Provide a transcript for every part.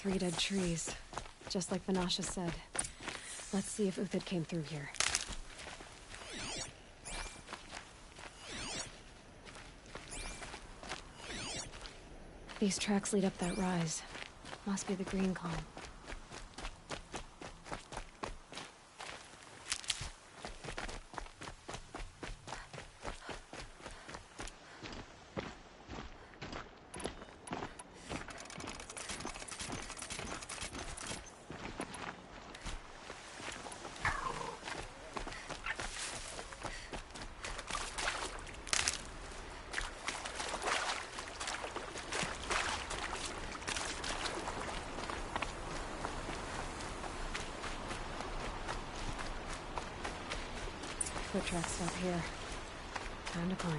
3 dead trees, just like Vanasha said. Let's see if Uthid came through here. These tracks lead up that rise. Must be the green column. Foot tracks stop here. Time to climb.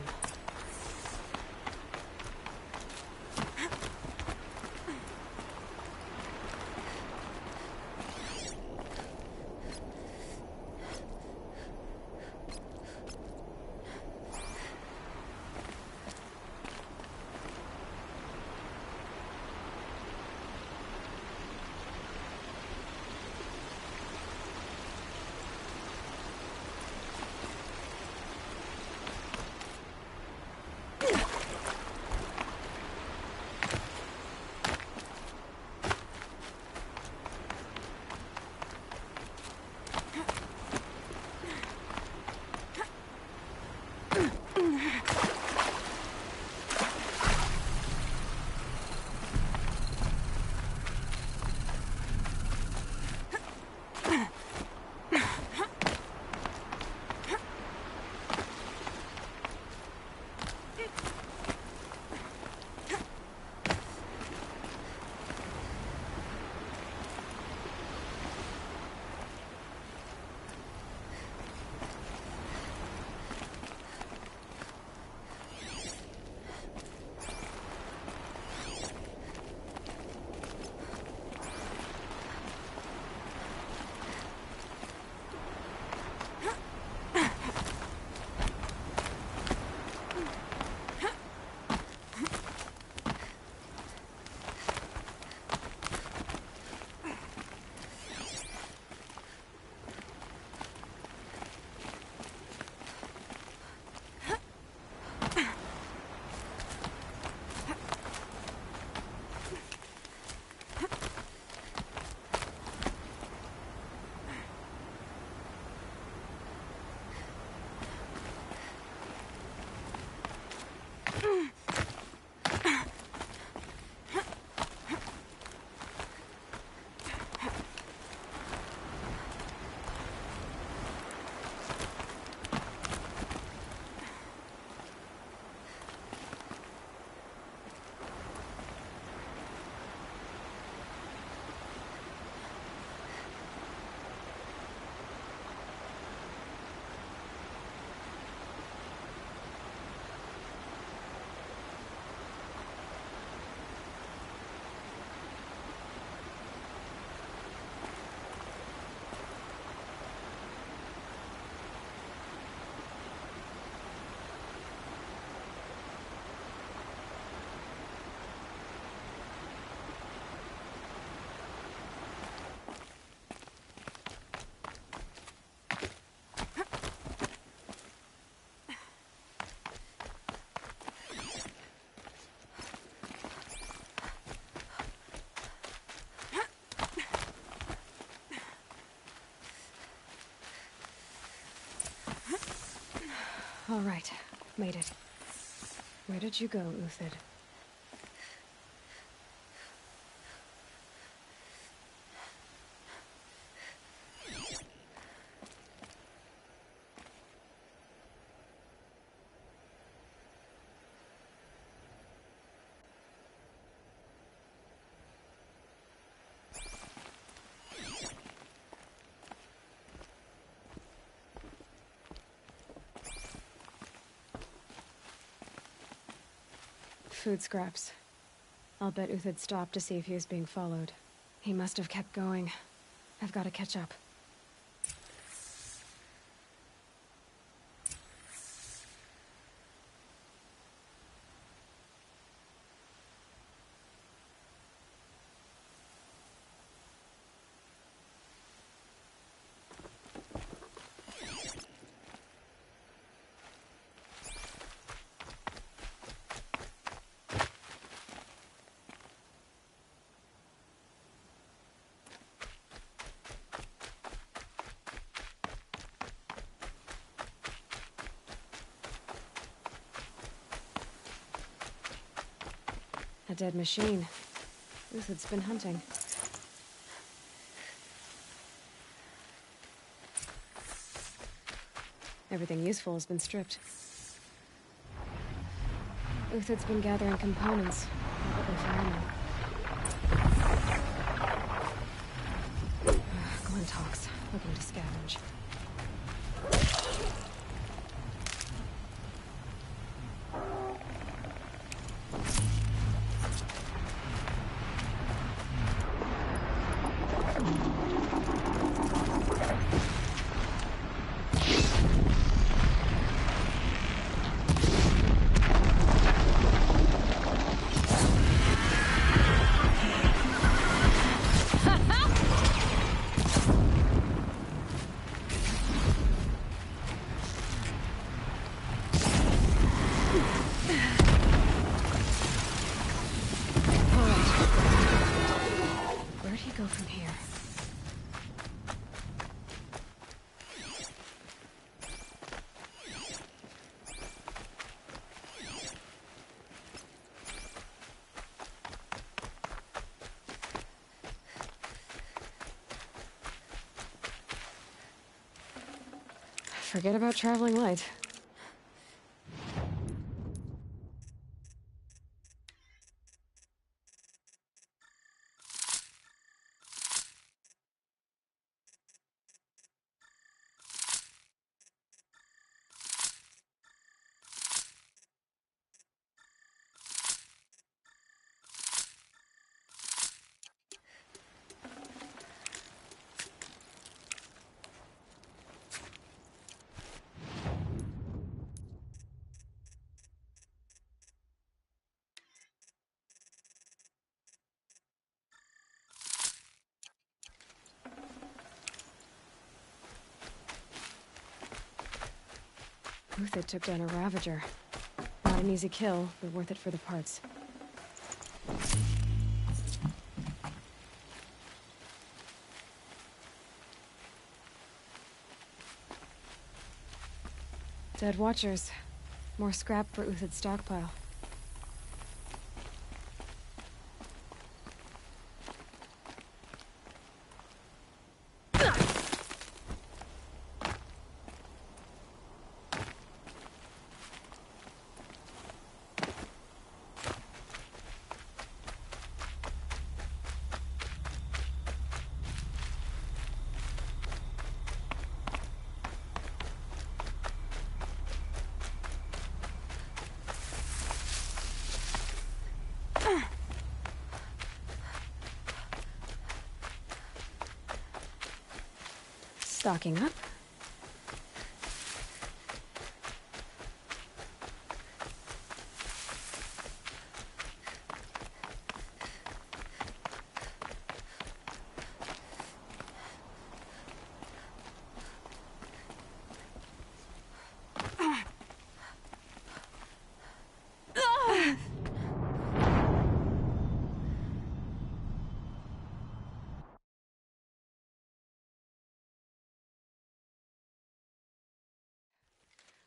All right, made it. Where did you go, Uthid? Food scraps. I'll bet Uthid stopped to see if he was being followed. He must have kept going. I've got to catch up. dead machine. Uthid's been hunting. Everything useful has been stripped. Uthid's been gathering components, probably for ammo. Glintox, looking to scavenge. Forget about traveling light. Uthid took down a Ravager. Not an easy kill, but worth it for the parts. Dead Watchers. More scrap for Uthid's stockpile. Stocking up.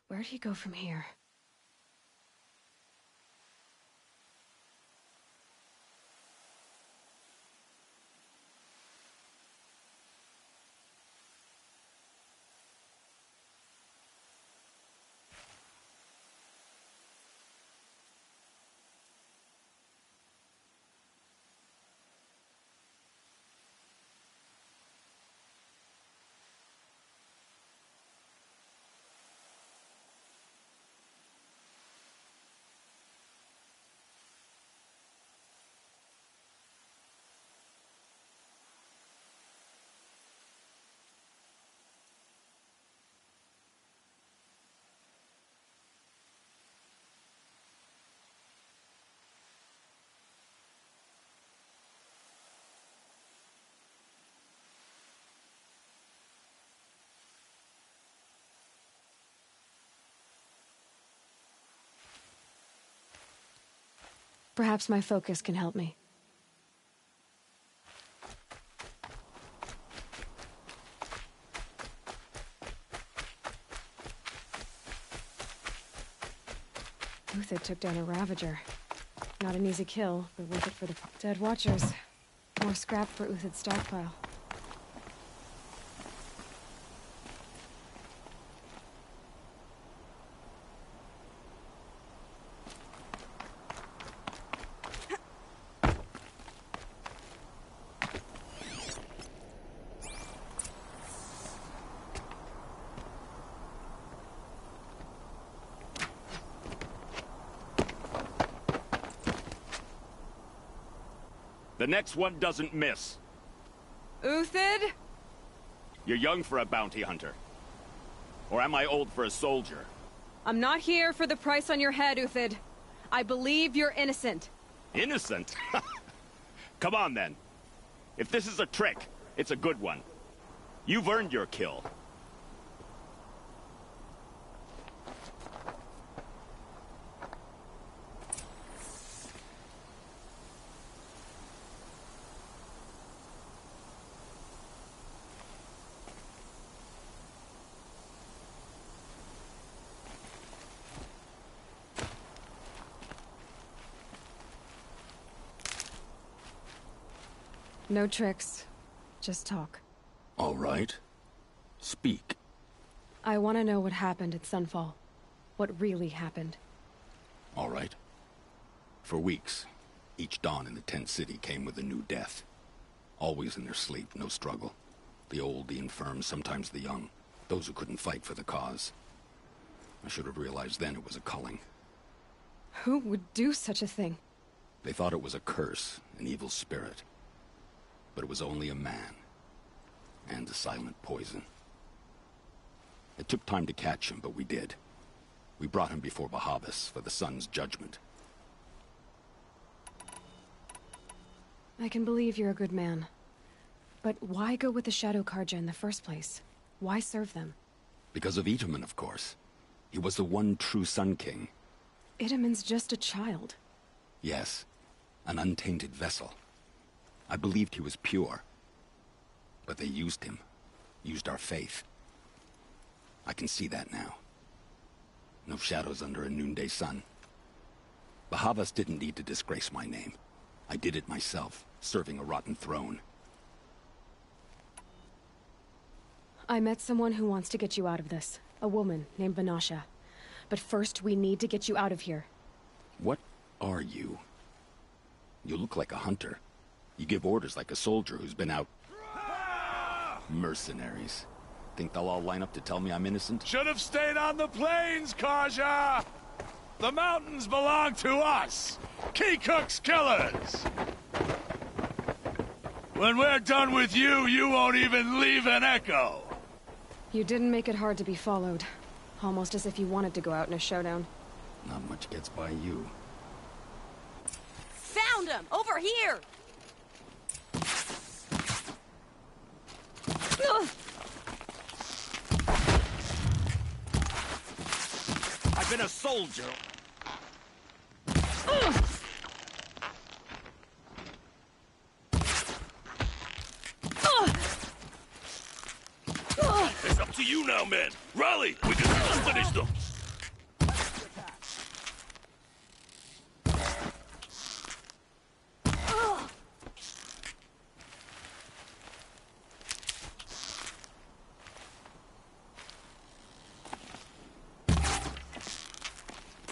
Where'd he go from here? Perhaps my focus can help me. Uthid took down a Ravager. Not an easy kill, but worth it for the dead watchers. More scrap for Uthid's stockpile. The next one doesn't miss. Uthid? You're young for a bounty hunter. Or am I old for a soldier? I'm not here for the price on your head, Uthid. I believe you're innocent. Innocent? Come on, then. If this is a trick, it's a good one. You've earned your kill. No tricks. Just talk. All right. Speak. I want to know what happened at Sunfall. What really happened. All right. For weeks, each dawn in the tent city came with a new death. Always in their sleep, no struggle. The old, the infirm, sometimes the young. Those who couldn't fight for the cause. I should have realized then it was a culling. Who would do such a thing? They thought it was a curse, an evil spirit. But it was only a man. And a silent poison. It took time to catch him, but we did. We brought him before Bahavas for the sun's judgment. I can believe you're a good man. But why go with the Shadow Karja in the first place? Why serve them? Because of Itaman, of course. He was the one true Sun King. Itaman's just a child. Yes, an untainted vessel. I believed he was pure. But they used him. Used our faith. I can see that now. No shadows under a noonday sun. Bahavas didn't need to disgrace my name. I did it myself, serving a rotten throne. I met someone who wants to get you out of this. A woman named Vanasha. But first, we need to get you out of here. What are you? You look like a hunter. You give orders like a soldier who's been out... Mercenaries. Think they'll all line up to tell me I'm innocent? Should have stayed on the plains, Karja! The mountains belong to us! Keecook's killers! When we're done with you, you won't even leave an echo! You didn't make it hard to be followed. Almost as if you wanted to go out in a showdown. Not much gets by you. Found him! Over here! I've been a soldier. It's up to you now, men! Rally! We can still finish them!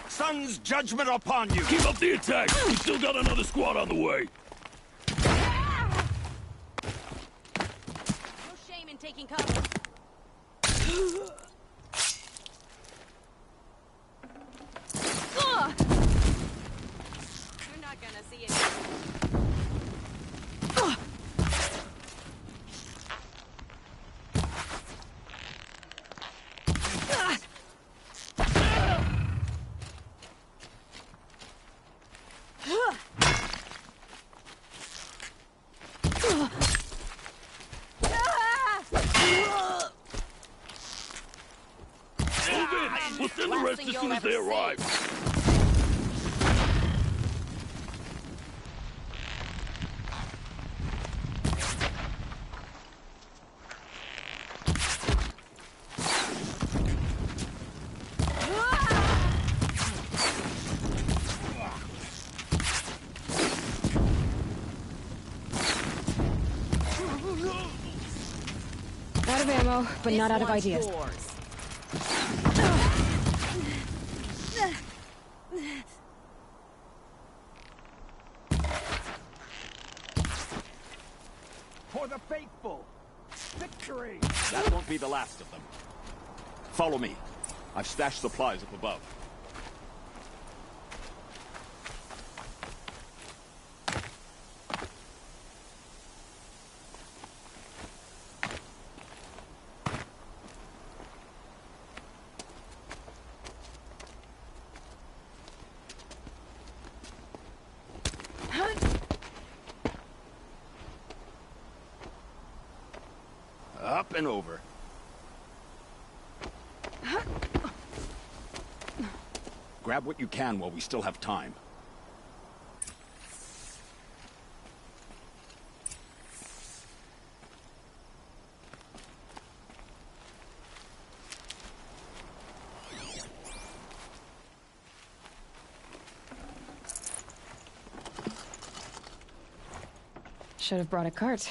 Sun's judgment upon you! Keep up the attack! We still got another squad on the way! No shame in taking cover. You're not gonna see it. We'll send the rest as soon as they arrive. ammo, but This not out of one's ideas. yours. For the faithful! Victory! That won't be the last of them. Follow me. I've stashed supplies up above. Up and over. Grab what you can while we still have time. Should have brought a cart.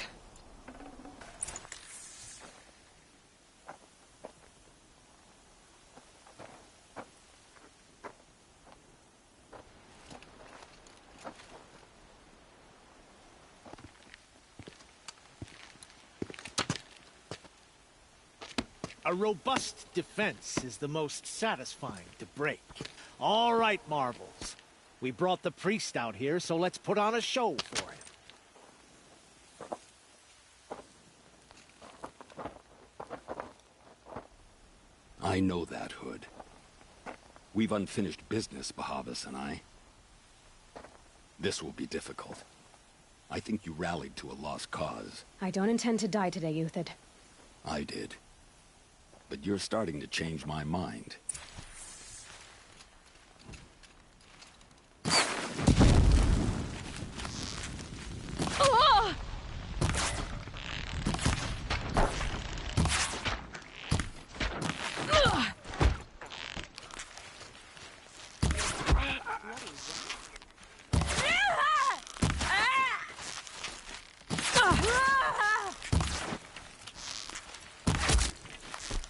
A robust defense is the most satisfying to break. All right, Marbles. We brought the priest out here, so let's put on a show for him. I know that, Hood. We've unfinished business, Bahavas and I. This will be difficult. I think you rallied to a lost cause. I don't intend to die today, Euthyd. I did. But you're starting to change my mind.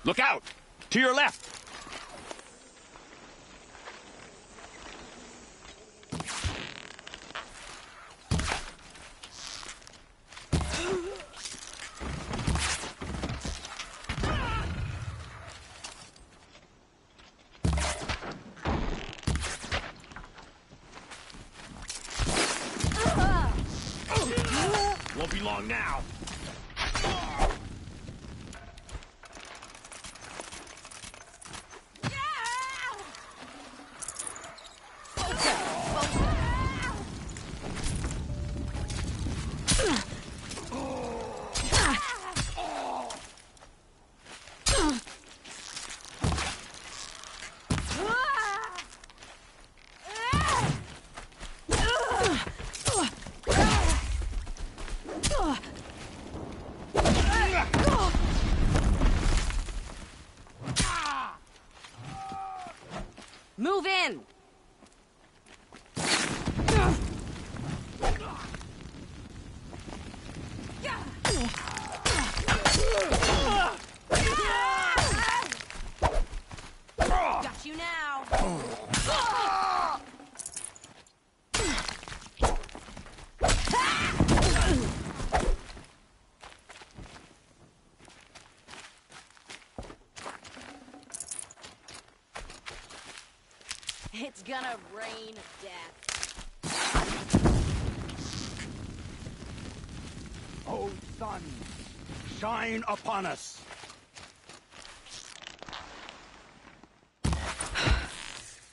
Look out! To your left! Won't be long now. Move in! Got you now! It's gonna rain death. Oh, sun, shine upon us.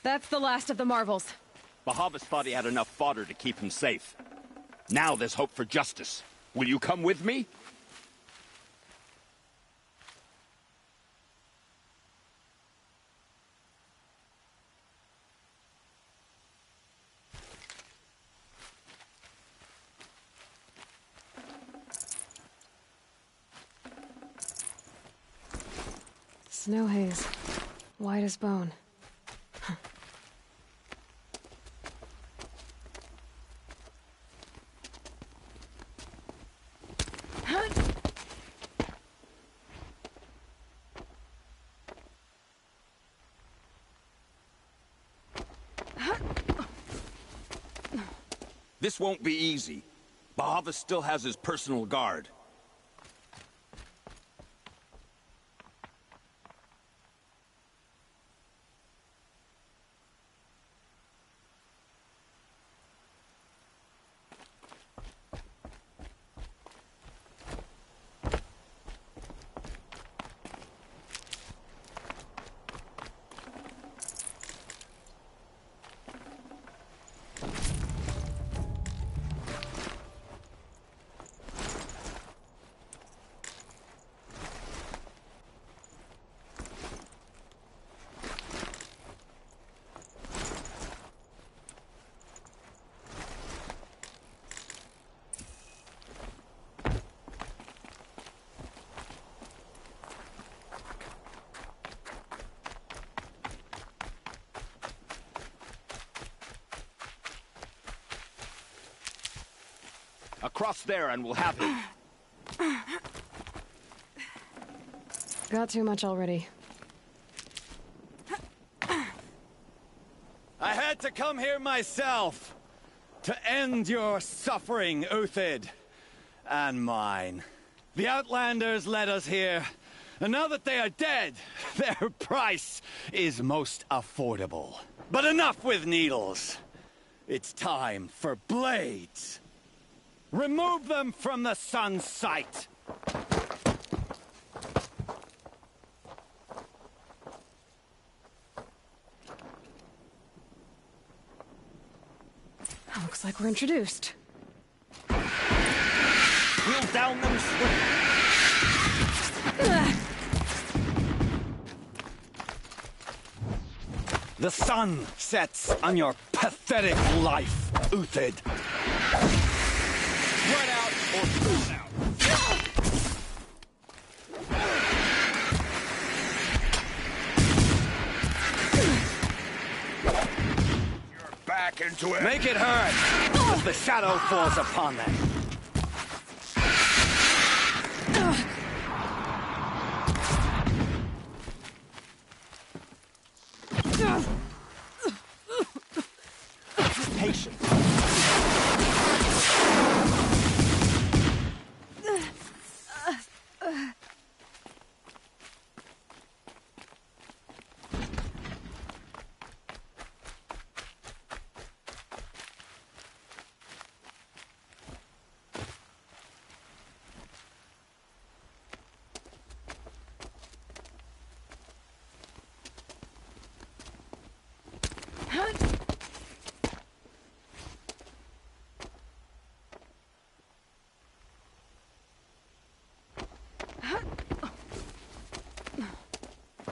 That's the last of the marvels. Bahavas thought he had enough fodder to keep him safe. Now there's hope for justice. Will you come with me? Snow haze. White as bone. This won't be easy. Bahava still has his personal guard. Across there and we'll have him. Got too much already. I had to come here myself to end your suffering, Uthid, and mine. The Outlanders led us here, and now that they are dead, their price is most affordable. But enough with needles. It's time for blades. Remove them from the sun's sight. Looks like we're introduced. We'll down them swiftly. The sun sets on your pathetic life, Uthid. Run out or thrown out. You're back into it. Make it hurt as the shadow falls upon them. Patient.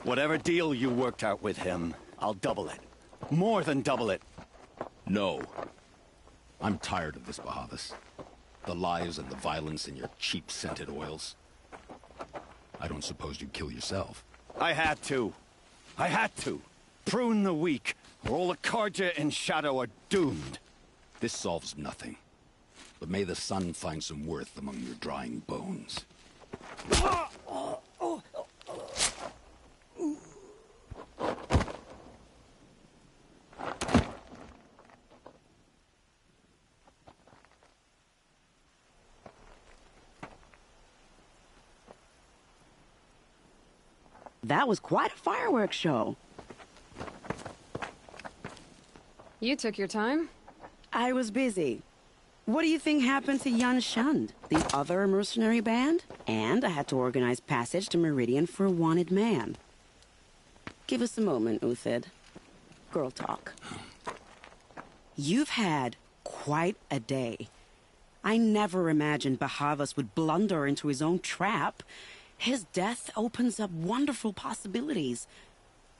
Whatever deal you worked out with him, I'll double it. More than double it. No. I'm tired of this, Bahavas. The lies and the violence and your cheap-scented oils. I don't suppose you'd kill yourself. I had to. I had to. Prune the weak, or all the Karja in Shadow are doomed. This solves nothing. But may the sun find some worth among your drying bones. That was quite a fireworks show. You took your time. I was busy. What do you think happened to Yan Shund, the other mercenary band? And I had to organize passage to Meridian for a wanted man. Give us a moment, Uthid. Girl talk. You've had quite a day. I never imagined Bahavas would blunder into his own trap. His death opens up wonderful possibilities.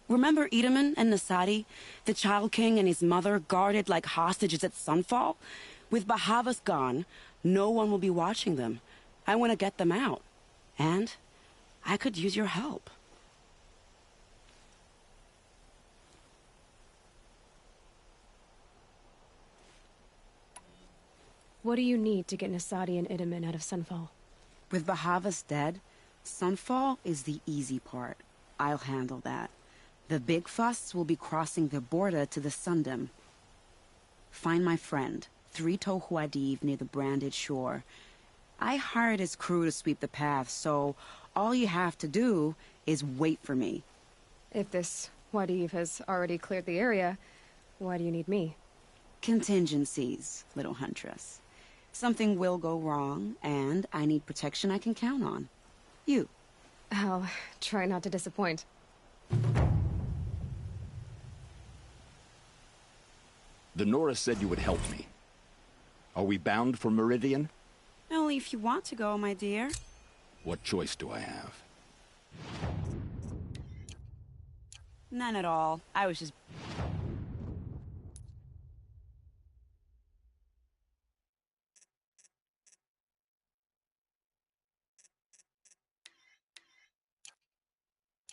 Remember Edaman and Nasadi, the Child King and his mother guarded like hostages at Sunfall? With Bahavas gone, no one will be watching them. I want to get them out. And I could use your help. What do you need to get Nasadi and Idaman out of Sunfall? With Bahavas dead, Sunfall is the easy part. I'll handle that. The big fuss will be crossing the border to the Sundom. Find my friend, 3 Tohuadiv near the branded shore. I hired his crew to sweep the path, so all you have to do is wait for me. If this Wadiv has already cleared the area, why do you need me? Contingencies, little huntress. Something will go wrong, and I need protection I can count on. You. I'll try not to disappoint. The Nora said you would help me. Are we bound for Meridian? Only if you want to go, my dear. What choice do I have? None at all. I was just...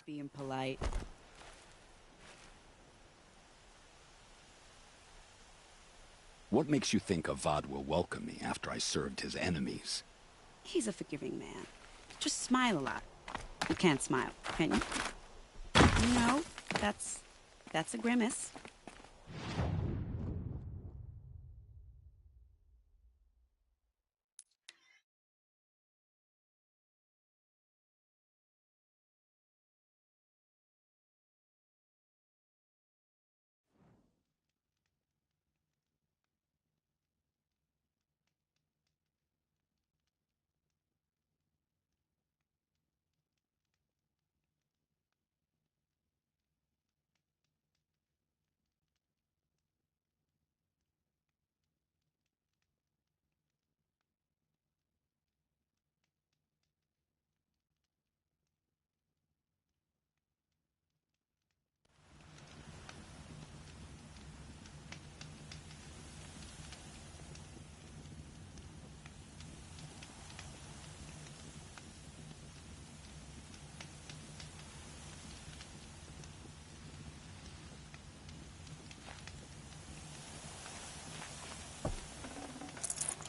being polite. What makes you think Avad will welcome me after I served his enemies? He's a forgiving man. Just smile a lot. You can't smile, can you? No, that's a grimace.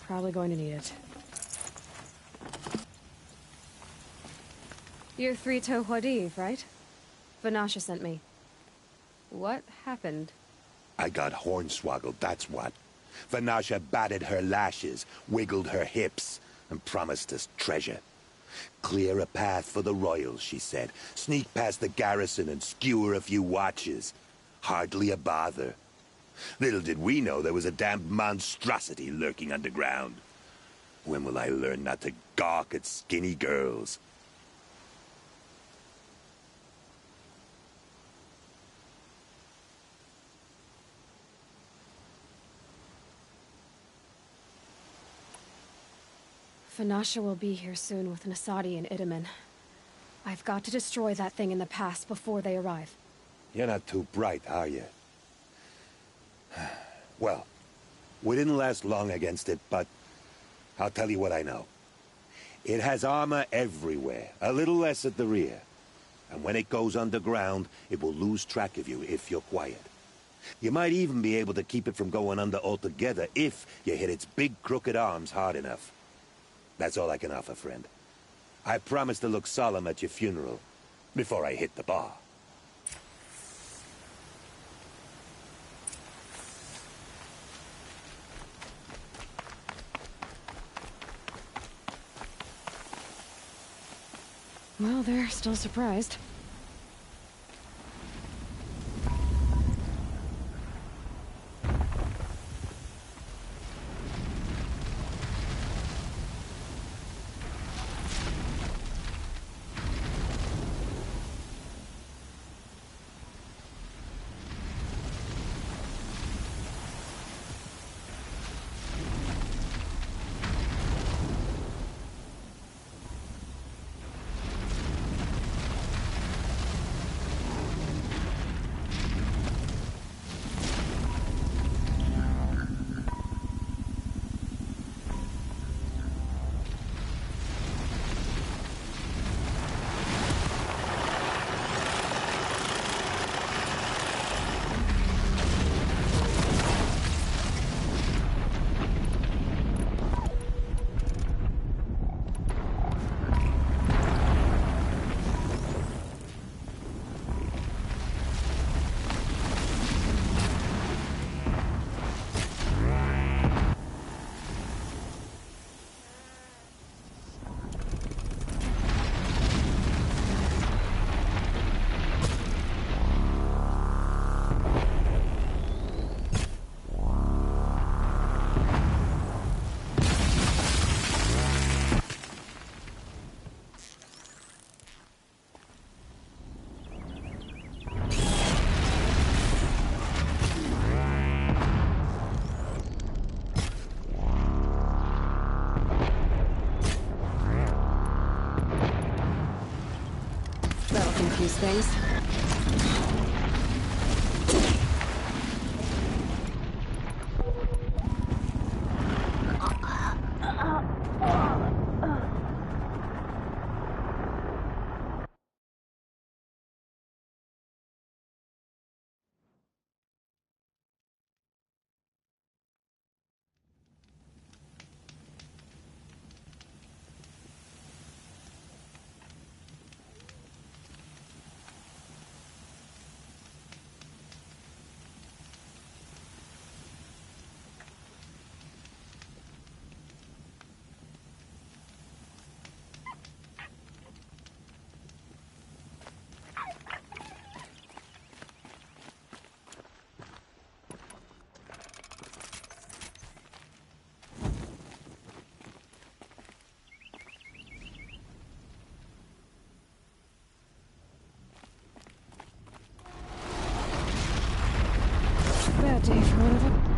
Probably going to need it. You're 3 Tohuadiv, right? Vanasha sent me. What happened? I got hornswoggled, that's what. Vanasha batted her lashes, wiggled her hips, and promised us treasure. Clear a path for the royals, she said. Sneak past the garrison and skewer a few watches. Hardly a bother. Little did we know there was a damned monstrosity lurking underground. When will I learn not to gawk at skinny girls? Vanasha will be here soon with Nasadi and Itamen. I've got to destroy that thing in the past before they arrive. You're not too bright, are you? Well, we didn't last long against it, but I'll tell you what I know. It has armor everywhere, a little less at the rear. And when it goes underground, it will lose track of you if you're quiet. You might even be able to keep it from going under altogether if you hit its big crooked arms hard enough. That's all I can offer, friend. I promise to look solemn at your funeral before I hit the bar. Well, they're still surprised. confuse things. Bad day for one of them.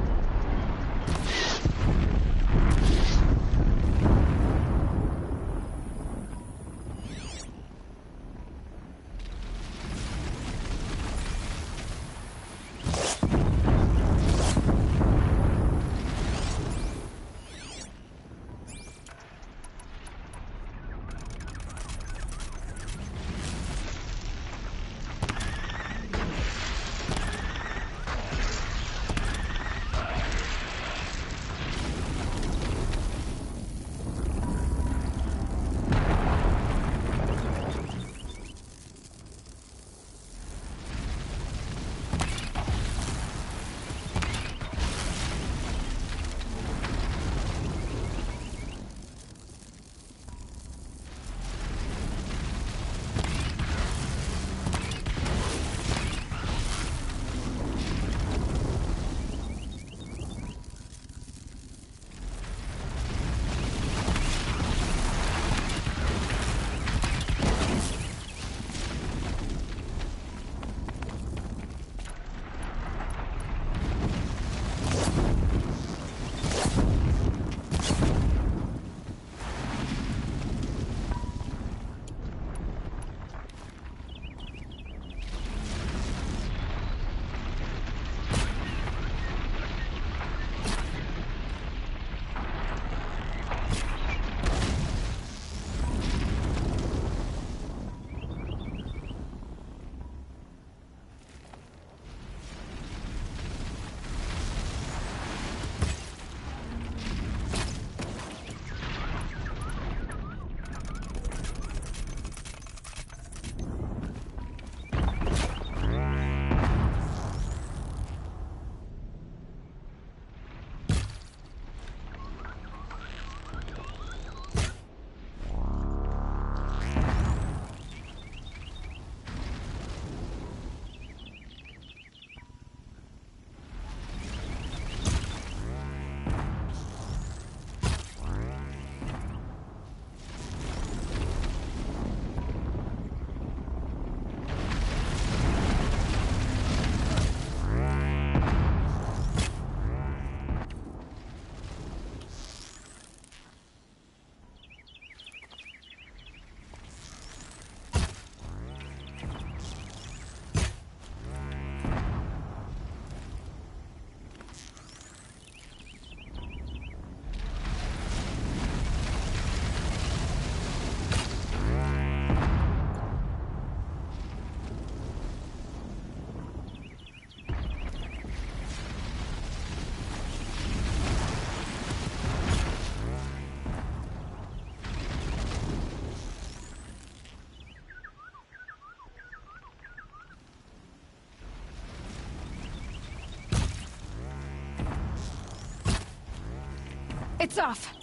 It's off!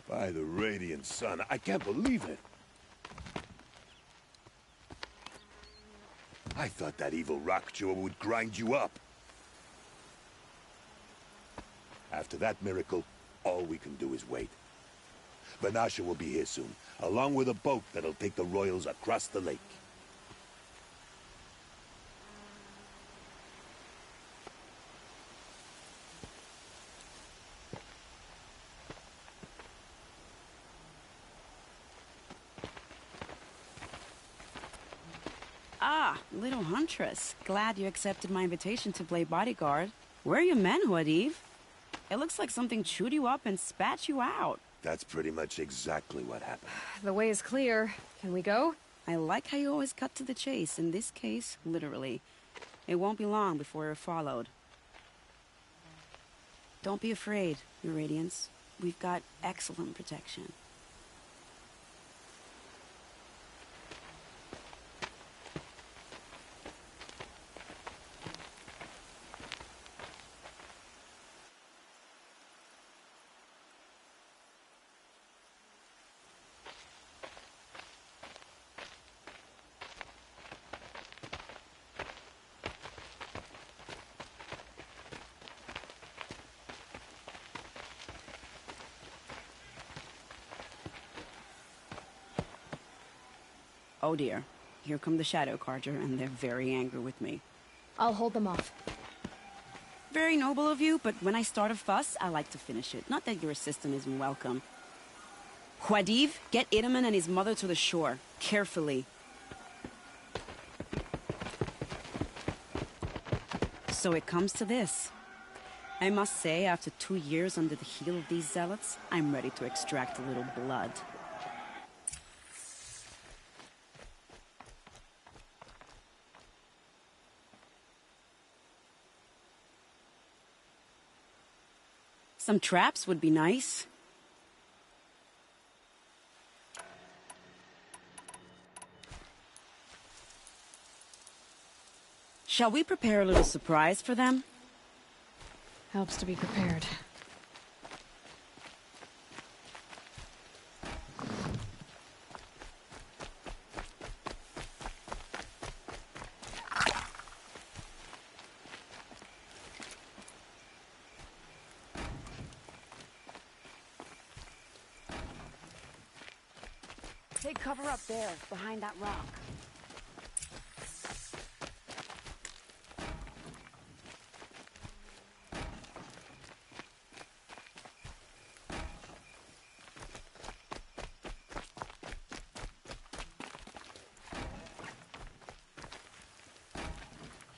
By the radiant sun, I can't believe it. I thought that evil rock chewer would grind you up. After that miracle, all we can do is wait. Vanasha will be here soon, along with a boat that'll take the royals across the lake. Ah, little huntress. Glad you accepted my invitation to play bodyguard. Where are your men, Huadiv? It looks like something chewed you up and spat you out. That's pretty much exactly what happened. The way is clear. Can we go? I like how you always cut to the chase. In this case, literally. It won't be long before we're followed. Don't be afraid, Your Radiance. We've got excellent protection. Oh dear. Here come the Shadow Carja, and they're very angry with me. I'll hold them off. Very noble of you, but when I start a fuss, I like to finish it. Not that your assistant isn't welcome. Huadiv, get Itaman and his mother to the shore. Carefully. So it comes to this. I must say, after 2 years under the heel of these zealots, I'm ready to extract a little blood. Some traps would be nice. Shall we prepare a little surprise for them? Helps to be prepared. Take cover up there, behind that rock.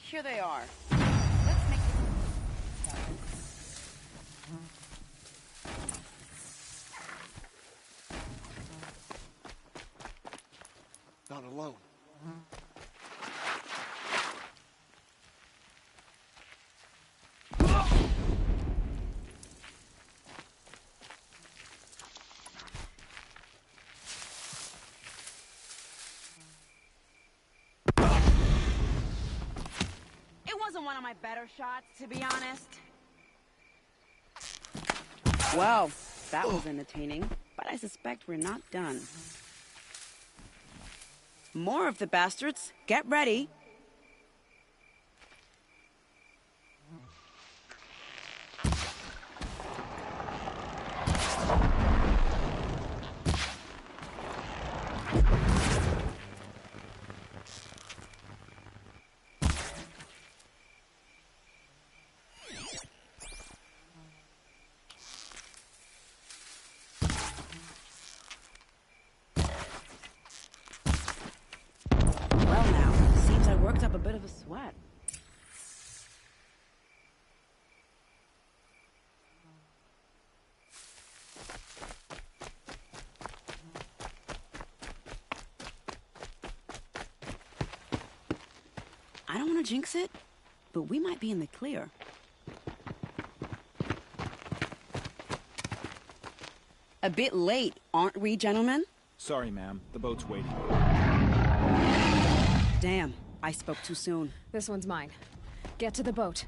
Here they are. Let's make Not alone. It wasn't one of my better shots, to be honest. Well, that was entertaining, but I suspect we're not done. More of the bastards. Get ready. sweat. I don't want to jinx it, but we might be in the clear. A bit late, aren't we, gentlemen? Sorry, ma'am. The boat's waiting. Damn, I spoke too soon. This one's mine. Get to the boat.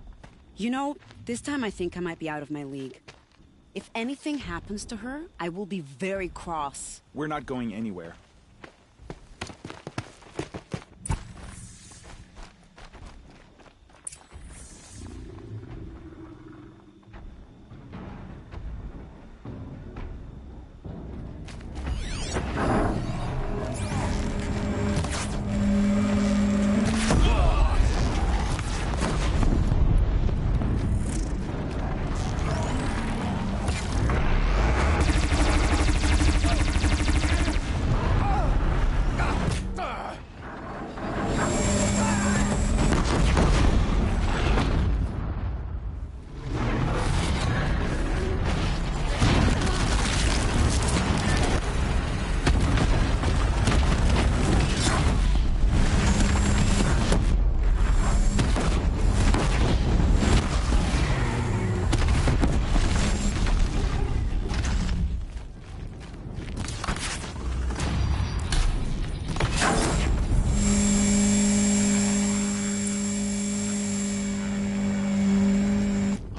You know, this time I think I might be out of my league. If anything happens to her, I will be very cross. We're not going anywhere.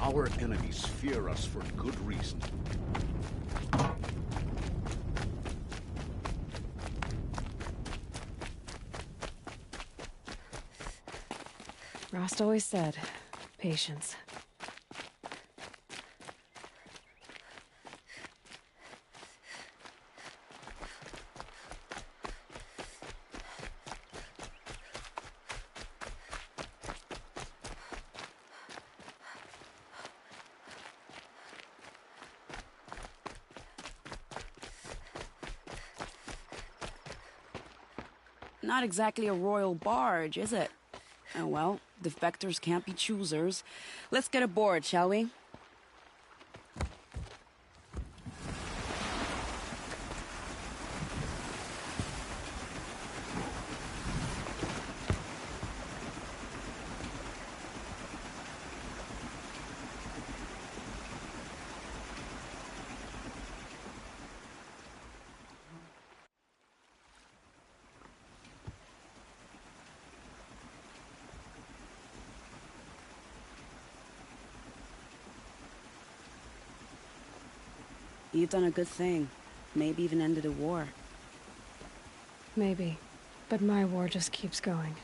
Our enemies fear us for good reason. Rost always said, patience. Not exactly a royal barge, is it? Oh well, defectors can't be choosers. Let's get aboard, shall we? You've done a good thing. Maybe even ended a war. Maybe. But my war just keeps going.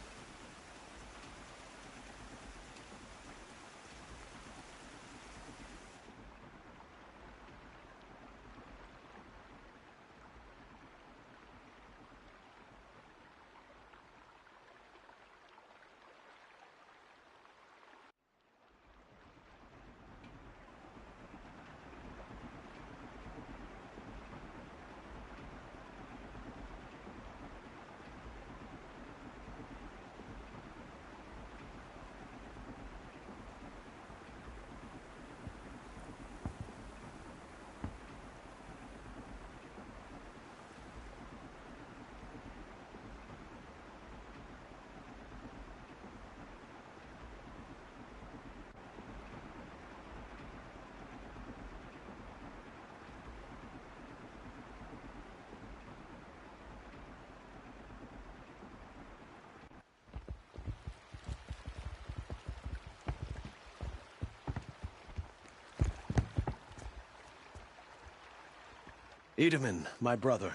Edaman, my brother,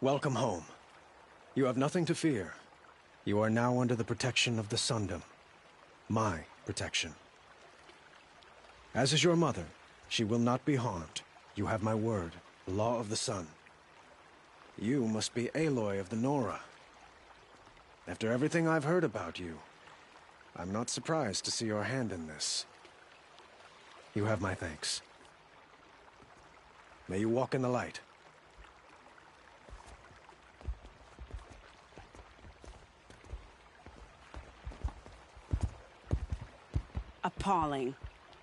welcome home. You have nothing to fear. You are now under the protection of the Sundom. My protection. As is your mother, she will not be harmed. You have my word, the law of the sun. You must be Aloy of the Nora. After everything I've heard about you, I'm not surprised to see your hand in this. You have my thanks. May you walk in the light. Appalling.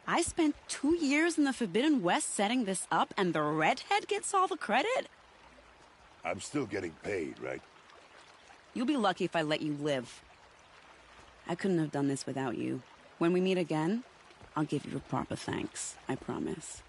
I spent 2 years in the Forbidden West setting this up, and the redhead gets all the credit? I'm still getting paid, right? You'll be lucky if I let you live. I couldn't have done this without you. When we meet again, I'll give you a proper thanks. I promise.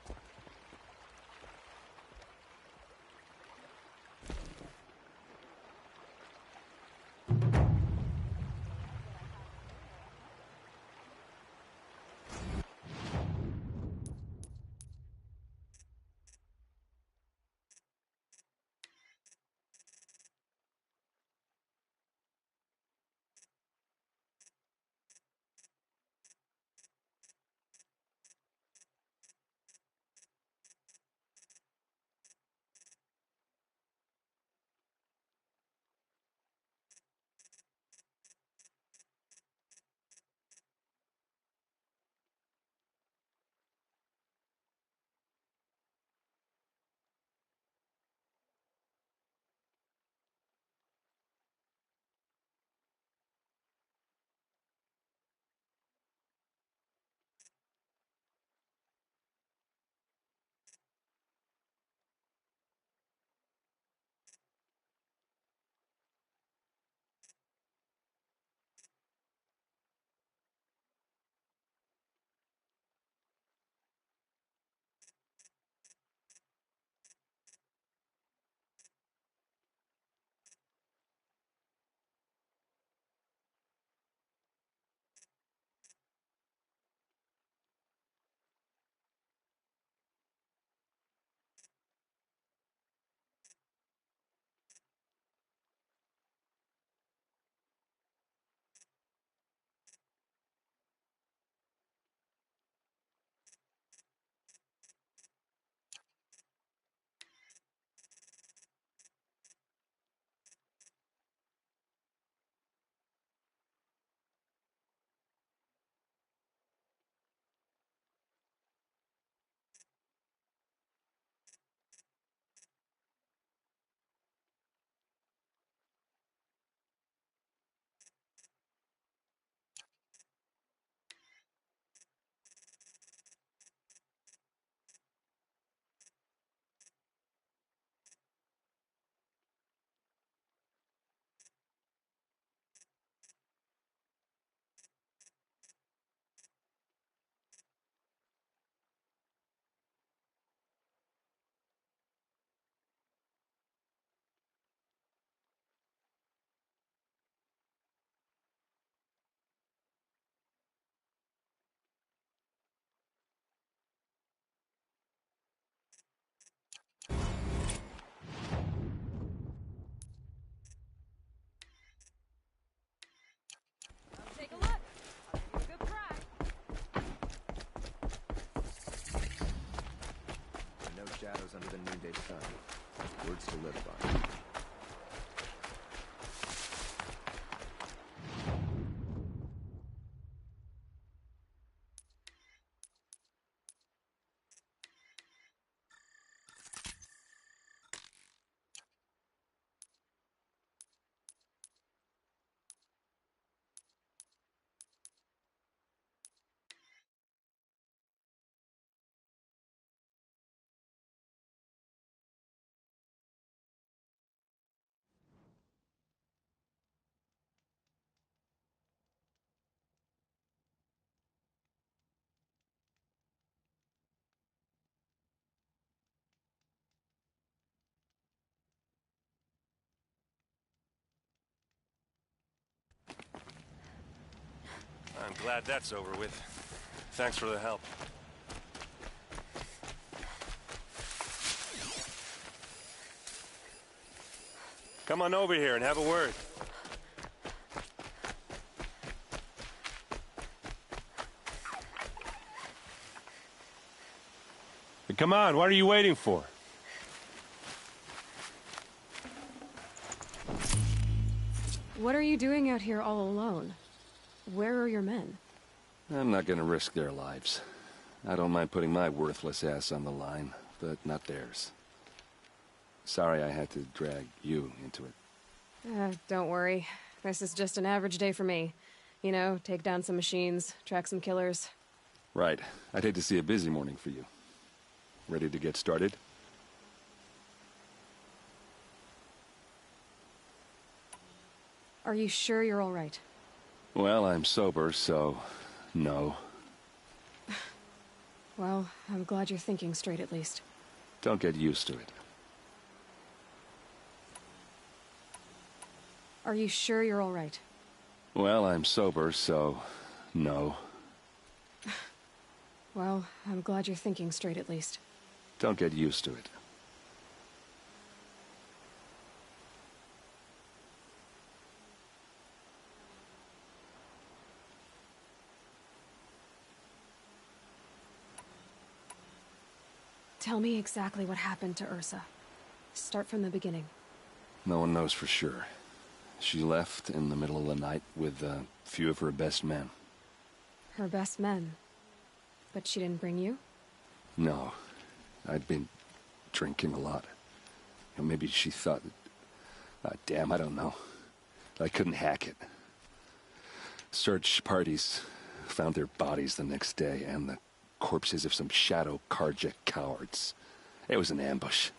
Take a look. Good crack. No shadows under the noonday sun. Words to live by. I'm glad that's over with. Thanks for the help. Come on over here and have a word. Come on, what are you waiting for? What are you doing out here all alone? Where are your men? I'm not gonna risk their lives. I don't mind putting my worthless ass on the line, but not theirs. Sorry I had to drag you into it. Don't worry. This is just an average day for me. You know, take down some machines, track some killers. Right. I'd hate to see a busy morning for you. Ready to get started? Are you sure you're all right? Well, I'm sober, so no. Well, I'm glad you're thinking straight at least. Don't get used to it. Are you sure you're all right? Well, I'm sober, so no. Well, I'm glad you're thinking straight at least. Don't get used to it. Tell me exactly what happened to Ursa. Start from the beginning. No one knows for sure. She left in the middle of the night with a few of her best men. Her best men? But she didn't bring you? No. I'd been drinking a lot. Maybe she thought... damn, I don't know. I couldn't hack it. Search parties found their bodies the next day, and the corpses of some Shadow Karja cowards. It was an ambush.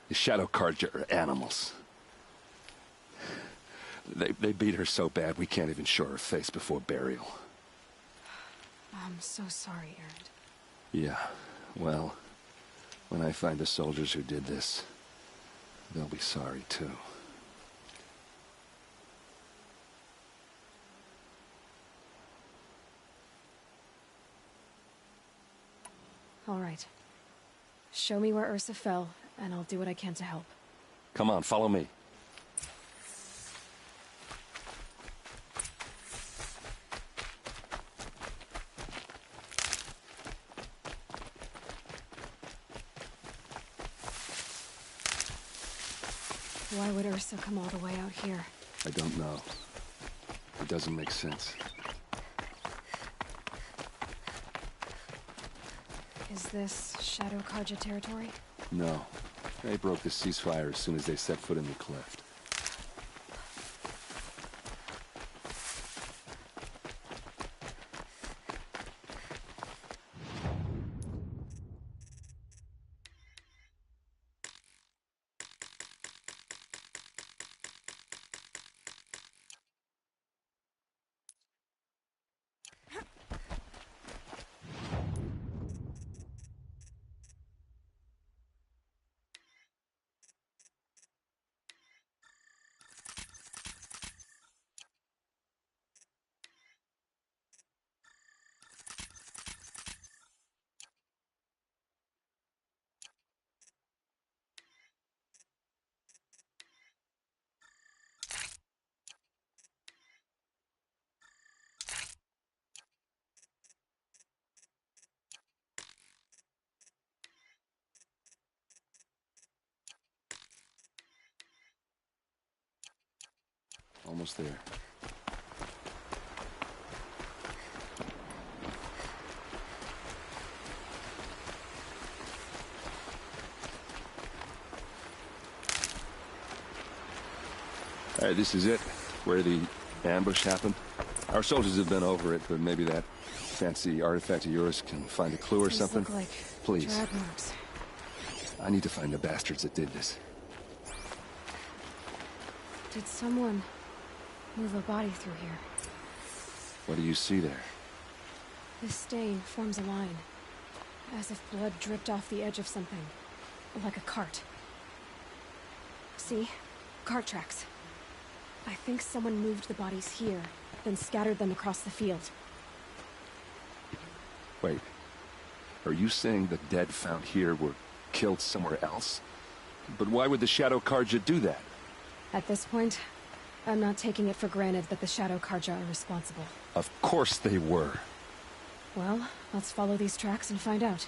The Shadow Karja are animals. They beat her so bad we can't even show her face before burial. I'm so sorry, Aaron. Yeah, well, when I find the soldiers who did this, they'll be sorry too. All right. Show me where Ursa fell, and I'll do what I can to help. Come on, follow me. Why would Ursa come all the way out here? I don't know. It doesn't make sense. Is this Shadow Karja territory? No. They broke the ceasefire as soon as they set foot in the cleft. Almost there. All right, this is it, where the ambush happened. Our soldiers have been over it, but maybe that fancy artifact of yours can find a clue or These something. look like Please. drag marks. I need to find the bastards that did this. Did someone move a body through here? What do you see there? This stain forms a line, as if blood dripped off the edge of something, like a cart. See? Cart tracks. I think someone moved the bodies here, then scattered them across the field. Wait. Are you saying the dead found here were killed somewhere else? But why would the Shadow Karja do that? At this point, I'm not taking it for granted that the Shadow Karja are responsible. Of course they were. Well, let's follow these tracks and find out.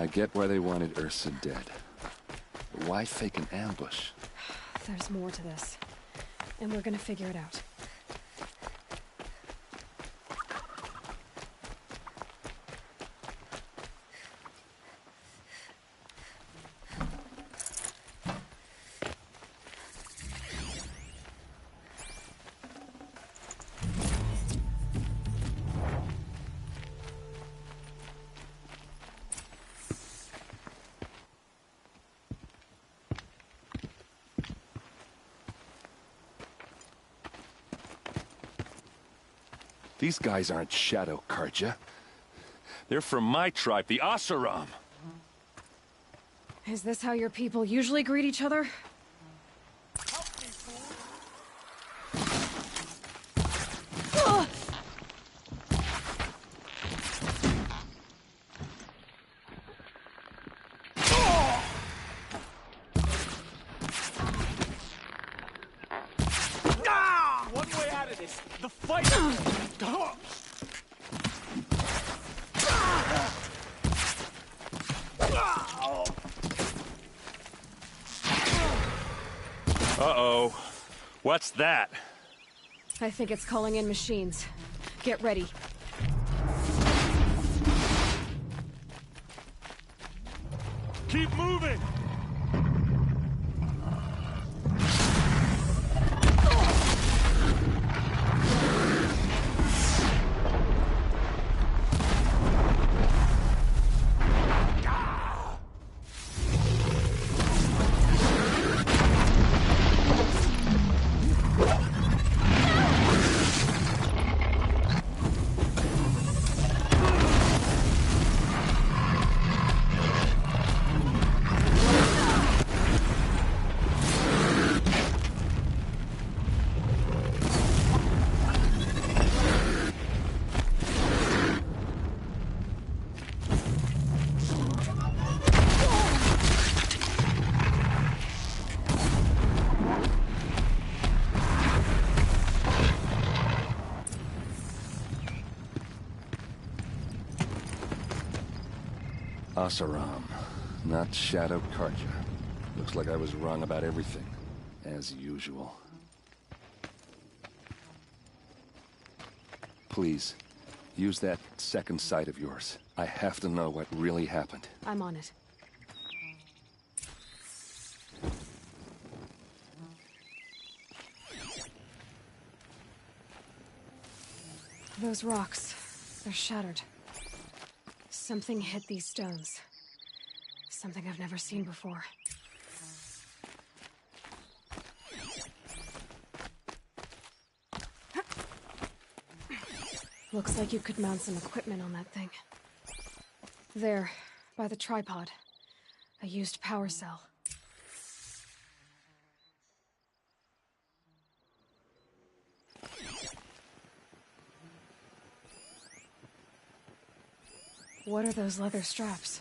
I get why they wanted Ursa dead. But why fake an ambush? There's more to this. And we're gonna figure it out. These guys aren't Shadow Karja. They're from my tribe, the Asaram. Is this how your people usually greet each other? One way out of this. The fight. Uh-oh. What's that? I think it's calling in machines. Get ready. Keep moving! Asaram, not Shadow Karja. Looks like I was wrong about everything, as usual. Please, use that second sight of yours. I have to know what really happened. I'm on it. Those rocks, they're shattered. Something hit these stones. Something I've never seen before. Looks like you could mount some equipment on that thing. There, by the tripod. A used power cell. What are those leather straps?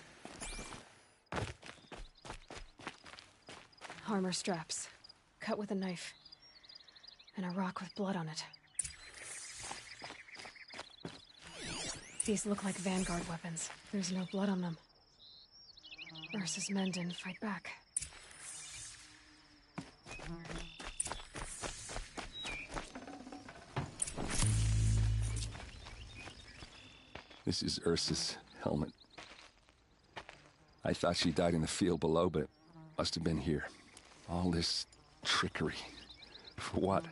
Armor straps, cut with a knife, and a rock with blood on it. These look like Vanguard weapons. There's no blood on them. Ursa's men didn't fight back. This is Ursa's helmet. I thought she died in the field below, but it must have been here. All this trickery. For what?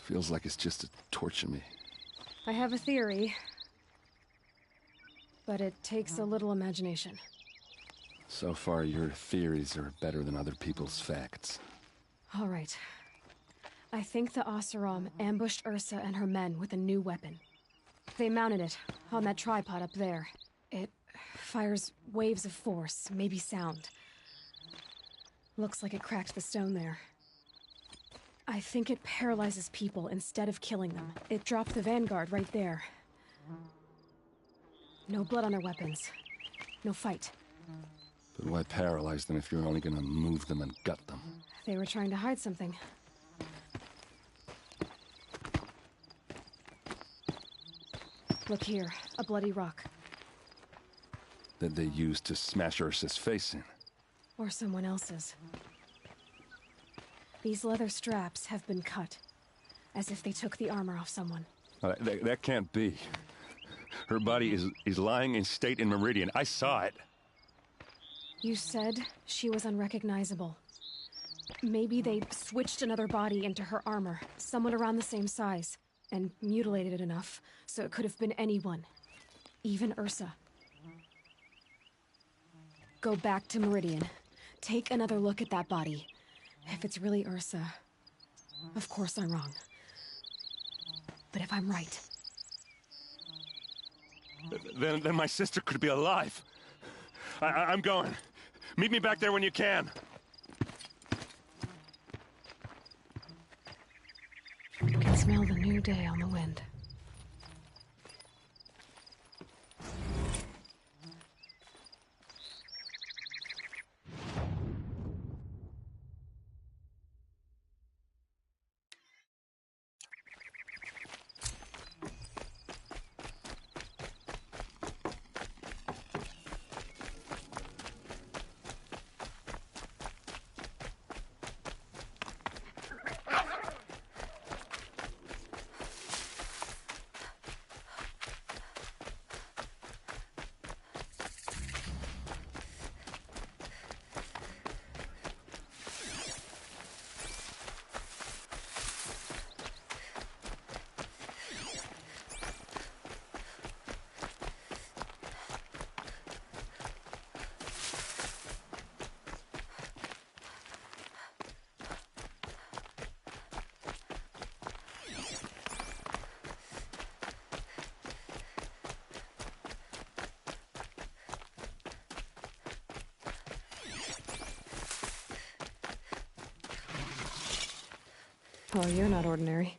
Feels like it's just to torture me. I have a theory, but it takes a little imagination. So far, your theories are better than other people's facts. All right. I think the Oseram ambushed Ursa and her men with a new weapon. They mounted it on that tripod up there. It fires waves of force, maybe sound. Looks like it cracked the stone there. I think it paralyzes people instead of killing them. It dropped the Vanguard right there. No blood on their weapons. No fight. But why paralyze them if you're only gonna move them and gut them? They were trying to hide something. Look here, a bloody rock. that they used to smash Ursa's face in. Or someone else's. These leather straps have been cut, as if they took the armor off someone. That can't be. Her body is lying in state in Meridian. I saw it. You said she was unrecognizable. Maybe they switched another body into her armor, someone around the same size, and mutilated it enough so it could have been anyone. Even Ursa. Go back to Meridian. Take another look at that body. If it's really Ursa, of course I'm wrong. But if I'm right... Then my sister could be alive. I'm going. Meet me back there when you can. I can smell the new day on the wind. Oh, you're not ordinary.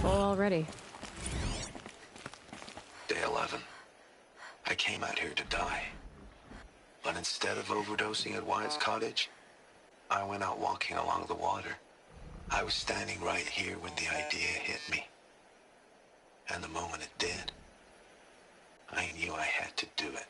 Full already. Day 11. I came out here to die. But instead of overdosing at Wyatt's cottage, I went out walking along the water. I was standing right here when the idea hit me. And the moment it did, I knew I had to do it.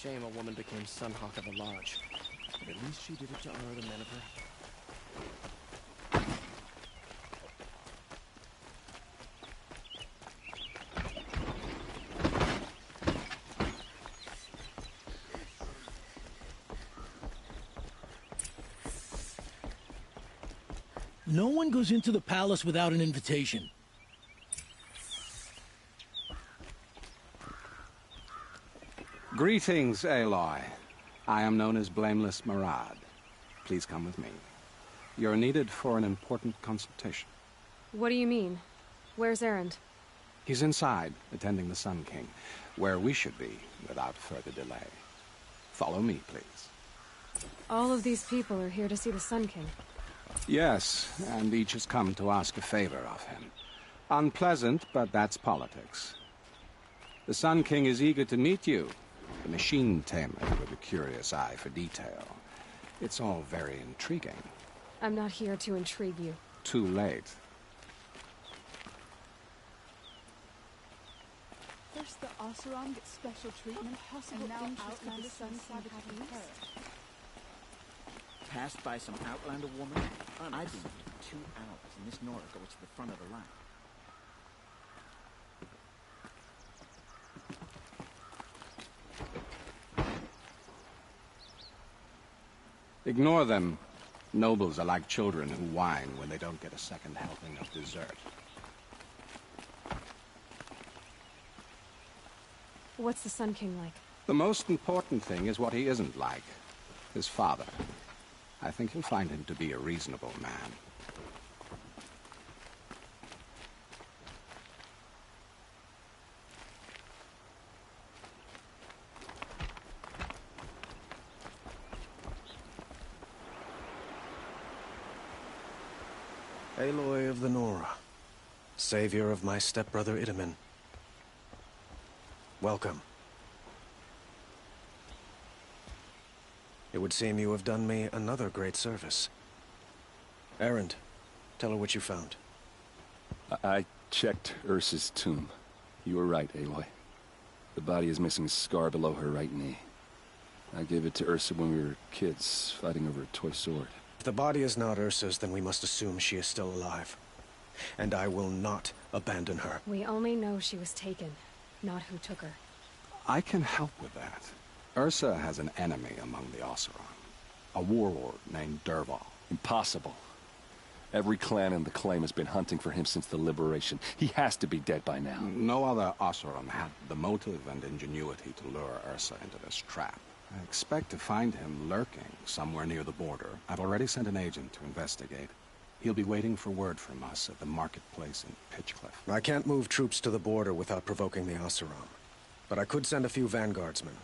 Shame a woman became Sunhawk of the Lodge. But at least she did it to honor the men of her. No one goes into the palace without an invitation. Greetings, Aloy. I am known as Blameless Marad. Please come with me. You're needed for an important consultation. What do you mean? Where's Erend? He's inside, attending the Sun King, where we should be without further delay. Follow me, please. All of these people are here to see the Sun King. Yes, and each has come to ask a favor of him. Unpleasant, but that's politics. The Sun King is eager to meet you, the machine tamer with a curious eye for detail. It's all very intriguing. I'm not here to intrigue you. Too late. First, the Oseram gets special treatment, possible and now Outlander Sun have her. Passed by some Outlander woman? I've been here 2 hours, and this Nora goes to the front of the line. Ignore them. Nobles are like children who whine when they don't get a second helping of dessert. What's the Sun King like? The most important thing is what he isn't like. His father. I think you'll find him to be a reasonable man. Aloy of the Nora, savior of my stepbrother Idaman. Welcome. It would seem you have done me another great service. Erend, tell her what you found. I checked Ursa's tomb. You were right, Aloy. The body is missing a scar below her right knee. I gave it to Ursa when we were kids, fighting over a toy sword. If the body is not Ursa's, then we must assume she is still alive. And I will not abandon her. We only know she was taken, not who took her. I can help with that. Ursa has an enemy among the Oseram. A warlord named Dervahl. Impossible. Every clan in the claim has been hunting for him since the liberation. He has to be dead by now. No other Oseram had the motive and ingenuity to lure Ursa into this trap. I expect to find him lurking somewhere near the border. I've already sent an agent to investigate. He'll be waiting for word from us at the marketplace in Pitchcliff. I can't move troops to the border without provoking the Oseram. But I could send a few vanguardsmen.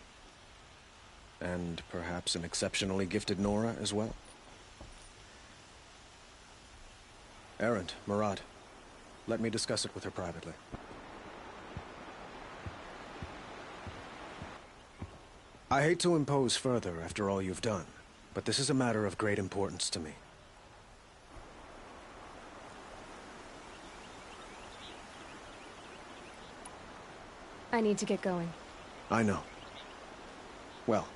And perhaps an exceptionally gifted Nora as well. Erend, Murad, let me discuss it with her privately. I hate to impose further after all you've done, but this is a matter of great importance to me. I need to get going. I know. Well,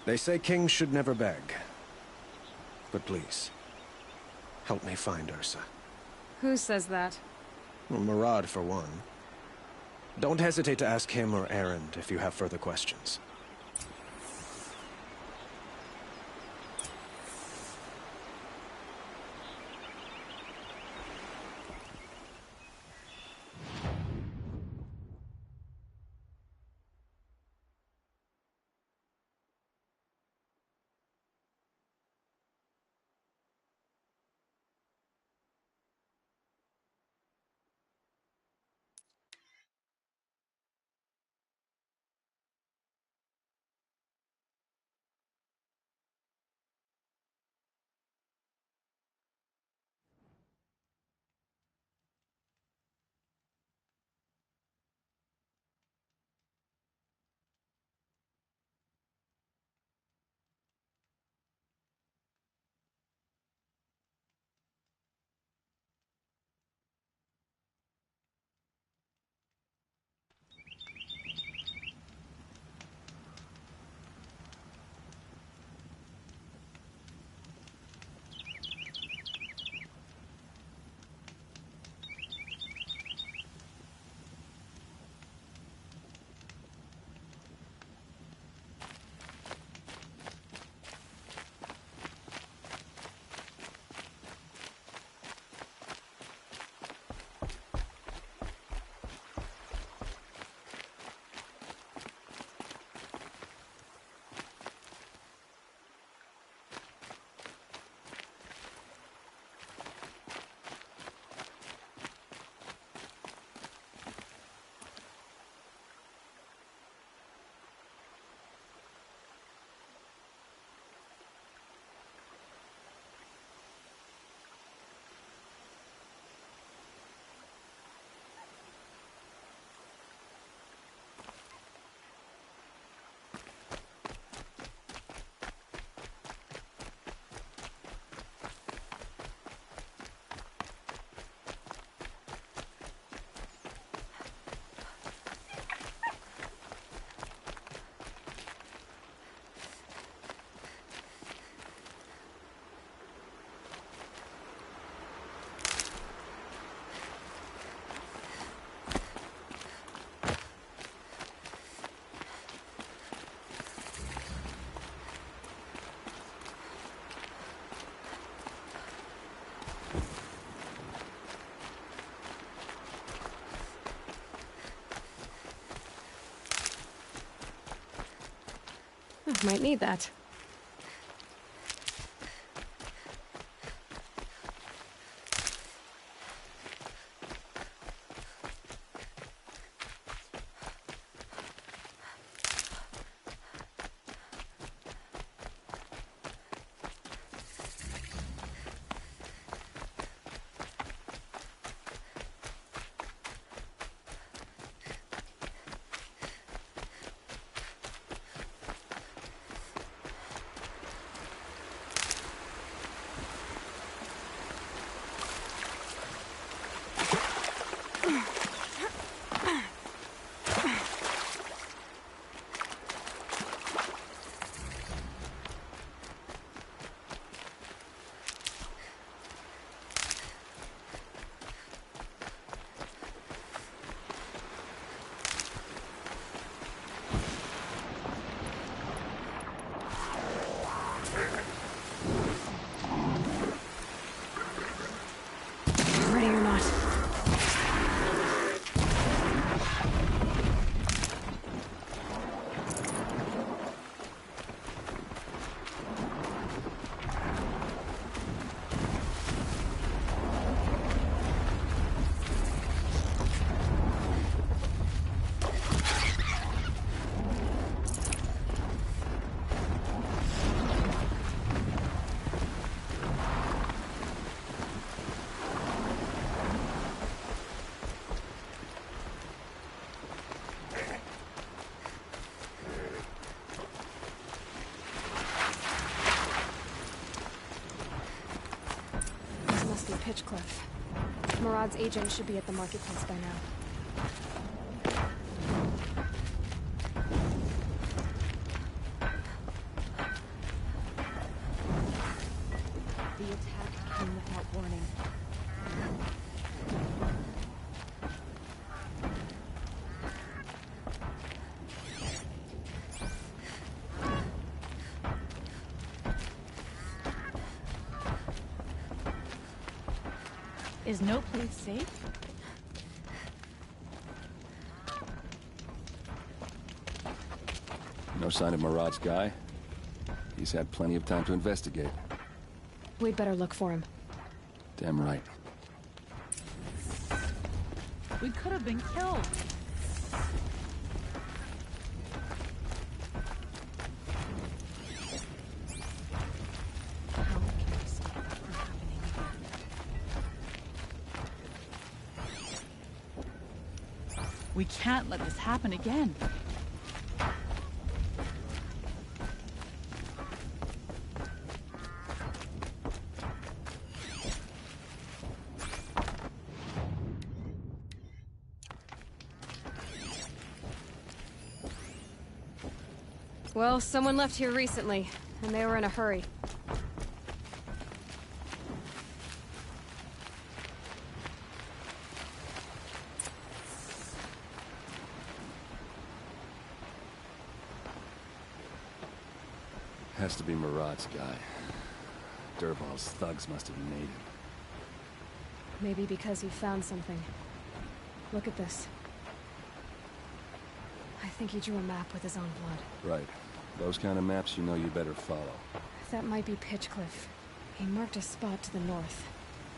they say kings should never beg. But please, help me find Ursa. Who says that? Well, Murad, for one. Don't hesitate to ask him or Erend if you have further questions. Might need that. Ready or not. Pitchcliff. Murad's agent should be at the marketplace by now. The attack came without warning. Is no place safe? No sign of Murad's guy? He's had plenty of time to investigate. We'd better look for him. Damn right. We could have been killed. We can't let this happen again. Well, someone left here recently, and they were in a hurry. Has to be Murad's guy. Dervahl's thugs must have made him. Maybe because he found something. Look at this. I think he drew a map with his own blood. Right. Those kind of maps you know you better follow. That might be Pitchcliff. He marked a spot to the north.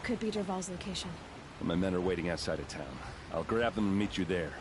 Could be Dervahl's location. My men are waiting outside of town. I'll grab them and meet you there.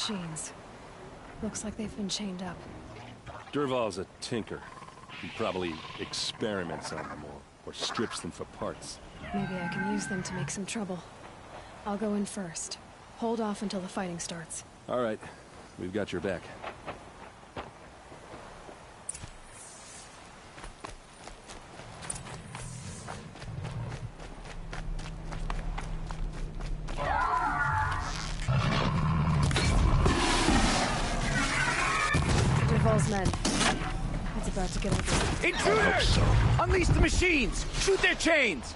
machines. Looks like they've been chained up. Durval's a tinker. He probably experiments on them or strips them for parts. Maybe I can use them to make some trouble. I'll go in first. Hold off until the fighting starts. All right. We've got your back. Durval's men. It's about to get ugly. Intruders! Unleash the machines! Shoot their chains!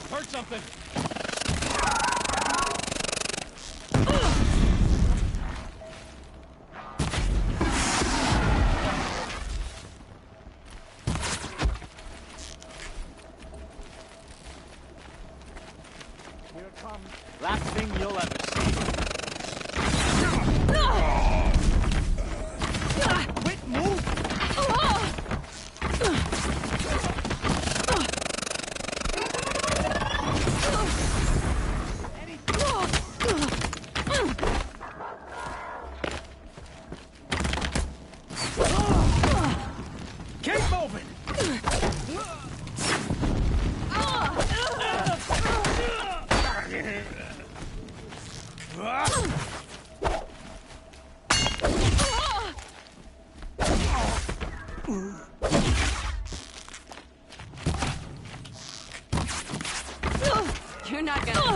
Heard something! Here comes last thing you'll ever see. Quit moving! Keep moving! You're not gonna...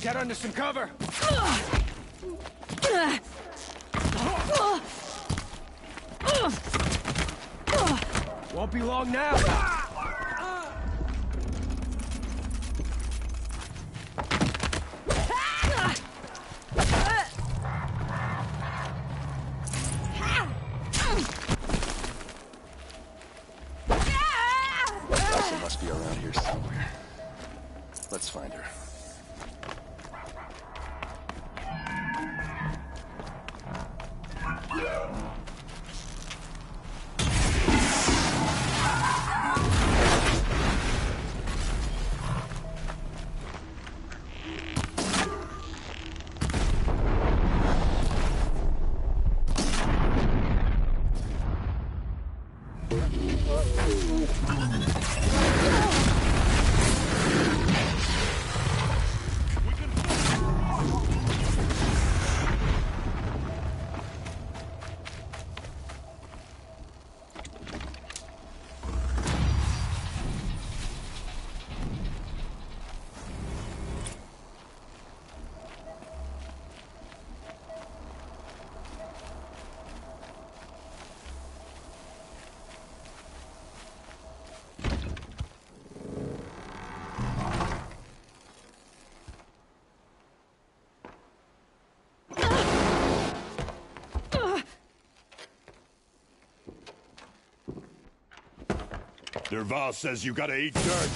Get under some cover! Won't be long now. Elsa must be around here somewhere. Let's find her. Durval says you gotta eat dirt.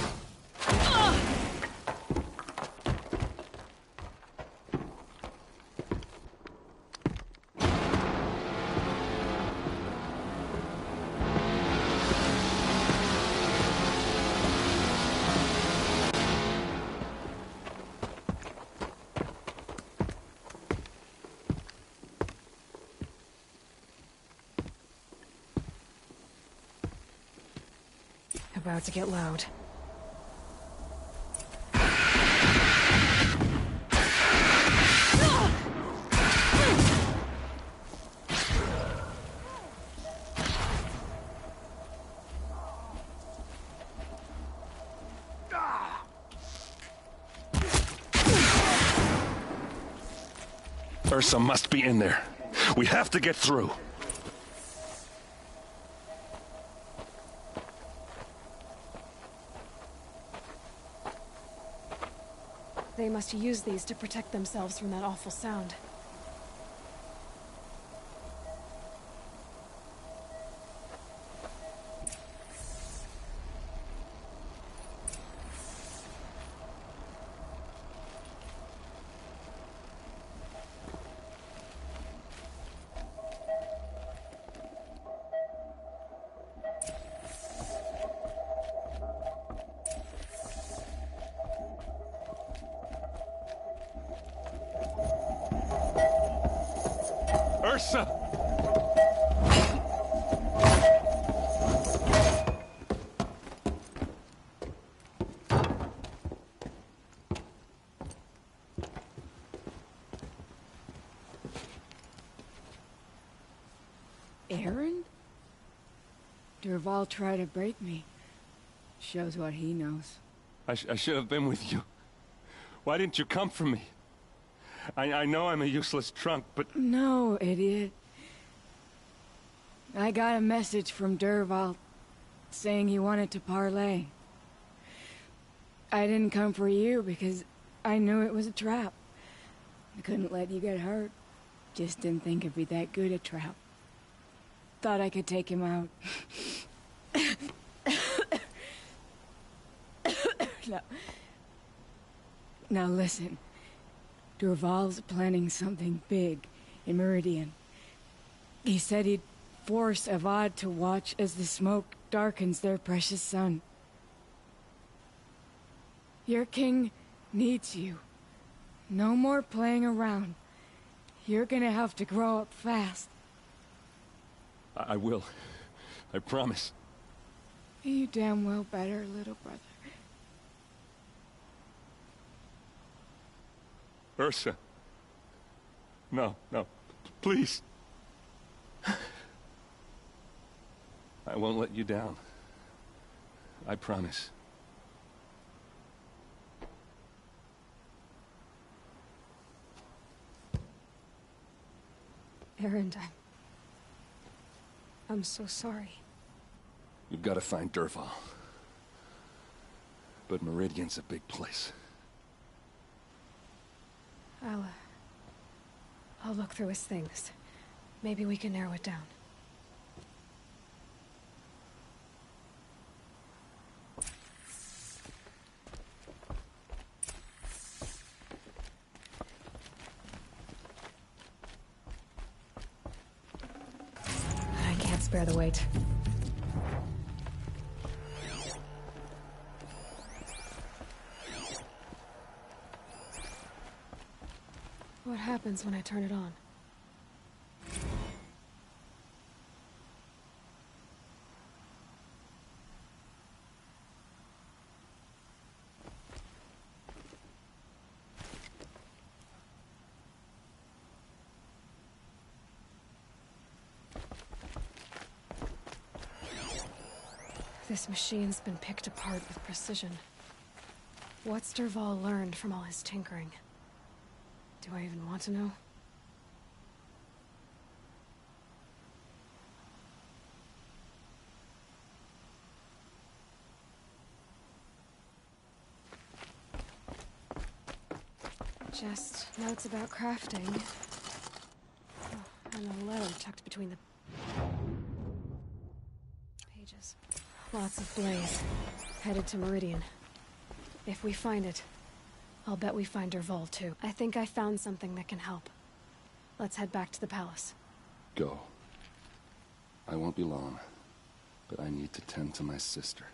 About to get loud. Ursa must be in there. We have to get through. They must use these to protect themselves from that awful sound. Ursa! Aaron? Durval tried to break me. Shows what he knows. I should have been with you. Why didn't you come for me? I know I'm a useless trunk, but... No, idiot. I got a message from Durval saying he wanted to parlay. I didn't come for you because I knew it was a trap. I couldn't let you get hurt. Just didn't think it'd be that good a trap. Thought I could take him out. Now listen. Durval's planning something big in Meridian. He said he'd force Avad to watch as the smoke darkens their precious sun. Your king needs you. No more playing around. You're gonna have to grow up fast. I will. I promise. You damn well better, little brother. Ursa. No, no. Please. I won't let you down. I promise. Aaron, I'm so sorry. You've got to find Durval. But Meridian's a big place. I'll look through his things. Maybe we can narrow it down. I can't spare the weight. What happens when I turn it on? This machine's been picked apart with precision. What's Durval learned from all his tinkering? Do I even want to know? Just notes about crafting. Oh, and a letter tucked between the pages. Lots of blaze. Headed to Meridian. If we find it, I'll bet we find Durval too. I think I found something that can help. Let's head back to the palace. Go. I won't be long, but I need to tend to my sister.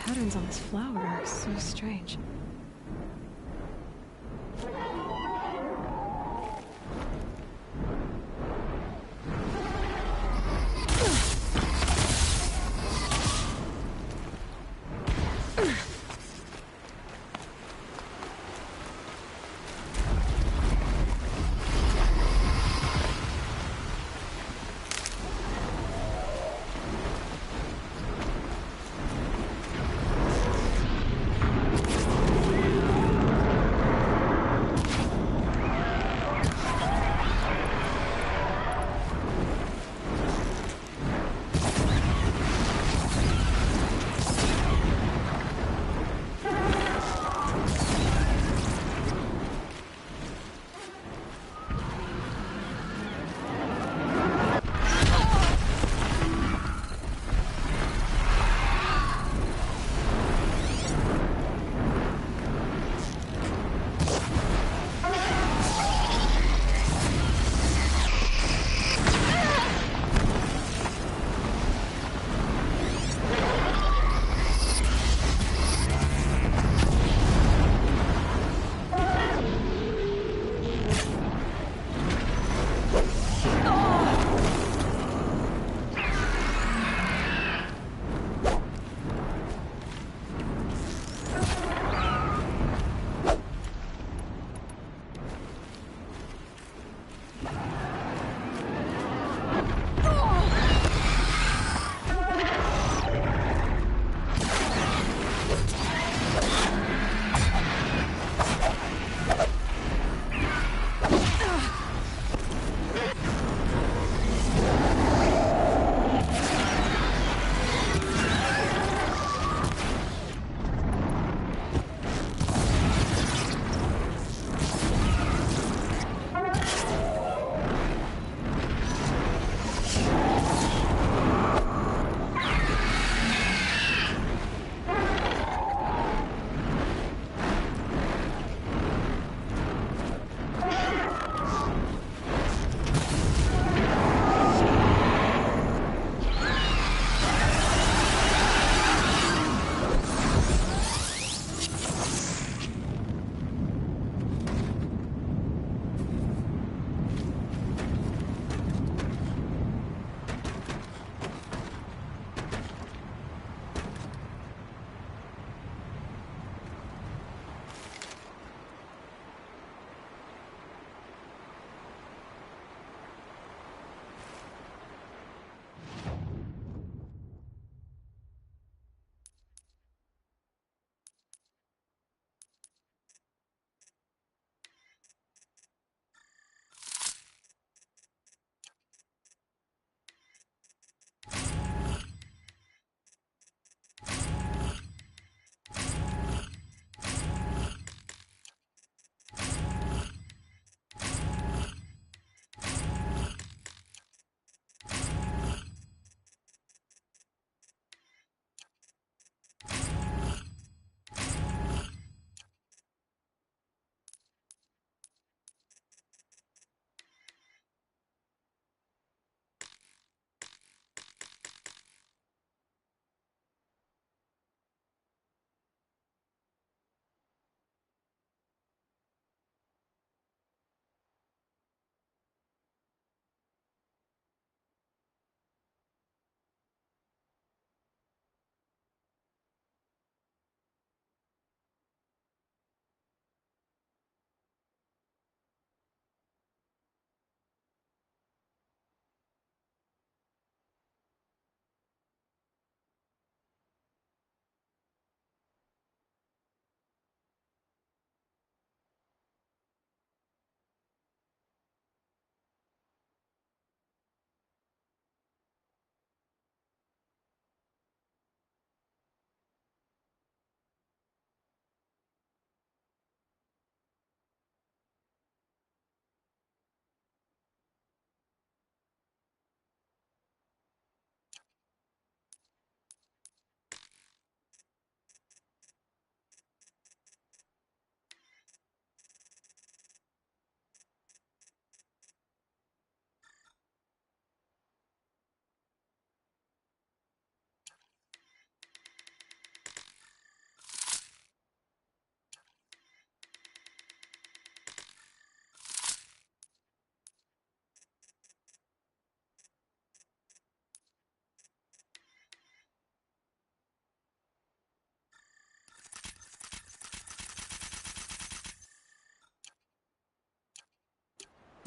patterns on this flower are so strange.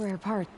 Rare part.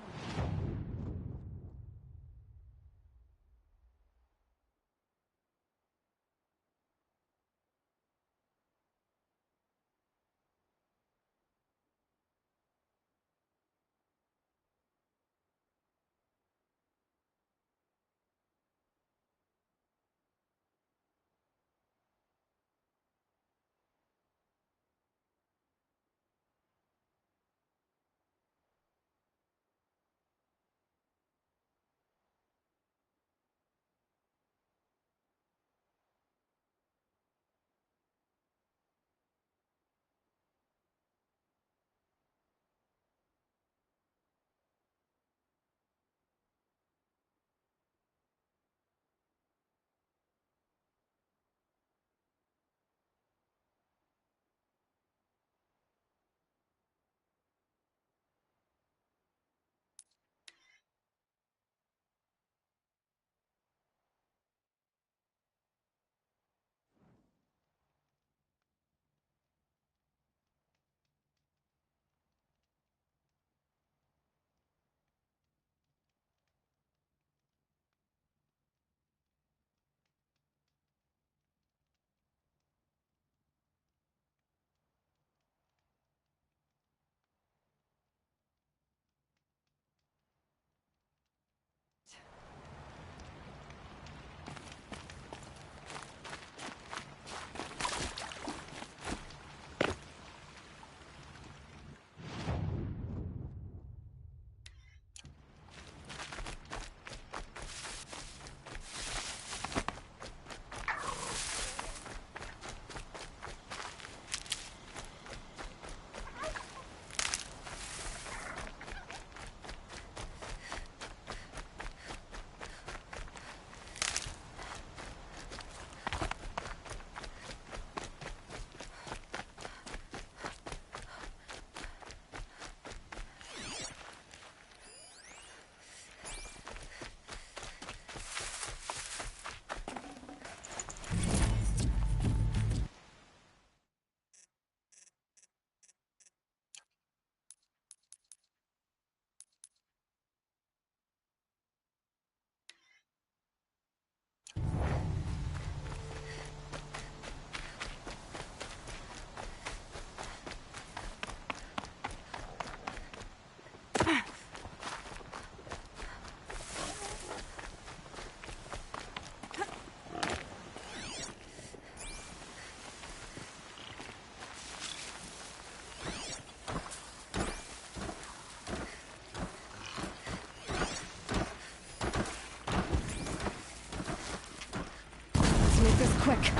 Make this quick.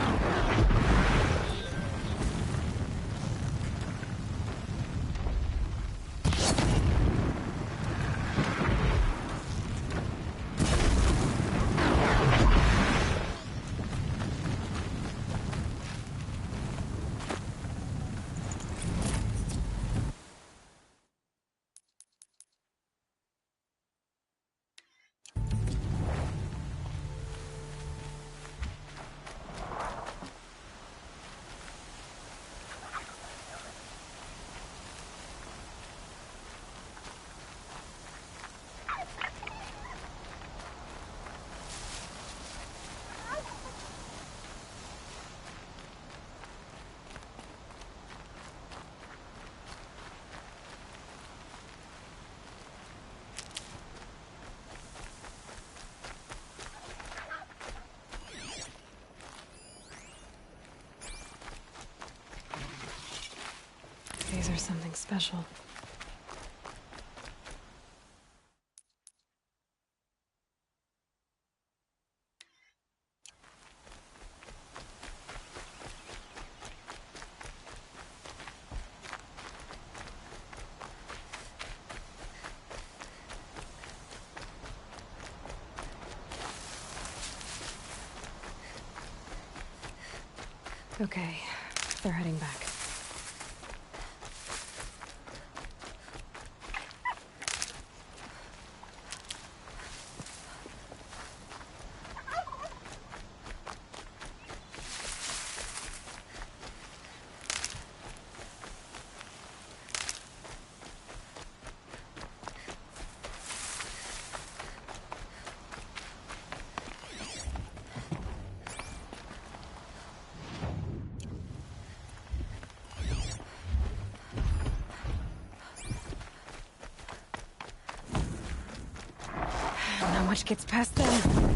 These are something special. Okay, they're heading back. much gets past them.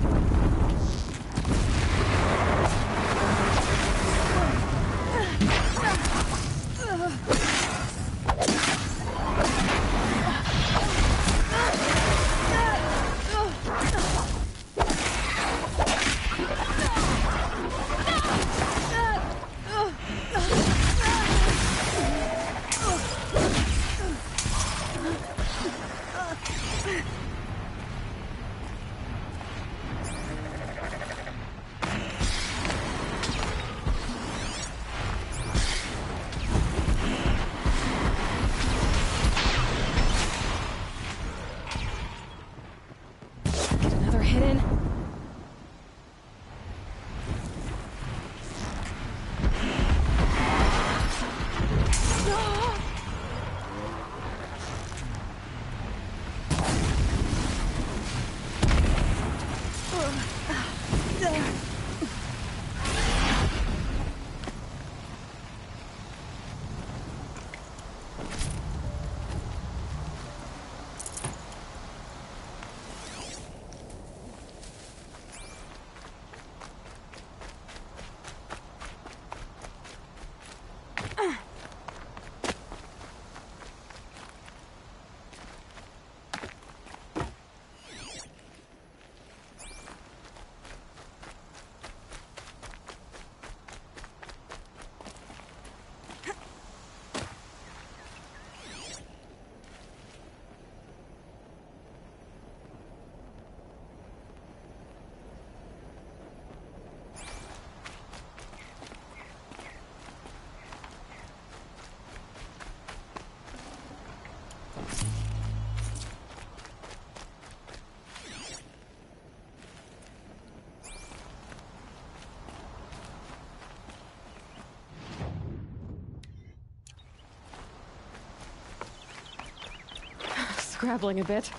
Scrabbling a bit.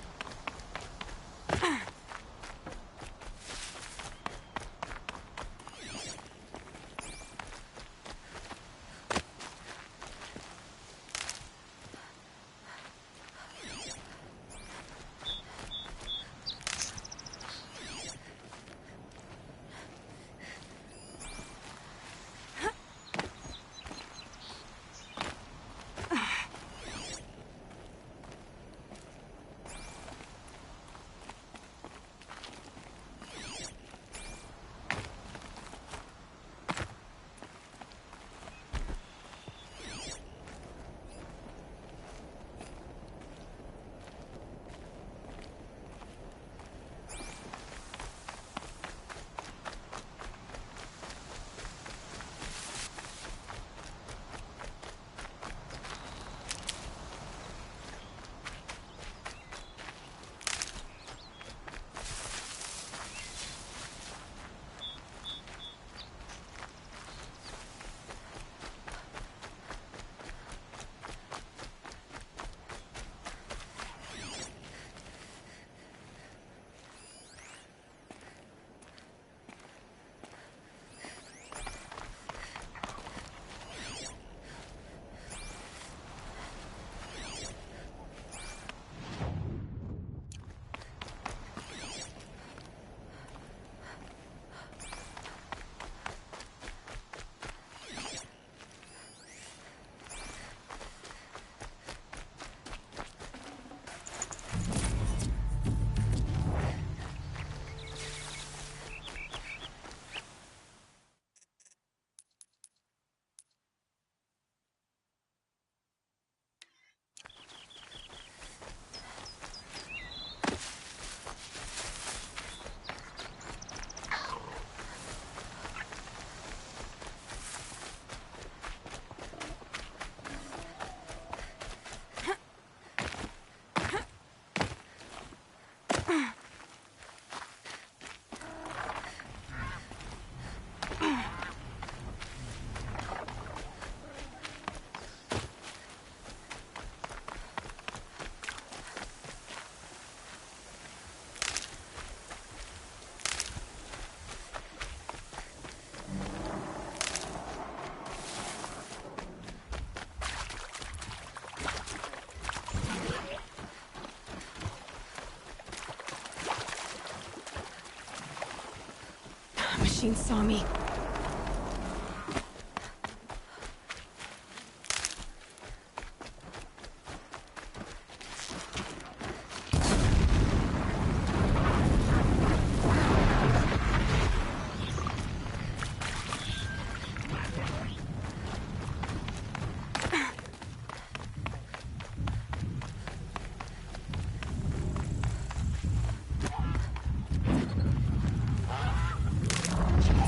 machine saw me.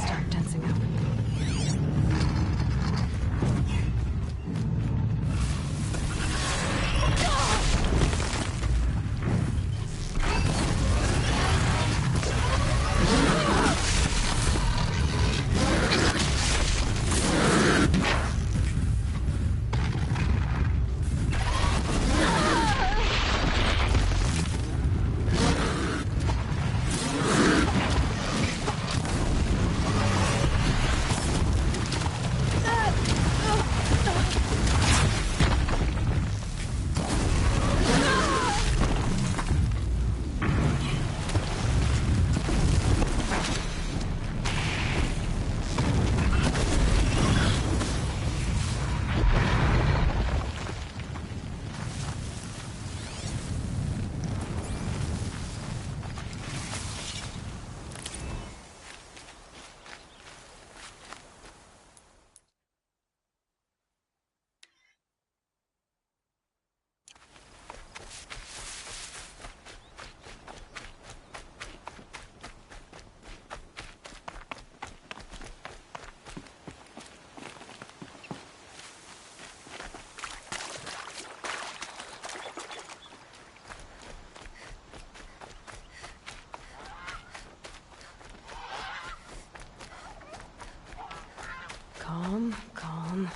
Start tensing up. Calm, calm.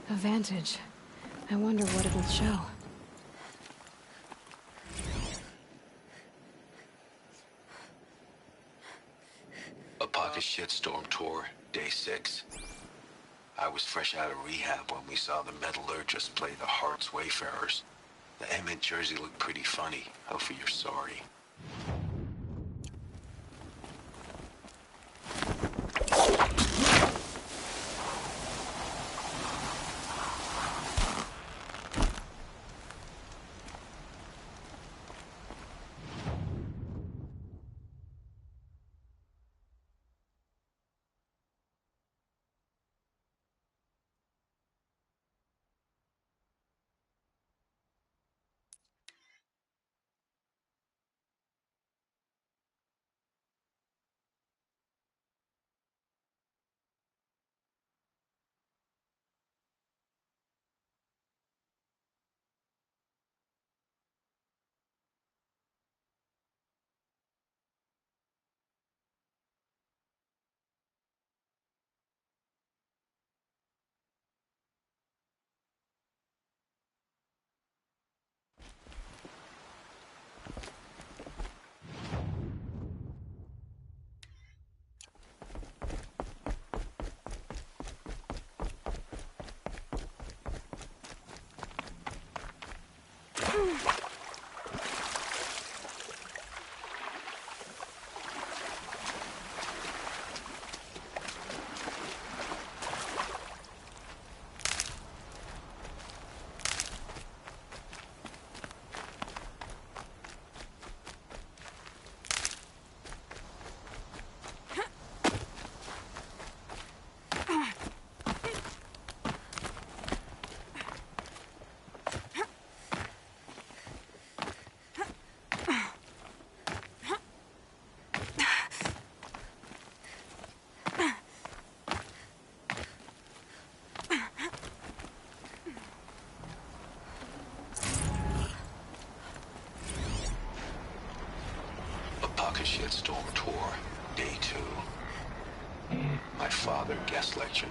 A vantage. I wonder what it'll show. A pocket shitstorm tour, day 6. I was fresh out of rehab when we saw the metallurgist play the Heart's Wayfarers. The Emmett jersey looked pretty funny. Hopefully you're sorry. Shitstorm Tour, Day 2. My father guest lecture.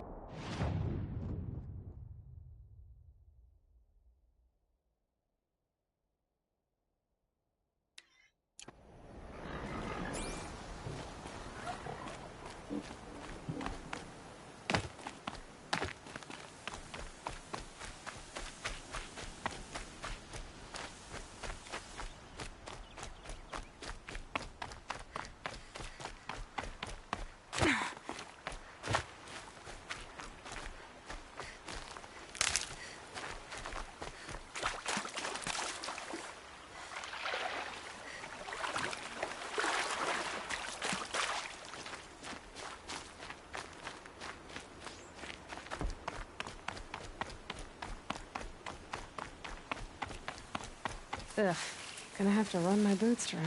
Ugh, gonna have to run my boots dry.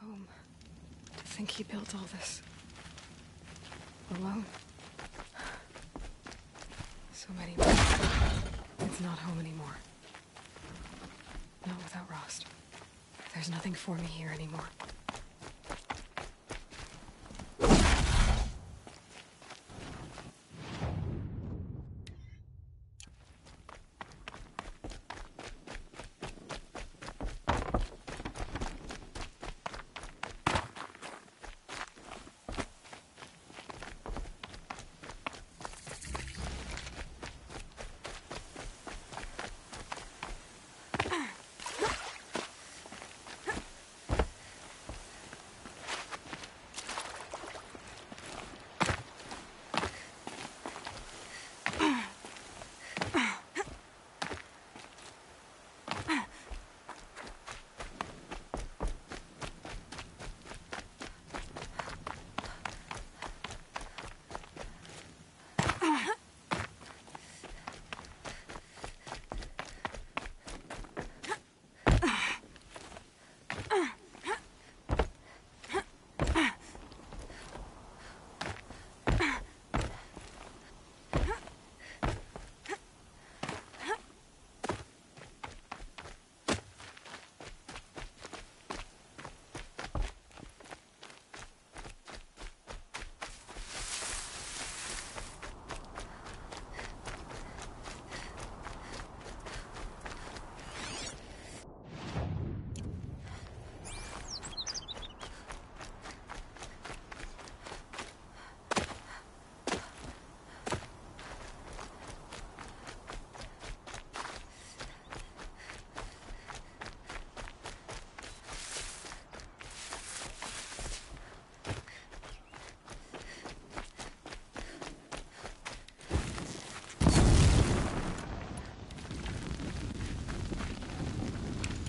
Home. To think he built all this. Alone. So many months. It's not home anymore. Not without Rost. There's nothing for me here anymore.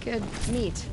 Good meat.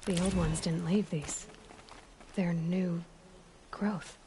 The old ones didn't leave these. They're new growth.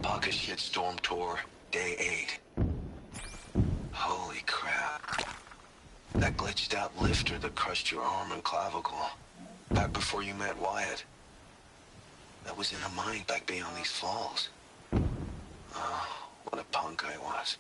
Pocket Shitstorm Tour, Day 8. Holy crap. That glitched out lifter that crushed your arm and clavicle. Back before you met Wyatt. That was in a mine back beyond these falls. Oh, what a punk I was.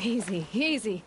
Easy, easy.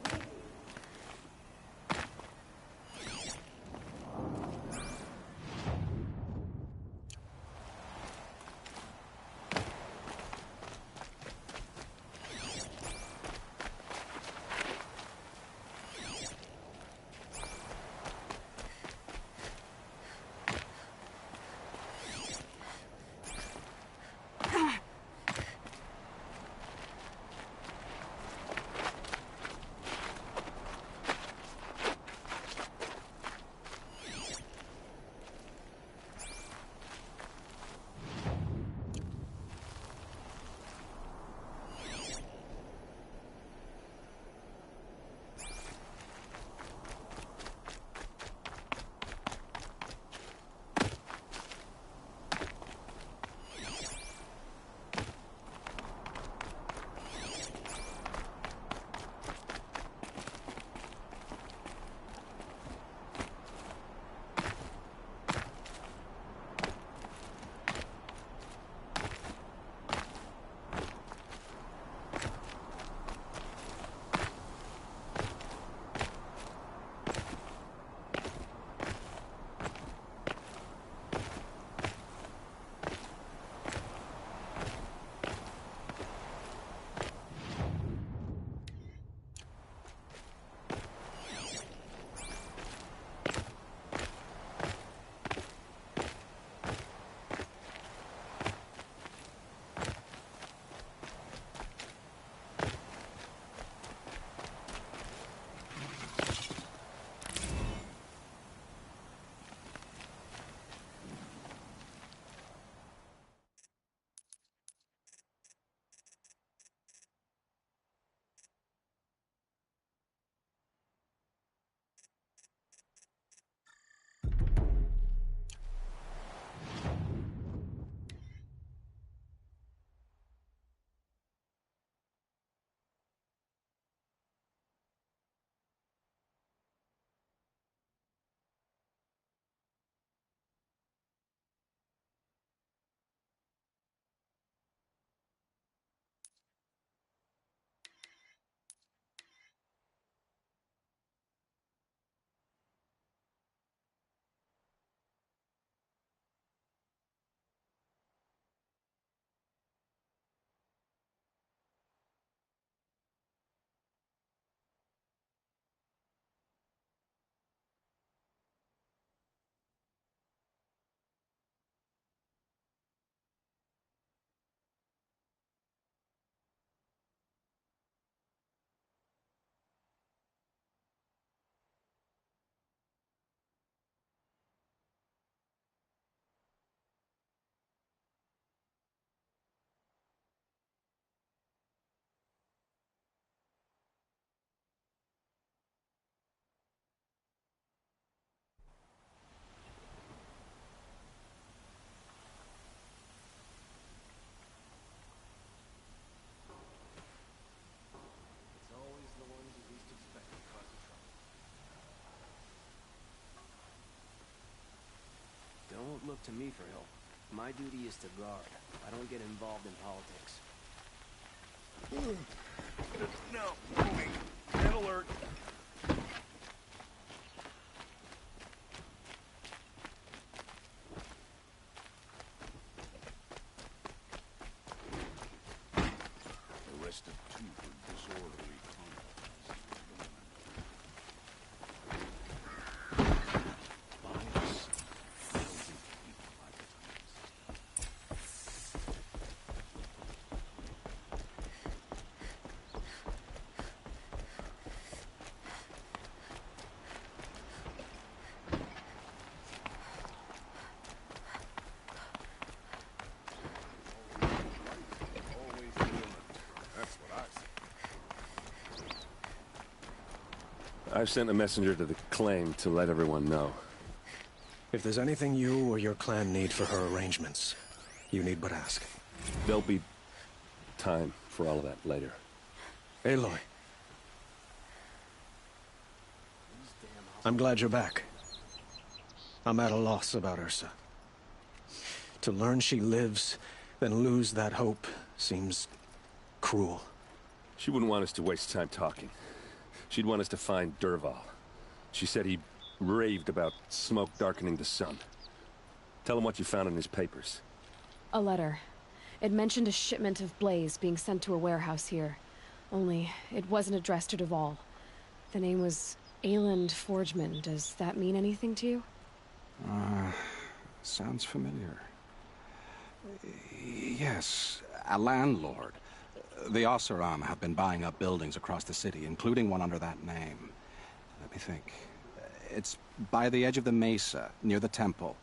Don't look to me for help. My duty is to guard. I don't get involved in politics. No, moving. Red alert. Arrested two for disorderly conduct. Bias. I've sent a messenger to the claim to let everyone know. If there's anything you or your clan need for her arrangements, you need but ask. There'll be time for all of that later. Aloy. I'm glad you're back. I'm at a loss about Ursa. To learn she lives, then lose that hope, seems cruel. She wouldn't want us to waste time talking. She'd want us to find Dervahl. She said he raved about smoke darkening the sun. Tell him what you found in his papers. A letter. It mentioned a shipment of blaze being sent to a warehouse here. Only, it wasn't addressed to Dervahl. The name was Ayland Forgeman. Does that mean anything to you? Sounds familiar. Yes, a landlord. The Oseram have been buying up buildings across the city, including one under that name. Let me think. It's by the edge of the mesa, near the temple.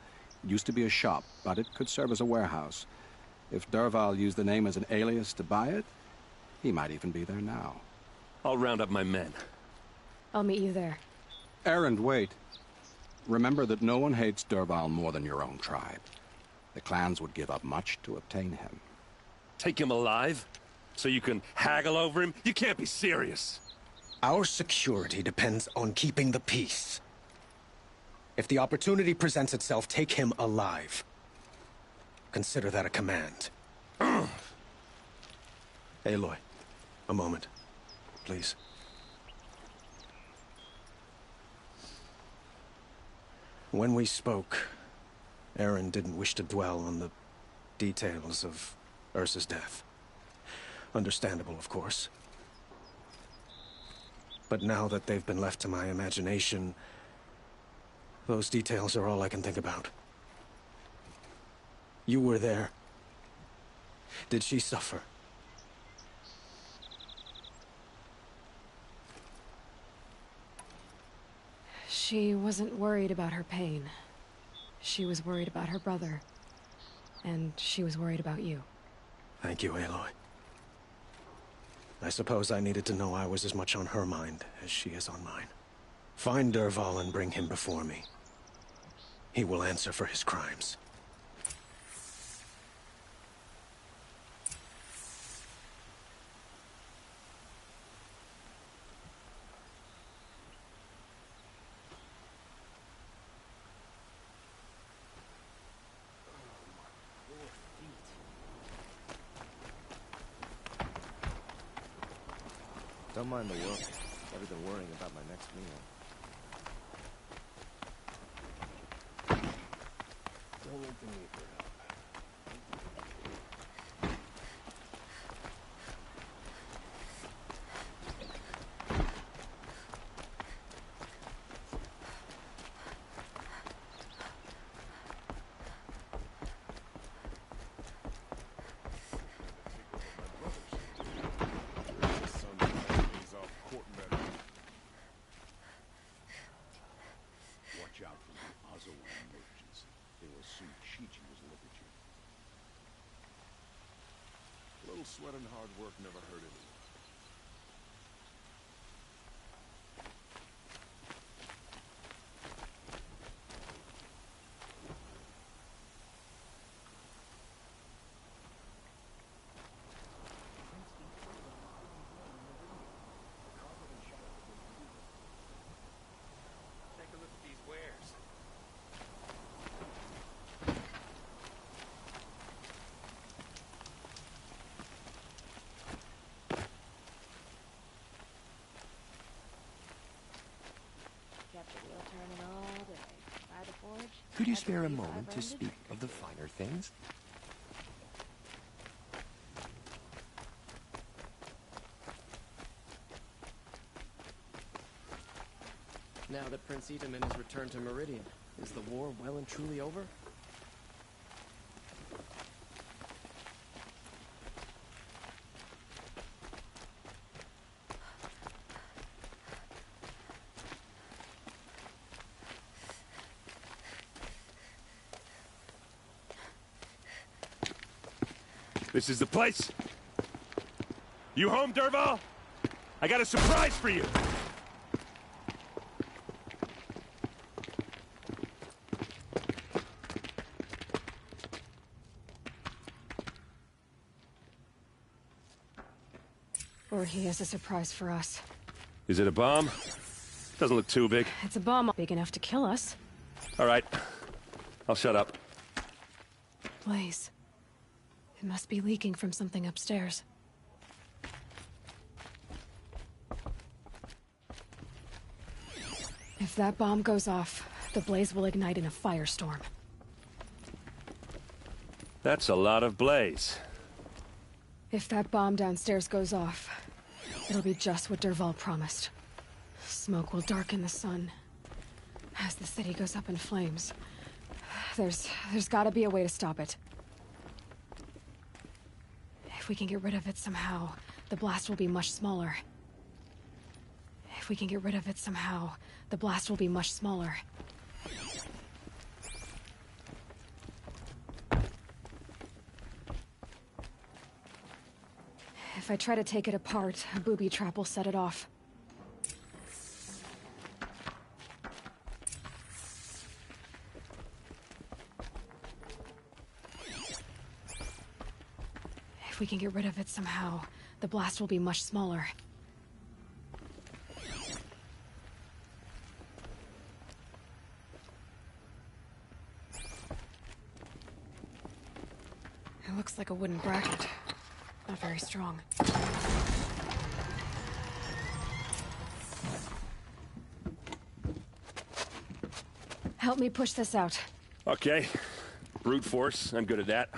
It used to be a shop, but it could serve as a warehouse. If Dervahl used the name as an alias to buy it, he might even be there now. I'll round up my men. I'll meet you there. Erend, wait. Remember that no one hates Dervahl more than your own tribe. The clans would give up much to obtain him. Take him alive? So you can haggle over him? You can't be serious. Our security depends on keeping the peace. If the opportunity presents itself, take him alive. Consider that a command. Aloy, a moment, please. When we spoke, Erend didn't wish to dwell on the details of Ursa's death. Understandable, of course. But now that they've been left to my imagination, those details are all I can think about. You were there. Did she suffer? She wasn't worried about her pain. She was worried about her brother. And she was worried about you. Thank you, Aloy. I suppose I needed to know I was as much on her mind as she is on mine. Find Dervahl and bring him before me. He will answer for his crimes. Don't mind the work. Better than worrying about my next meal. Don't look to me for help. Watch out for the Ozawan merchants. They will assume Chi-Chi was look at you. A little sweat and hard work never hurt anyone. Take a look at these wares. Kept the wheel turning all day. By the forge. Could you had to spare a see moment to 500. speak of the finer things? Now that Prince Itamen has returned to Meridian, is the war well and truly over? This is the place? You home, Dervahl? I got a surprise for you! Or he has a surprise for us. Is it a bomb? Doesn't look too big. It's a bomb big enough to kill us. All right. I'll shut up. Blaze. It must be leaking from something upstairs. If that bomb goes off, the blaze will ignite in a firestorm. That's a lot of blaze. If that bomb downstairs goes off, it'll be just what Dervahl promised. Smoke will darken the sun. As the city goes up in flames, there's gotta be a way to stop it. If we can get rid of it somehow, the blast will be much smaller. If we can get rid of it somehow, the blast will be much smaller. If I try to take it apart, a booby trap will set it off. If we can get rid of it somehow, the blast will be much smaller. It looks like a wooden bracket. Not very strong. Help me push this out. Okay. Brute force, I'm good at that.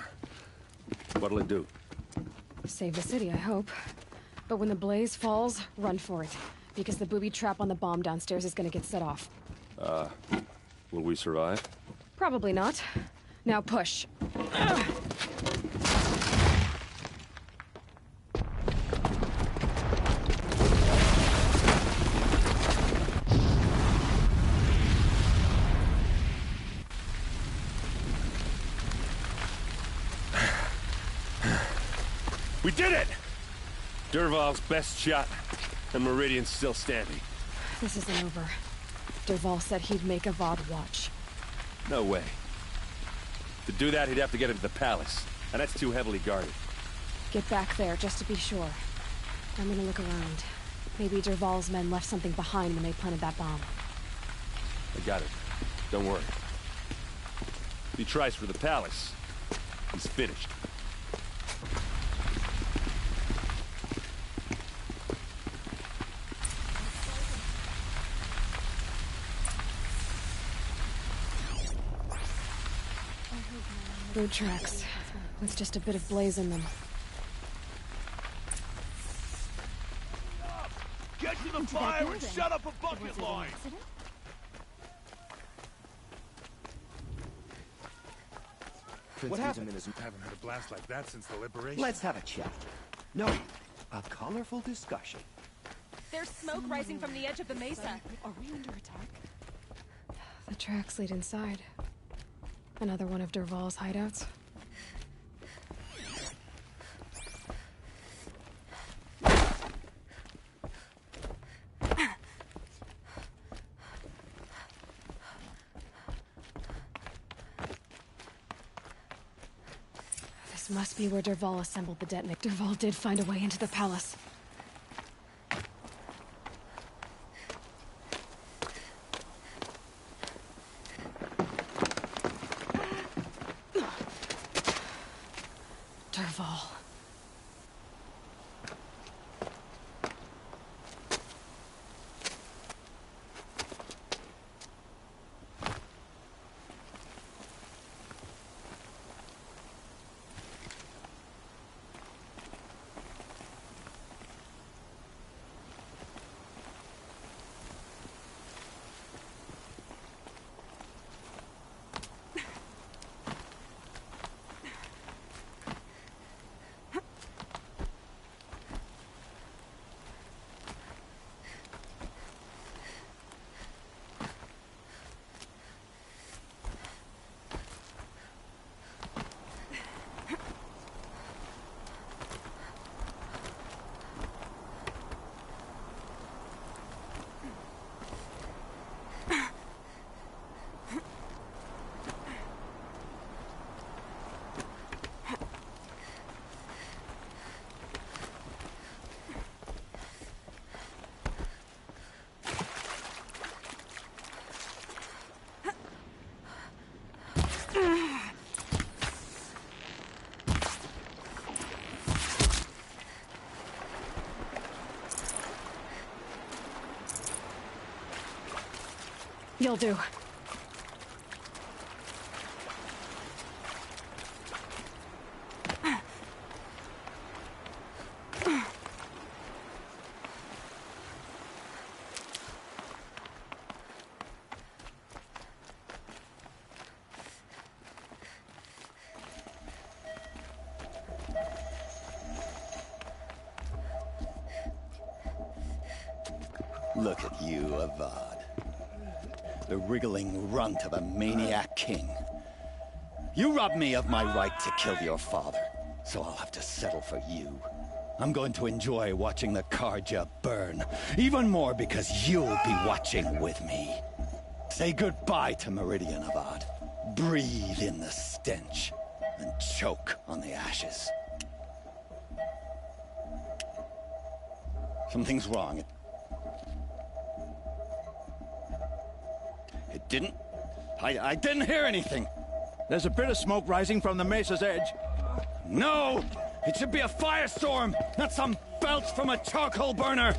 What'll it do? Save the city, I hope. But when the blaze falls, run for it. Because the booby trap on the bomb downstairs is gonna get set off. Will we survive? Probably not. Now push. We did it! Dervahl's best shot, and Meridian's still standing. This isn't over. Dervahl said he'd make Avad watch. No way. To do that, he'd have to get into the palace, and that's too heavily guarded. Get back there, just to be sure. I'm gonna look around. Maybe Dervahl's men left something behind when they planted that bomb. I got it. Don't worry. If he tries for the palace, he's finished. Road tracks, with just a bit of blaze in them. Get to the fire and shut up a bucket line! What happened? Haven't heard a blast like that since the liberation. Let's have a chat. No, a colorful discussion. There's smoke rising from the edge of the mesa. Are we under attack? The tracks lead inside. Another one of Dervahl's hideouts. This must be where Dervahl assembled the detonator. Dervahl did find a way into the palace. Dervahl. You'll do. Look at you, Avad. The wriggling runt of a maniac king. You robbed me of my right to kill your father, so I'll have to settle for you. I'm going to enjoy watching the Karja burn, even more because you'll be watching with me. Say goodbye to Meridian, Avad. Breathe in the stench, and choke on the ashes. Something's wrong. It didn't... I didn't hear anything. There's a bit of smoke rising from the mesa's edge. No! It should be a firestorm, not some belch from a charcoal burner!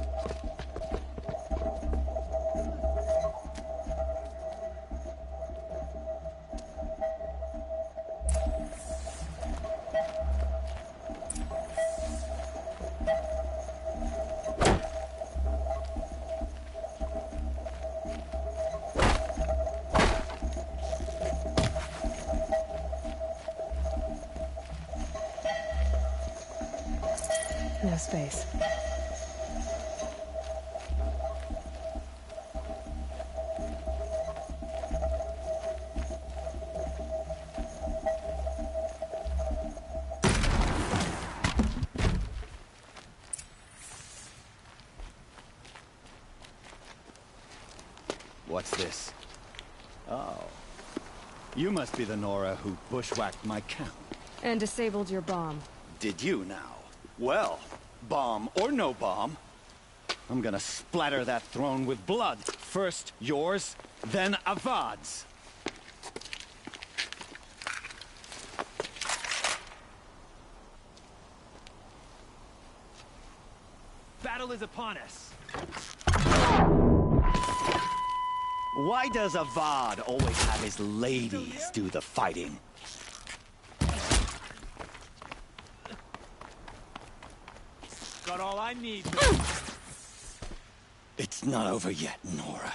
No space. What's this? Oh. You must be the Nora who bushwhacked my camp. And disabled your bomb. Did you now? Well, bomb or no bomb, I'm gonna splatter that throne with blood. First yours, then Avad's. Battle is upon us. Why does Avad always have his ladies do the fighting? Got all I need. It's not over yet, Nora.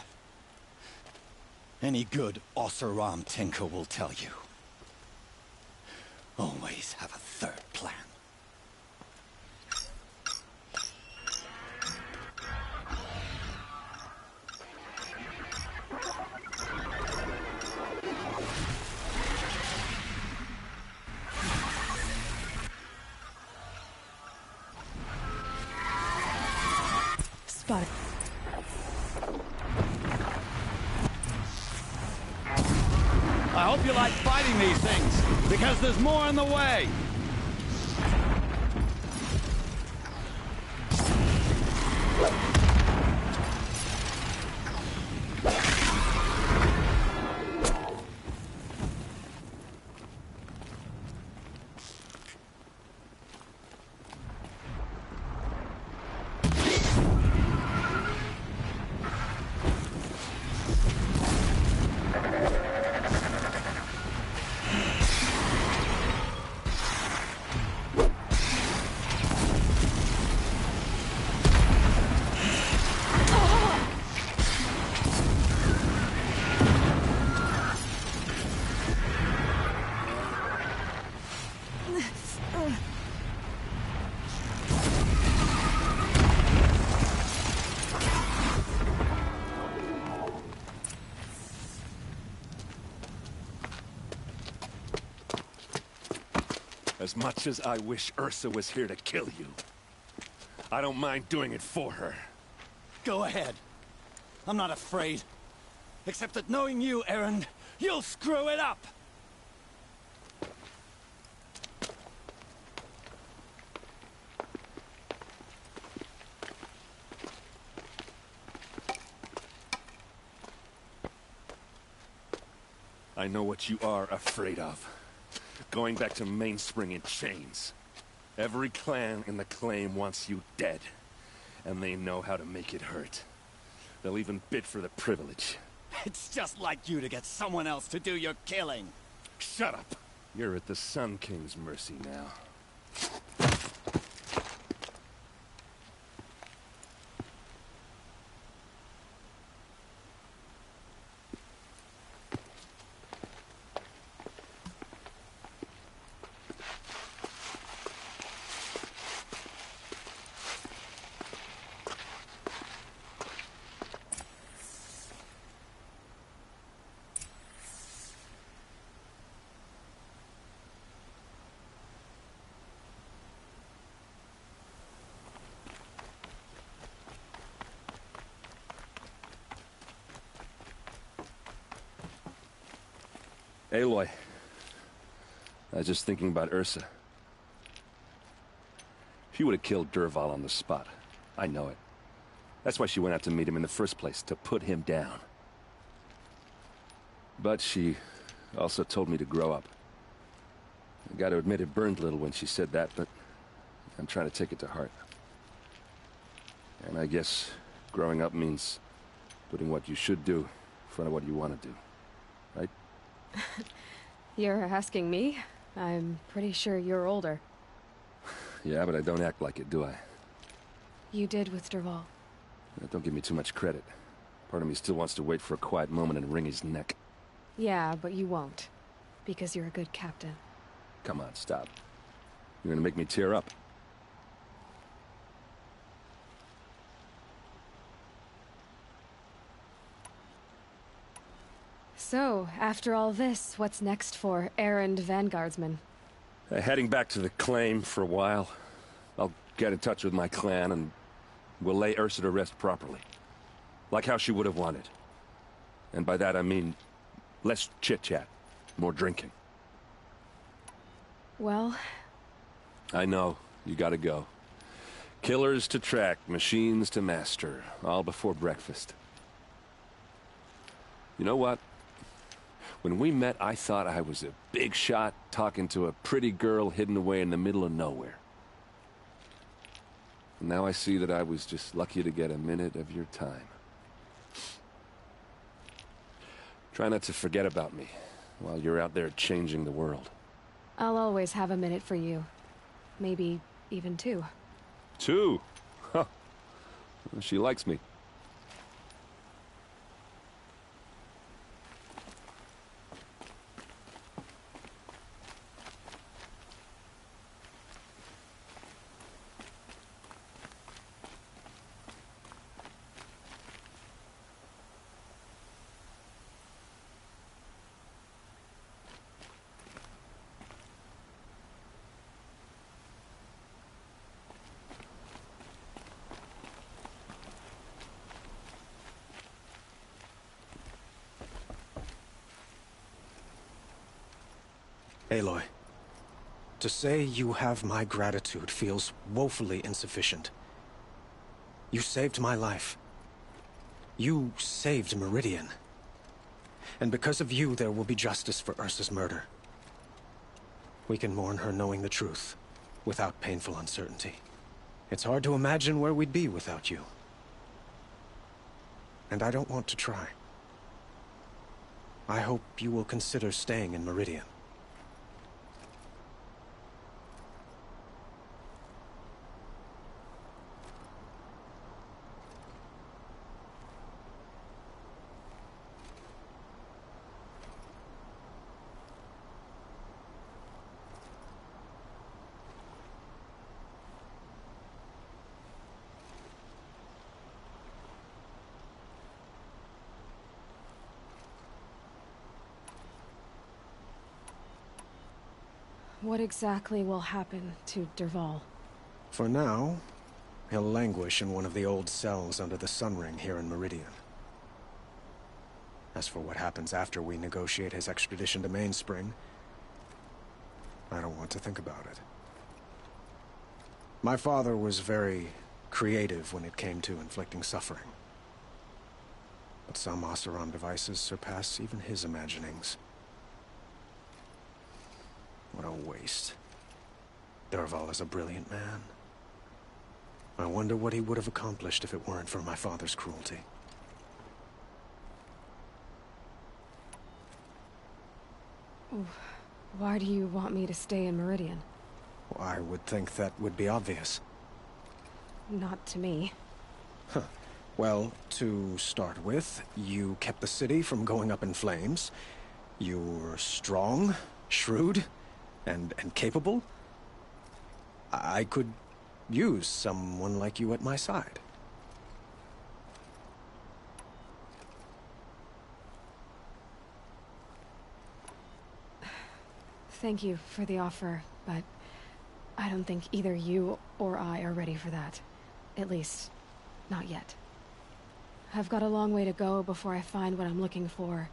Any good Oseram tinker will tell you. Always have a third plan. Spotted. I hope you like fighting these things, because there's more in the way. As much as I wish Ursa was here to kill you, I don't mind doing it for her. Go ahead. I'm not afraid. Except that knowing you, Erend, you'll screw it up! I know what you are afraid of. Going back to Mainspring in chains. Every clan in the claim wants you dead. And they know how to make it hurt. They'll even bid for the privilege. It's just like you to get someone else to do your killing. Shut up. You're at the Sun King's mercy now. Aloy, I was just thinking about Ursa. She would have killed Dervahl on the spot. I know it. That's why she went out to meet him in the first place, to put him down. But she also told me to grow up. I gotta admit it burned a little when she said that, but I'm trying to take it to heart. And I guess growing up means putting what you should do in front of what you want to do. Right? You're asking me? I'm pretty sure you're older. Yeah, but I don't act like it, do I? You did with Dervahl. Don't give me too much credit. Part of me still wants to wait for a quiet moment and wring his neck. Yeah, but you won't. Because you're a good captain. Come on, stop. You're gonna make me tear up. So, after all this, what's next for errand vanguardsman? Heading back to the claim for a while. I'll get in touch with my clan and we'll lay Ursa to rest properly. Like how she would have wanted. And by that I mean less chit-chat, more drinking. Well... I know, you gotta go. Killers to track, machines to master, all before breakfast. You know what? When we met, I thought I was a big shot talking to a pretty girl hidden away in the middle of nowhere. And now I see that I was just lucky to get a minute of your time. Try not to forget about me while you're out there changing the world. I'll always have a minute for you. Maybe even two. Two? Huh. Well, she likes me. Aloy, to say you have my gratitude feels woefully insufficient. You saved my life. You saved Meridian. And because of you, there will be justice for Ursa's murder. We can mourn her knowing the truth, without painful uncertainty. It's hard to imagine where we'd be without you. And I don't want to try. I hope you will consider staying in Meridian. What exactly will happen to Dervahl? For now, he'll languish in one of the old cells under the Sun Ring here in Meridian. As for what happens after we negotiate his extradition to Mainspring, I don't want to think about it. My father was very creative when it came to inflicting suffering. But some Oseram devices surpass even his imaginings. What a waste. Dervahl is a brilliant man. I wonder what he would have accomplished if it weren't for my father's cruelty. Why do you want me to stay in Meridian? I would think that would be obvious. Not to me. Huh. Well, to start with, you kept the city from going up in flames. You're strong, shrewd, and capable. I could use someone like you at my side. Thank you for the offer, but I don't think either you or I are ready for that. At least, not yet. I've got a long way to go before I find what I'm looking for,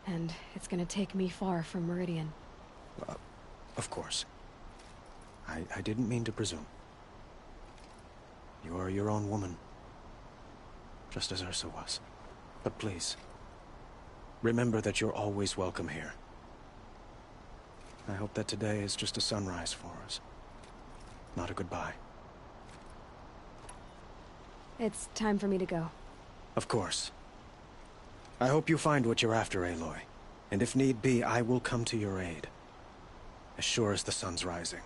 and it's gonna take me far from Meridian. Of course. I didn't mean to presume. You are your own woman, just as Ursa was. But please, remember that you're always welcome here. I hope that today is just a sunrise for us, not a goodbye. It's time for me to go. Of course. I hope you find what you're after, Aloy. And if need be, I will come to your aid. As sure as the sun's rising.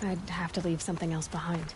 I'd have to leave something else behind.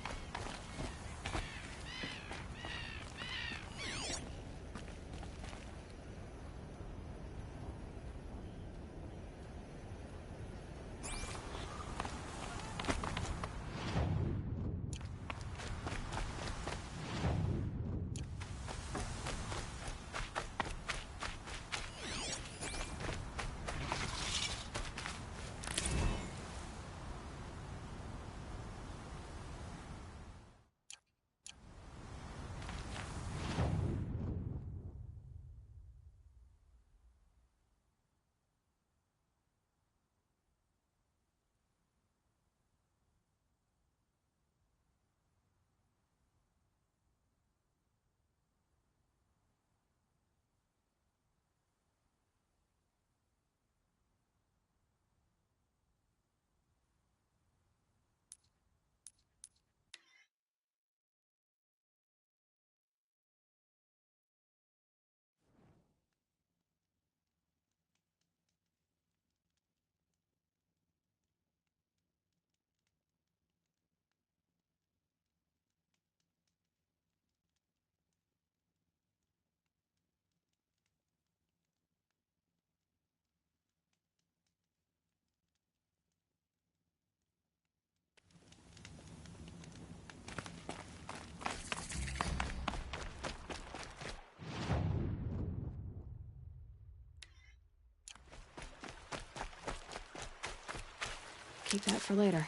Keep that for later.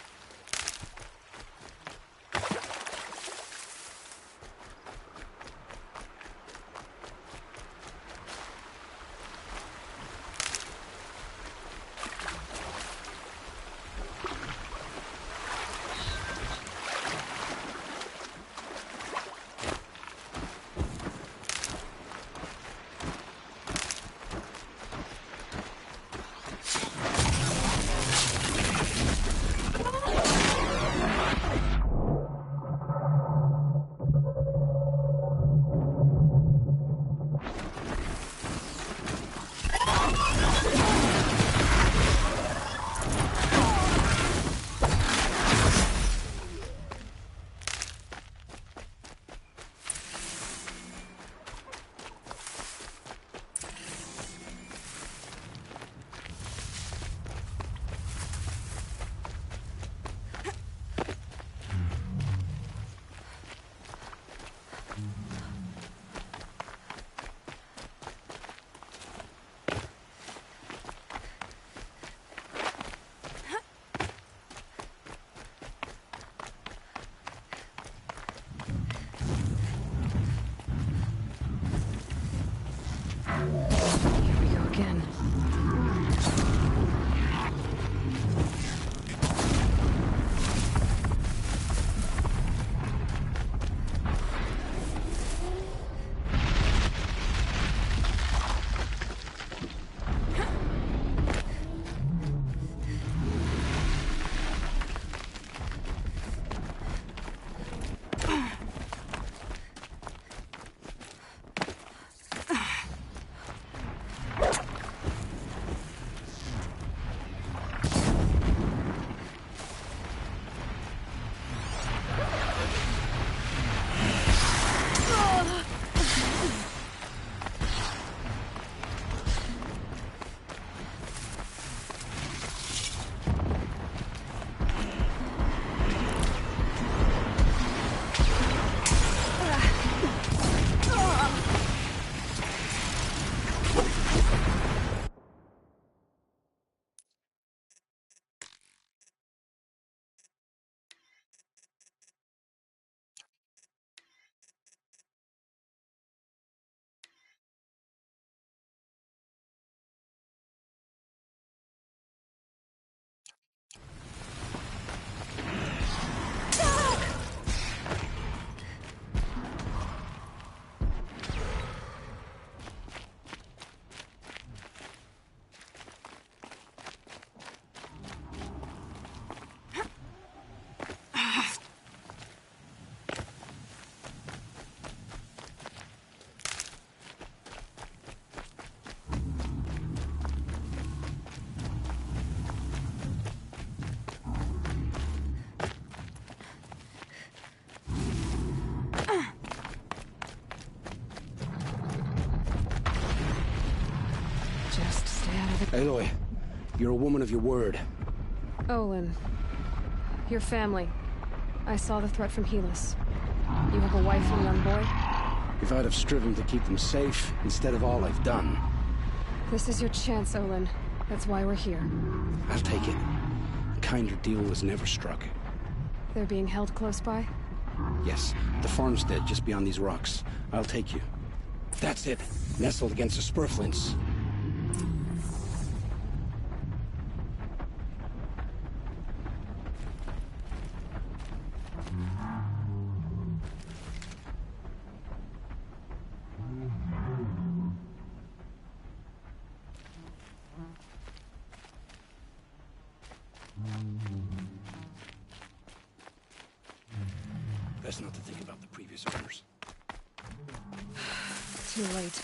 Aloy, you're a woman of your word. Olin. Your family. I saw the threat from Helis. You have a wife and a young boy? If I'd have striven to keep them safe, instead of all I've done. This is your chance, Olin. That's why we're here. I'll take it. A kinder deal was never struck. They're being held close by? Yes, the farmstead just beyond these rocks. I'll take you. That's it. Nestled against the spurflints. Best not to think about the previous owners. Too late.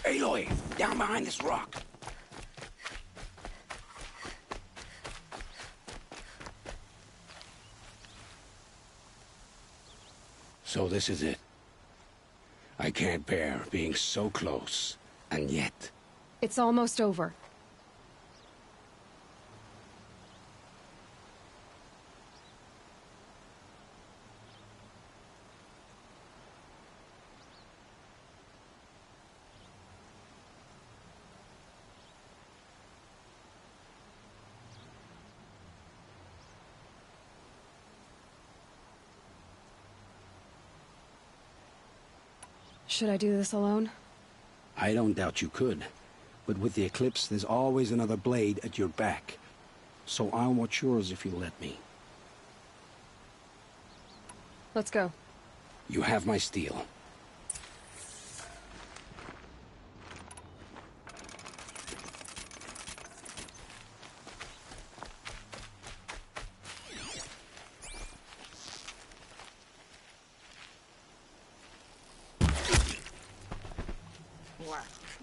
Aloy, down behind this rock. So this is it. I can't bear being so close, and yet... It's almost over. Should I do this alone? I don't doubt you could. But with the eclipse, there's always another blade at your back. So I'll watch yours if you let me. Let's go. You have my steel.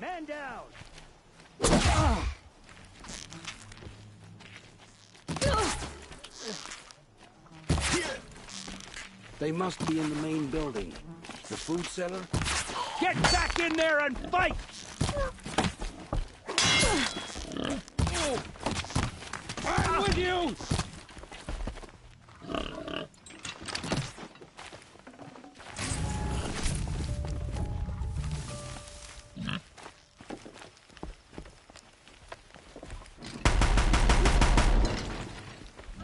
Man down! They must be in the main building. The food cellar? Get back in there and fight! I'm with you!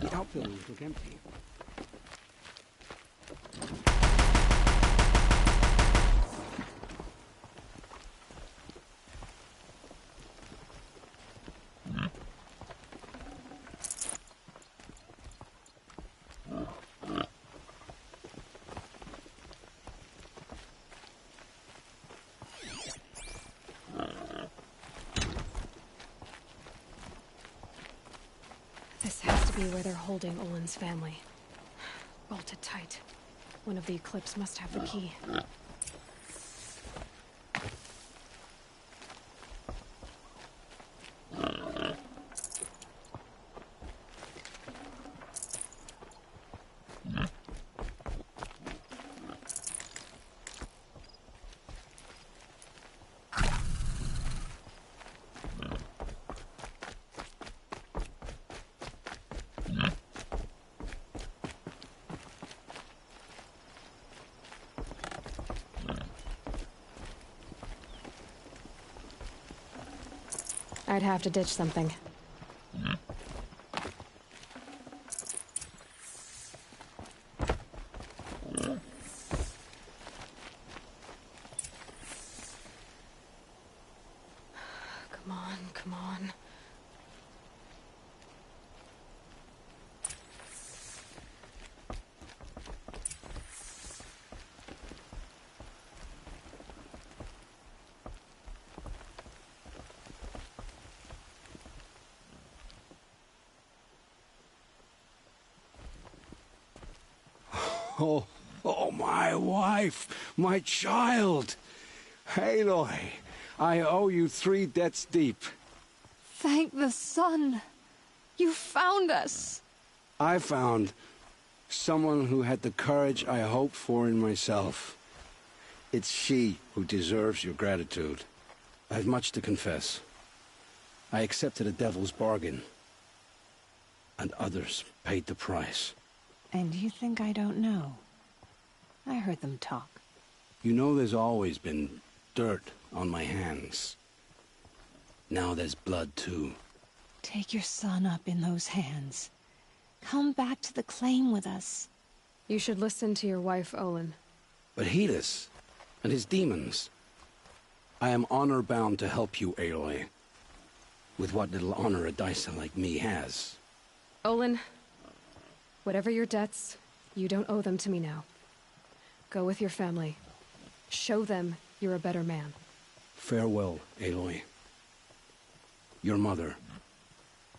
The outbuildings look empty. This has to be where they're holding Olin's family. Bolted tight. One of the Eclipse must have the key. I'd have to ditch something. Come on, come on. Oh, my wife, my child. Aloy, I owe you 3 debts deep. Thank the sun. You found us. I found someone who had the courage I hoped for in myself. It's she who deserves your gratitude. I have much to confess. I accepted a devil's bargain, and others paid the price. And you think I don't know? I heard them talk. You know there's always been dirt on my hands. Now there's blood, too. Take your son up in those hands. Come back to the claim with us. You should listen to your wife, Olin. But Helis and his demons. I am honor-bound to help you, Aloy. With what little honor a Dyson like me has. Olin, whatever your debts, you don't owe them to me now. Go with your family. Show them you're a better man. Farewell, Aloy. Your mother.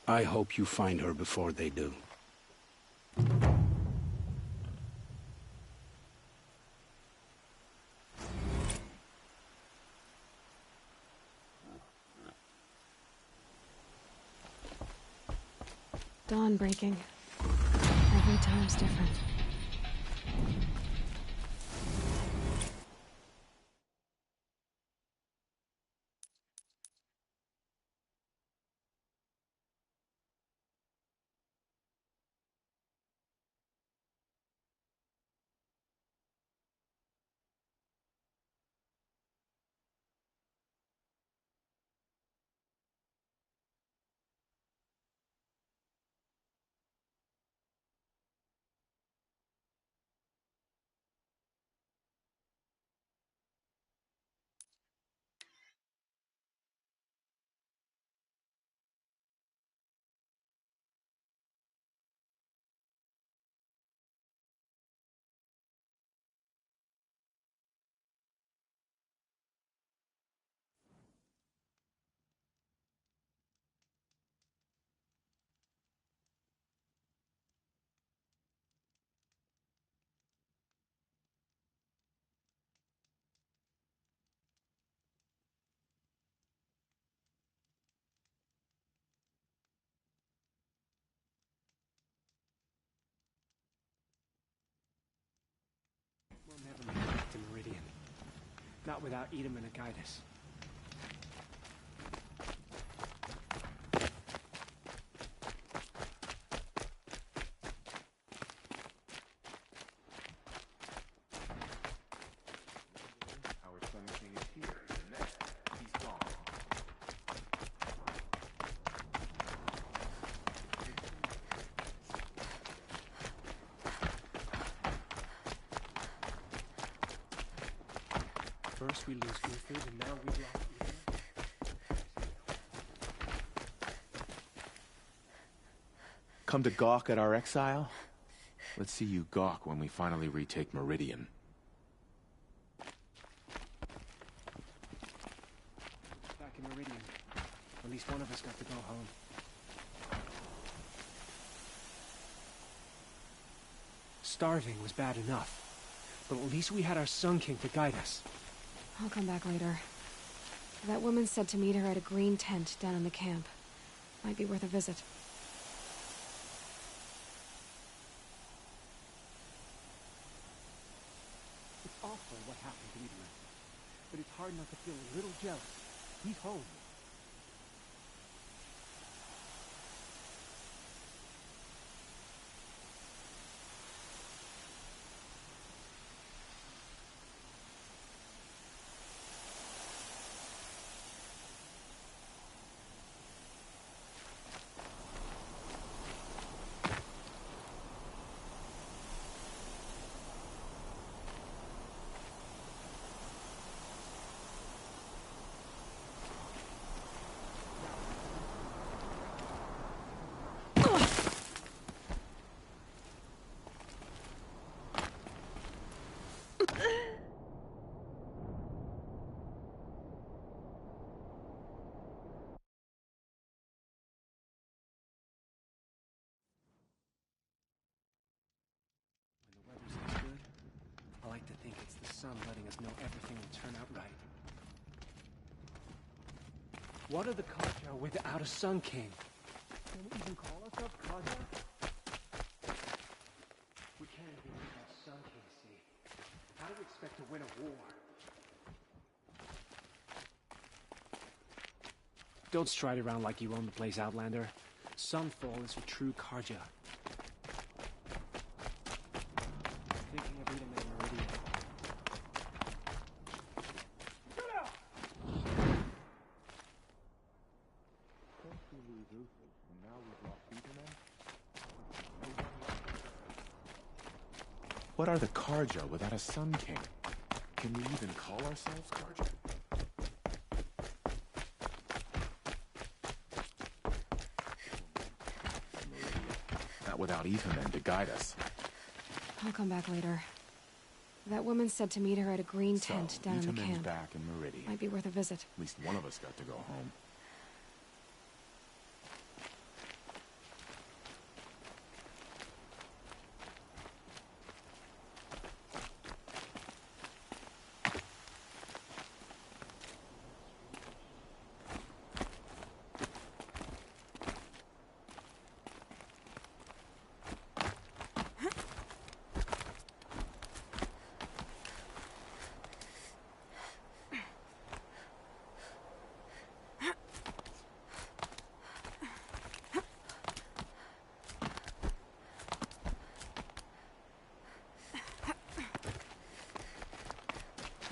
I hope you find her before they do. Dawn breaking. Every time's different. We'll never make it back to Meridian. Not without Edom and a guide us. Our Sun King is here, and then he's gone. First we lose Uthid, and now we've lost Edom. Come to gawk at our exile? Let's see you gawk when we finally retake Meridian. Back in Meridian. At least one of us got to go home. Starving was bad enough, but at least we had our Sun King to guide us. I'll come back later. That woman said to meet her at a green tent down in the camp. Might be worth a visit. It's awful what happened to Edom, but it's hard not to feel a little jealous. He's home. I like to think it's the sun letting us know everything will turn out right. What are the Karja without a Sun King? Can we even call ourselves Karja? We can't be without a Sun King, see? How do we expect to win a war? Don't stride around like you own the place, Outlander. Sunfall is for true Karja. Thinking of Edom and Meridian. What are the Karja without a Sun King? Can we even call ourselves Karja? Not without Ethermen to guide us. I'll come back later. That woman said to meet her at a green tent down in the Ethermen's camp. back in Meridian. Might be worth a visit. At least one of us got to go home.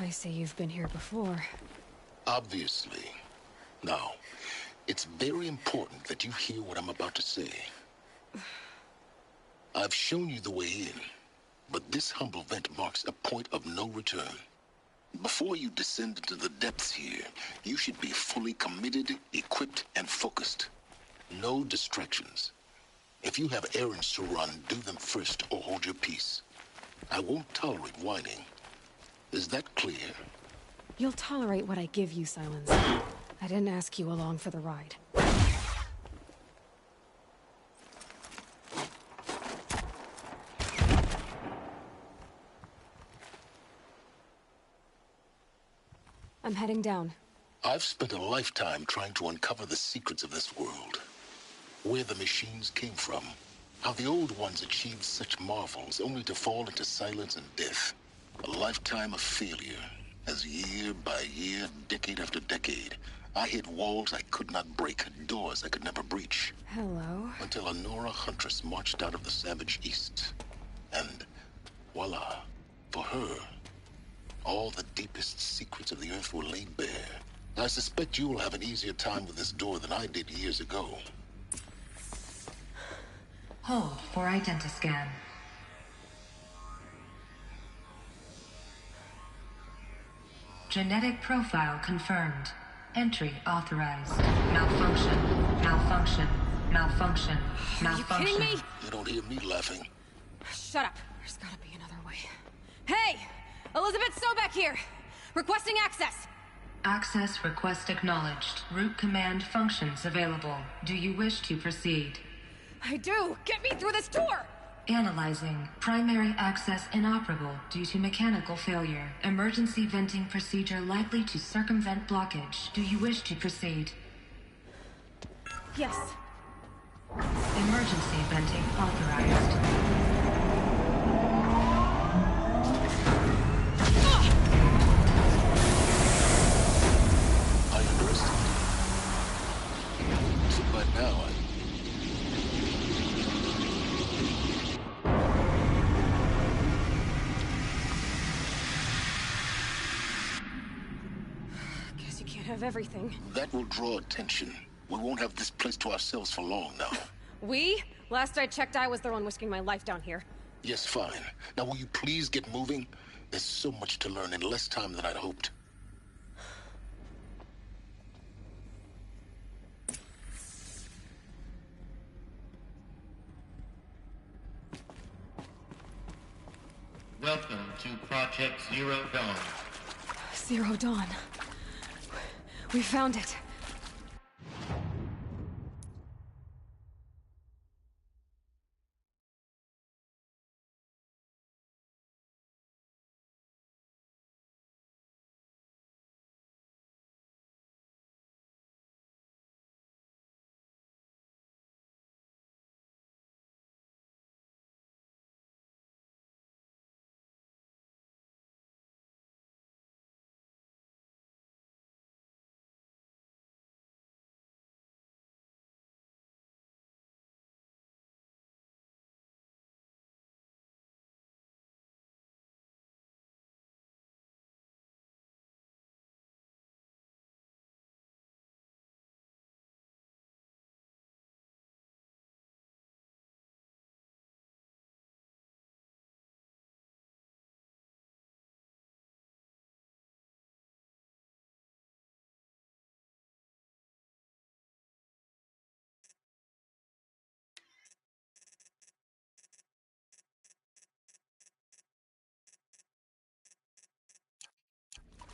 I see you've been here before. Obviously. Now, it's very important that you hear what I'm about to say. I've shown you the way in, but this humble vent marks a point of no return. Before you descend into the depths here, you should be fully committed, equipped, and focused. No distractions. If you have errands to run, do them first or hold your peace. I won't tolerate whining. Is that clear? You'll tolerate what I give you, Silence. I didn't ask you along for the ride. I'm heading down. I've spent a lifetime trying to uncover the secrets of this world. Where the machines came from. How the old ones achieved such marvels only to fall into silence and death. A lifetime of failure, as year by year, decade after decade, I hit walls I could not break, doors I could never breach. Hello? Until a Nora huntress marched out of the savage east. And voila, for her, all the deepest secrets of the earth were laid bare. I suspect you will have an easier time with this door than I did years ago. Hold for identiscan. Genetic profile confirmed. Entry authorized. Malfunction. Malfunction. Malfunction. Malfunction. Are you kidding me? You don't hear me laughing. Shut up. There's gotta be another way. Hey! Elizabeth Sobek here! Requesting access! Access request acknowledged. Root command functions available. Do you wish to proceed? I do! Get me through this door! Analyzing. Primary access inoperable due to mechanical failure. Emergency venting procedure likely to circumvent blockage. Do you wish to proceed? Yes. Emergency venting authorized. I understand. So by now, Guess you can't have everything. that will draw attention. We won't have this place to ourselves for long now. We? Last I checked, I was the one risking my life down here. Yes, fine. Now will you please get moving? There's so much to learn in less time than I'd hoped. Welcome to Project Zero Dawn. Zero Dawn. We found it.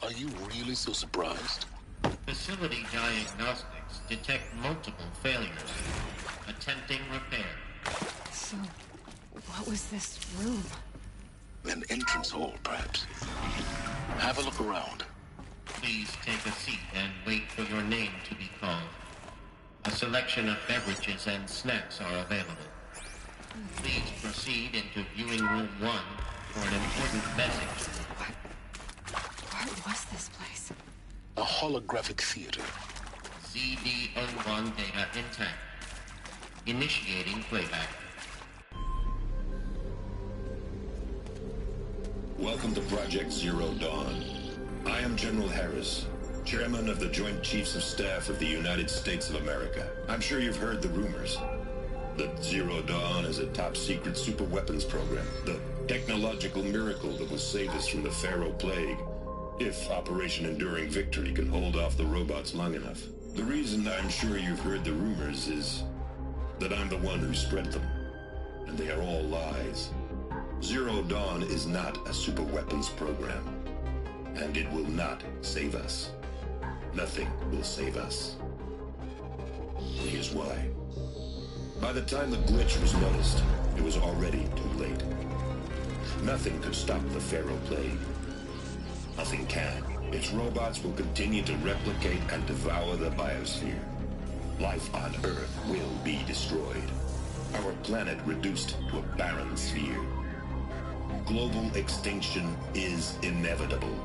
Are you really so surprised? Facility diagnostics detect multiple failures. Attempting repair. So, what was this room? An entrance hall, perhaps. Have a look around. Please take a seat and wait for your name to be called. A selection of beverages and snacks are available. Please proceed into viewing room 1 for an important message. What was this place? A holographic theater. CD01 data intact. Initiating playback. Welcome to Project Zero Dawn. I am General Harris, Chairman of the Joint Chiefs of Staff of the United States of America. I'm sure you've heard the rumors that Zero Dawn is a top-secret superweapons program, the technological miracle that will save us from the Pharaoh Plague, if Operation Enduring Victory can hold off the robots long enough. The reason I'm sure you've heard the rumors is that I'm the one who spread them, and they are all lies. Zero Dawn is not a superweapons program, and it will not save us. Nothing will save us. Here's why. By the time the glitch was noticed, it was already too late. Nothing could stop the Pharaoh Plague. Nothing can. Its robots will continue to replicate and devour the biosphere. Life on Earth will be destroyed. Our planet reduced to a barren sphere. Global extinction is inevitable.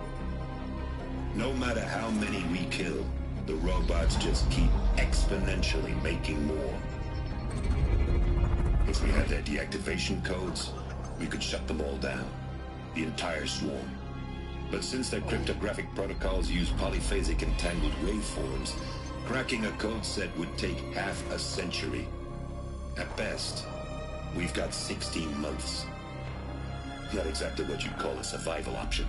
No matter how many we kill, the robots just keep exponentially making more. If we had their deactivation codes, we could shut them all down. The entire swarm. But since their cryptographic protocols use polyphasic entangled waveforms, cracking a code set would take half a century. At best, we've got 16 months. Not exactly what you'd call a survival option.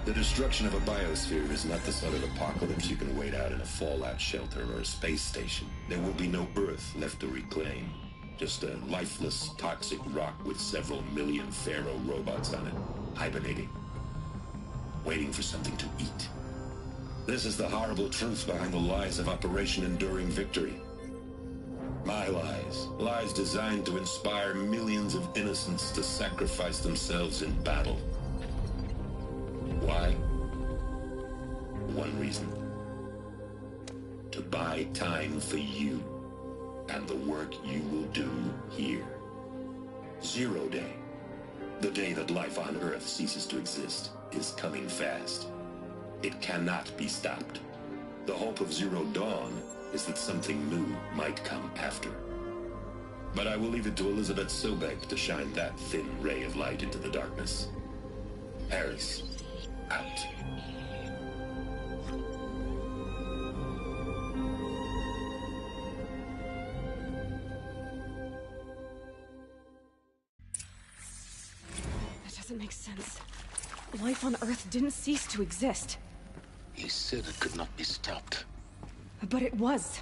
The destruction of a biosphere is not the sort of apocalypse you can wait out in a fallout shelter or a space station. There will be no Earth left to reclaim. Just a lifeless, toxic rock with several million Pharaoh robots on it, hibernating, waiting for something to eat. This is the horrible truth behind the lies of Operation Enduring Victory. My lies. Lies designed to inspire millions of innocents to sacrifice themselves in battle. Why? One reason. To buy time for you and the work you will do here. Zero Day, the day that life on Earth ceases to exist, is coming fast. It cannot be stopped. The hope of Zero Dawn is that something new might come after. But I will leave it to Elizabeth Sobek to shine that thin ray of light into the darkness. Harris, out. That doesn't make sense. Life on Earth didn't cease to exist. He said it could not be stopped. But it was.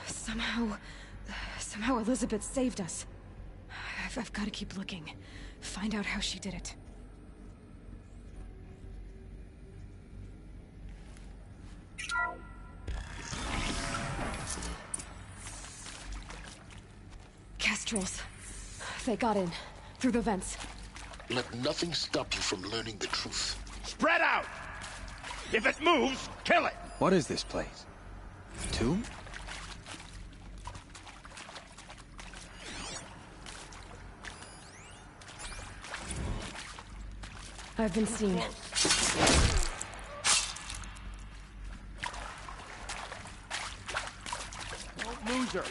Somehow Elizabeth saved us. I've got to keep looking. Find out how she did it. Kestrels. They got in. Through the vents. Let nothing stop you from learning the truth. Spread out! If it moves, kill it! What is this place? A tomb? I've been seen. Don't lose her.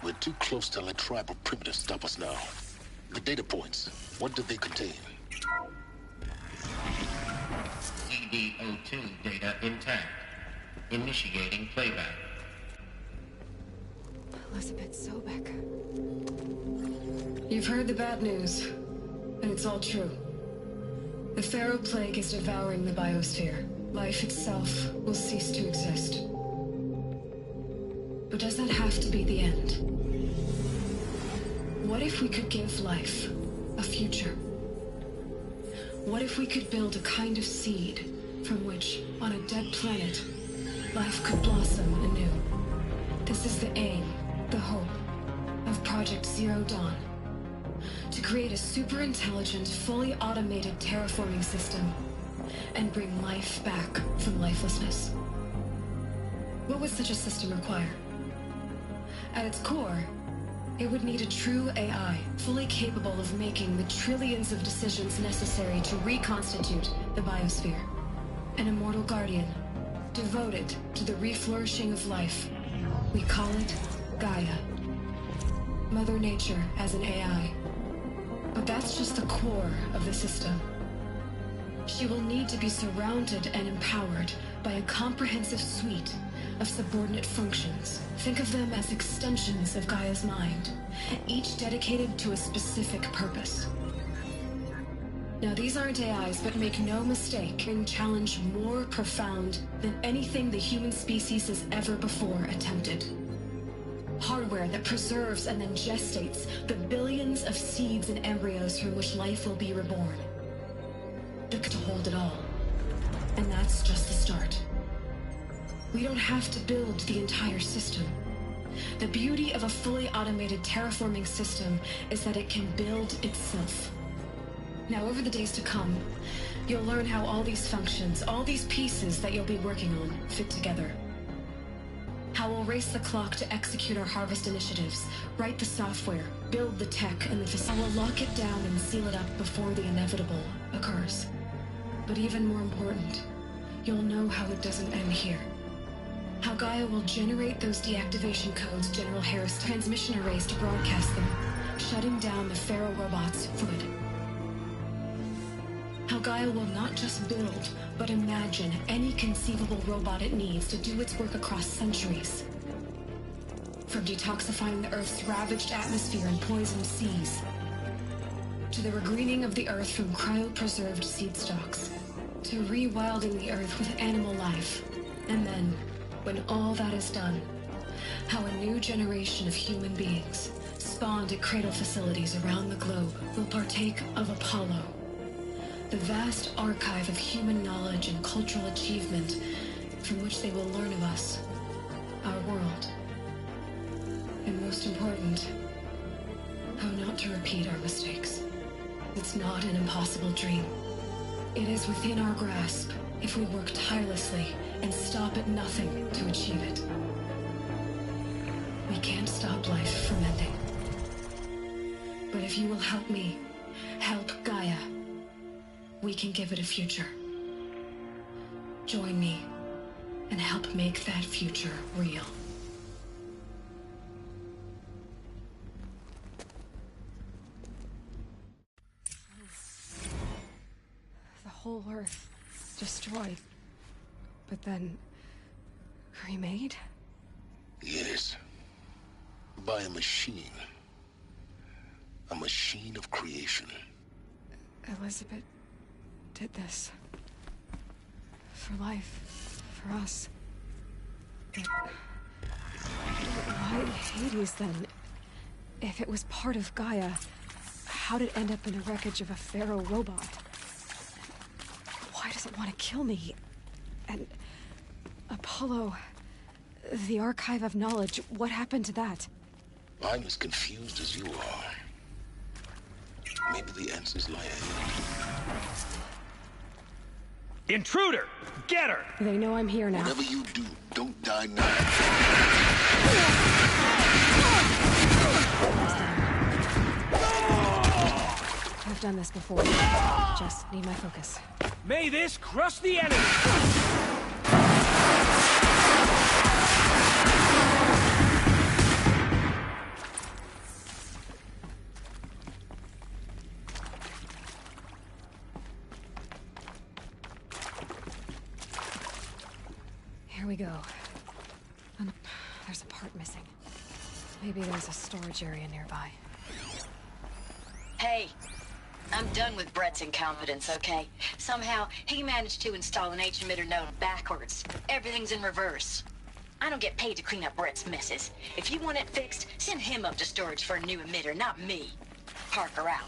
We're too close to let tribal primitives stop us now. The data points, what did they contain? CD02 data intact. Initiating playback. Elizabeth Sobek. You've heard the bad news, and it's all true. The Pharaoh Plague is devouring the biosphere. Life itself will cease to exist. But does that have to be the end? What if we could give life a future? What if we could build a kind of seed from which, on a dead planet, life could blossom anew? This is the aim, the hope, of Project Zero Dawn. To create a super-intelligent, fully automated terraforming system and bring life back from lifelessness. What would such a system require? At its core, it would need a true AI, fully capable of making the trillions of decisions necessary to reconstitute the biosphere. An immortal guardian, devoted to the reflourishing of life. We call it Gaia. Mother Nature as an AI. But that's just the core of the system. She will need to be surrounded and empowered by a comprehensive suite of subordinate functions. Think of them as extensions of Gaia's mind, each dedicated to a specific purpose. Now, these aren't AIs, but make no mistake, a challenge more profound than anything the human species has ever before attempted. Hardware that preserves and then gestates the billions of seeds and embryos from which life will be reborn. To hold it all. And that's just the start. We don't have to build the entire system. The beauty of a fully automated terraforming system is that it can build itself. Now, over the days to come, you'll learn how all these functions, all these pieces that you'll be working on, fit together. How we'll race the clock to execute our harvest initiatives, write the software, build the tech and the facility. How we'll lock it down and seal it up before the inevitable occurs. But even more important, you'll know how it doesn't end here. How Gaia will generate those deactivation codes General Harris transmission arrays to broadcast them, shutting down the Pharaoh robots for good. How Gaia will not just build, but imagine any conceivable robot it needs to do its work across centuries. From detoxifying the Earth's ravaged atmosphere and poisoned seas, to the regreening of the Earth from cryopreserved seed stalks, to rewilding the Earth with animal life. And then, when all that is done, how a new generation of human beings, spawned at cradle facilities around the globe, will partake of Apollo, the vast archive of human knowledge and cultural achievement from which they will learn of us, our world. And most important, how not to repeat our mistakes. It's not an impossible dream. It is within our grasp if we work tirelessly and stop at nothing to achieve it. We can't stop life from ending. But if you will help me, help Gaia, we can give it a future. Join me and help make that future real. The whole Earth destroyed, but then remade? Yes. By a machine. A machine of creation. Elizabeth did this. For life. For us. But why Hades, then? If it was part of Gaia, how did it end up in the wreckage of a Pharaoh robot? Why does it want to kill me? And Apollo, the archive of knowledge, what happened to that? I'm as confused as you are. Maybe the answers lie ahead. Intruder! Get her! They know I'm here now. Whatever you do, don't die now. I've done this before. Just need my focus. May this crush the enemy! Here we go. There's a part missing. Maybe there's a storage area nearby. Hey, I'm done with Brett's incompetence, okay? Somehow, he managed to install an H-emitter node backwards. Everything's in reverse. I don't get paid to clean up Brett's messes. If you want it fixed, send him up to storage for a new emitter, not me. Parker out.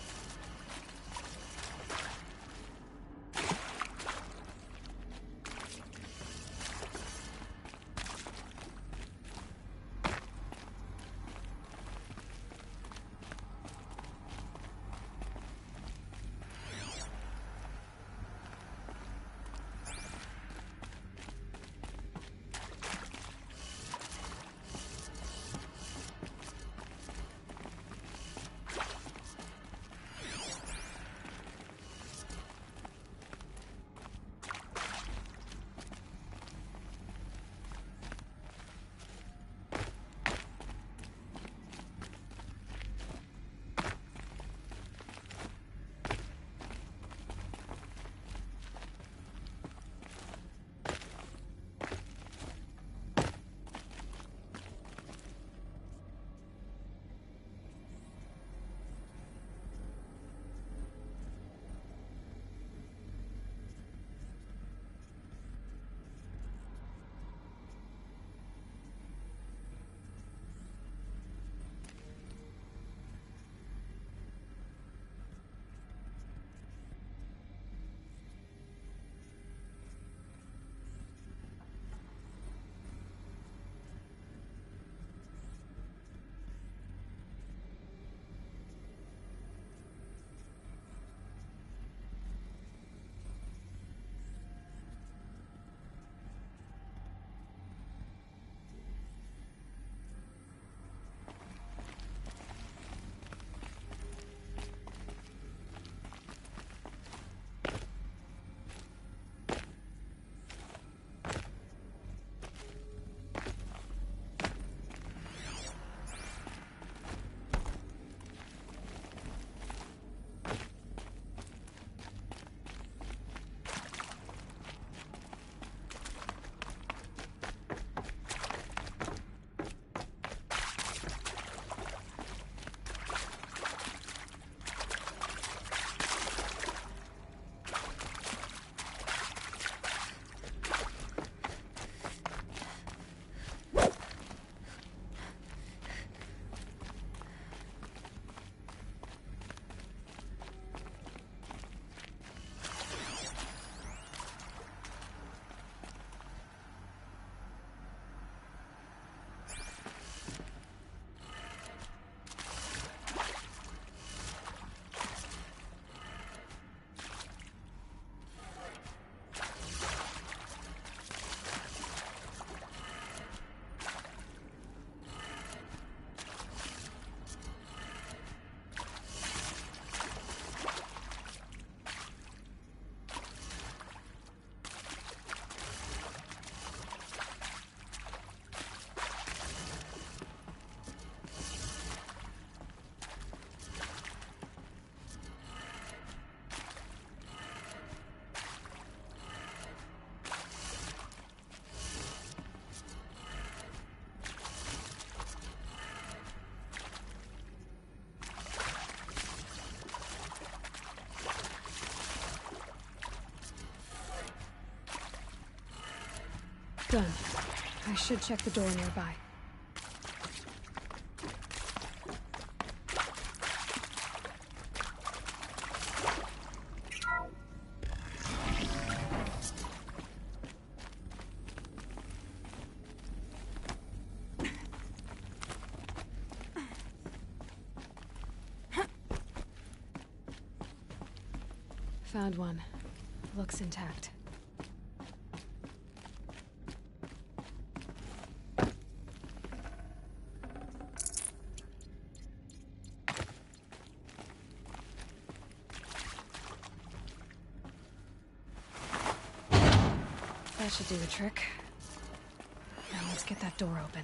Done. I should check the door nearby. Found one. Looks intact. That should do the trick. Now let's get that door open.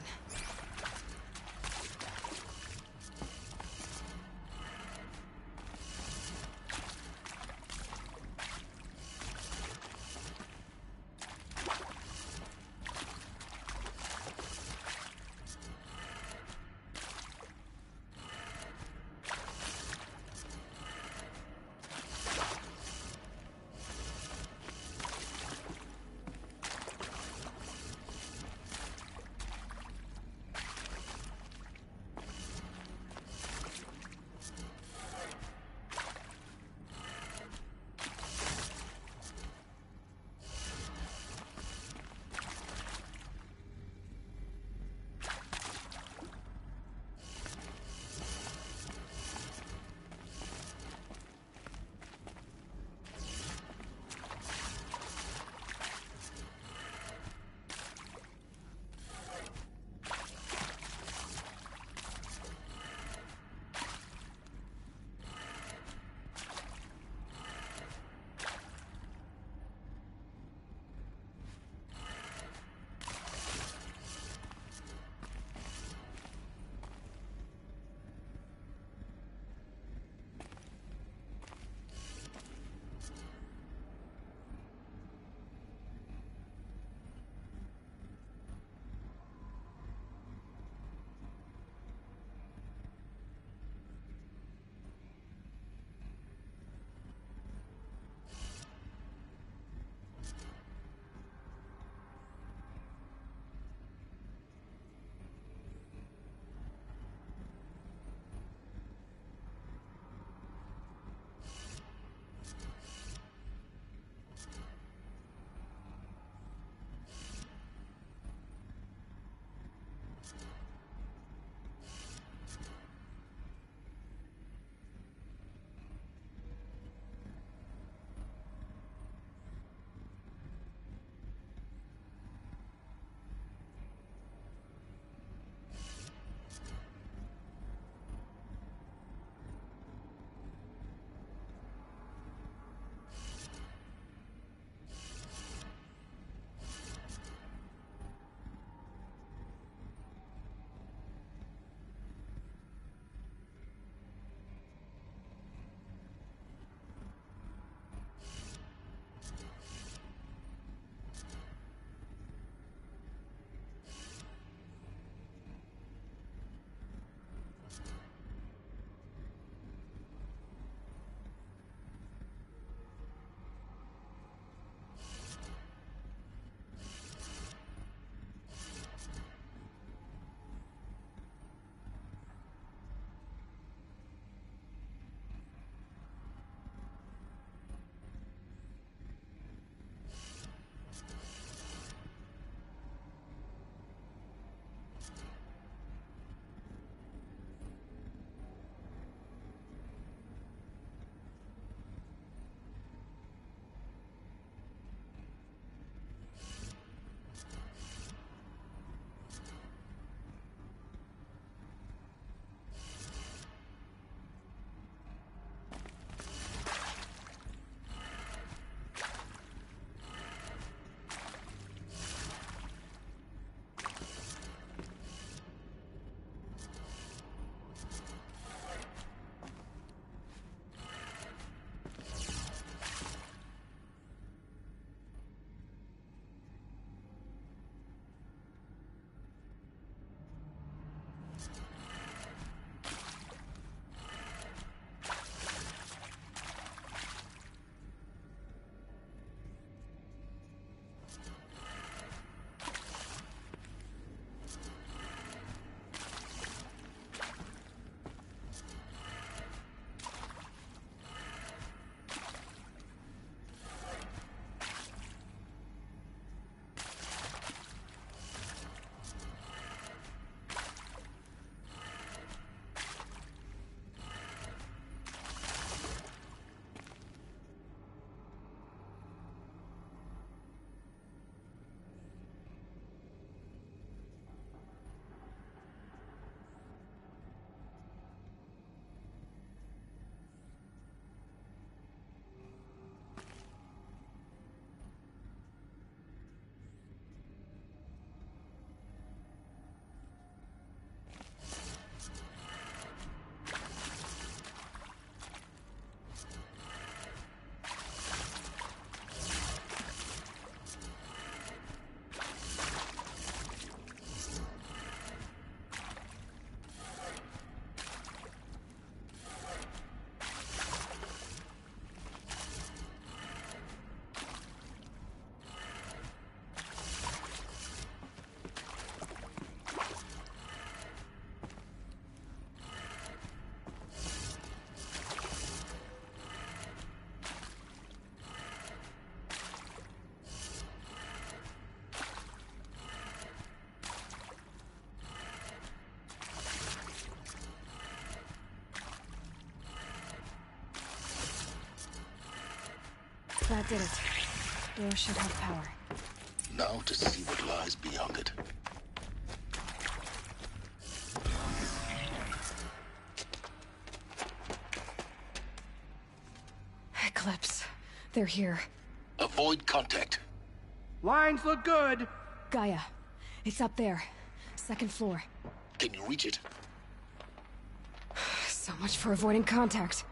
That did it. Door should have power. Now to see what lies beyond it. Eclipse. They're here. Avoid contact. Lines look good. Gaia. It's up there. Second floor. Can you reach it? So much for avoiding contact.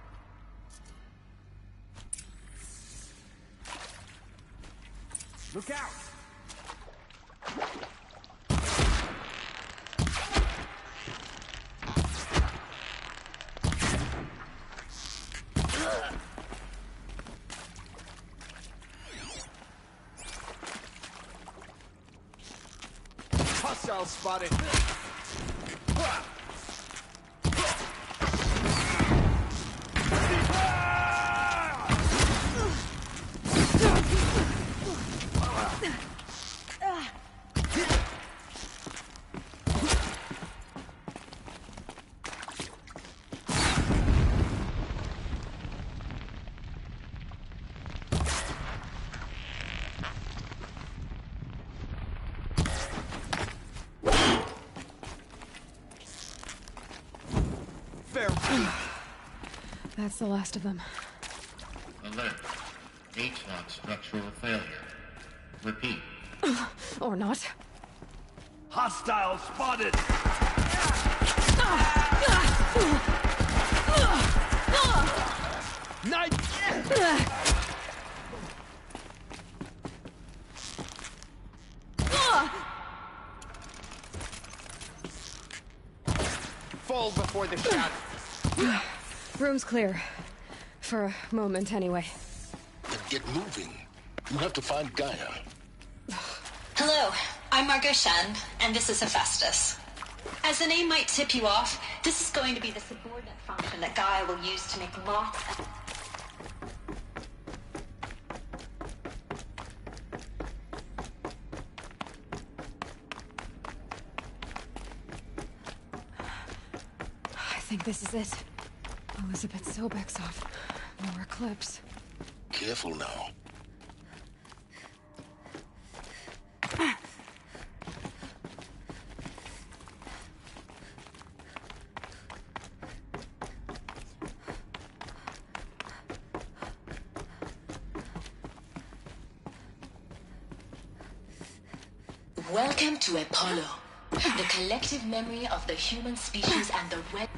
Look out! Hostile spotted. That's the last of them. Alert. H-lock structural failure. Repeat. Or not. Hostile spotted! Night! Fall before the shadow. Room's clear. For a moment, anyway. Then get moving. You have to find Gaia. Hello, I'm Margot Shan, and this is Hephaestus. As the name might tip you off, this is going to be the subordinate function that Gaia will use to make lots of... I think this is it. Elizabeth Sobek's off. More Eclipse. Careful now. Welcome to Apollo, the collective memory of the human species and the red...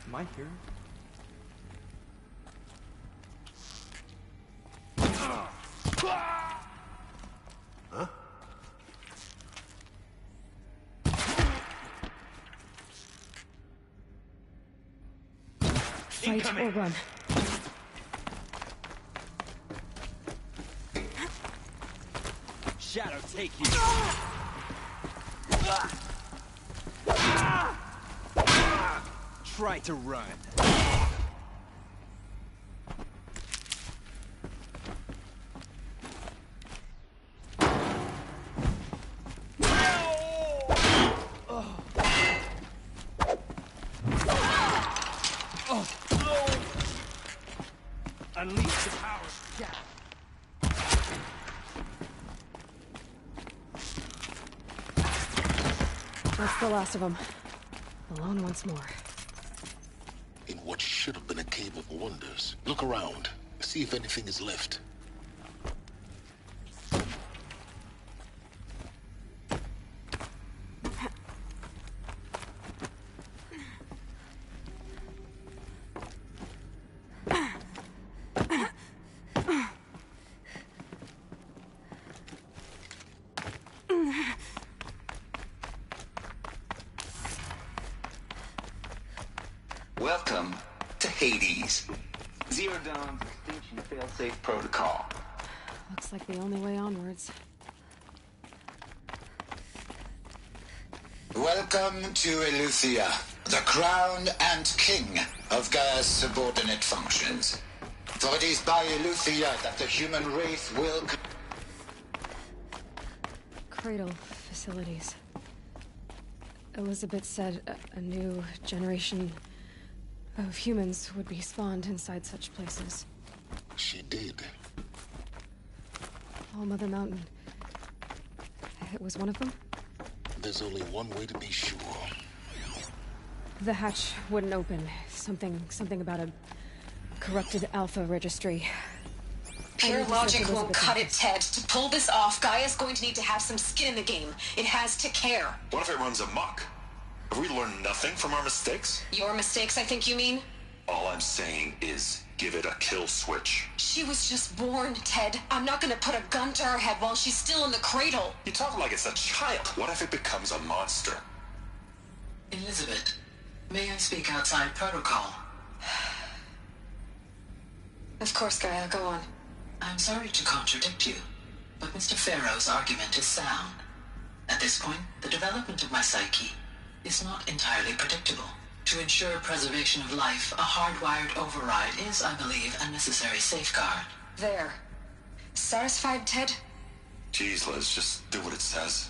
Am I here? Huh? Fight or run. Shadow, take you. Try to run. Unleash the power of shadow. That's the last of them. Alone once more. In what should have been a cave of wonders. Look around. See if anything is left. Welcome to Hades. Zero Dawn's extinction failsafe protocol. Looks like the only way onwards. Welcome to Eleuthia, the crown and king of Gaia's subordinate functions. For it is by Eleuthia that the human race will... Cradle facilities. Elizabeth said a new generation of humans would be spawned inside such places. She did. All Mother Mountain. It was one of them? There's only one way to be sure. The hatch wouldn't open. Something about a corrupted Alpha registry. Pure logic won't cut it, Ted. To pull this off, Gaia's going to need to have some skin in the game. It has to care. What if it runs amok? Have we learned nothing from our mistakes? Your mistakes, I think you mean? All I'm saying is, give it a kill switch. She was just born, Ted. I'm not gonna put a gun to her head while she's still in the cradle. You talk like it's a child. What if it becomes a monster? Elizabeth, may I speak outside protocol? Of course, Gaia, go on. I'm sorry to contradict you, but Mr. Farrow's argument is sound. At this point, the development of my psyche is not entirely predictable. To ensure preservation of life, a hardwired override is, I believe, a necessary safeguard. There. Satisfied, Ted? Jeez, Liz, just do what it says.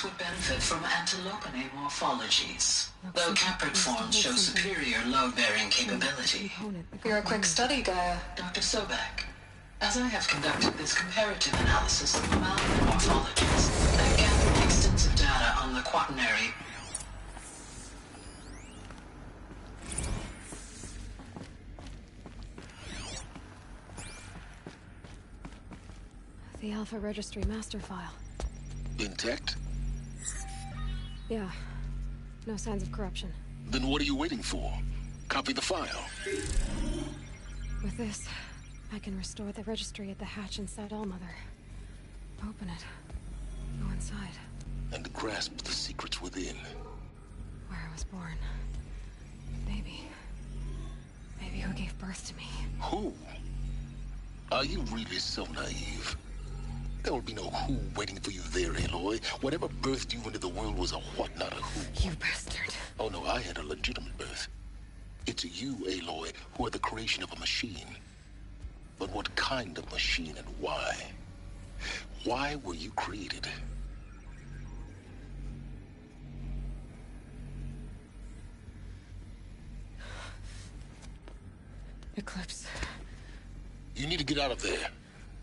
Would benefit from antilopinae morphologies, though caprid forms show superior load-bearing capability. You're a quick study, Gaia. Dr. Sobek, as I have conducted this comparative analysis of mammal morphologies, I gathered extensive data on the quaternary. The Alpha Registry master file. Intact? Yeah. No signs of corruption. Then what are you waiting for? Copy the file. With this, I can restore the registry at the hatch inside Allmother. Open it. Go inside. And grasp the secrets within. Where I was born. Baby. Baby who gave birth to me. Who? Are you really so naive? There will be no who waiting for you there, Aloy. Whatever birthed you into the world was a what, not a who. You bastard. Oh no, I had a legitimate birth. It's you, Aloy, who are the creation of a machine. But what kind of machine and why? Why were you created? Eclipse. You need to get out of there.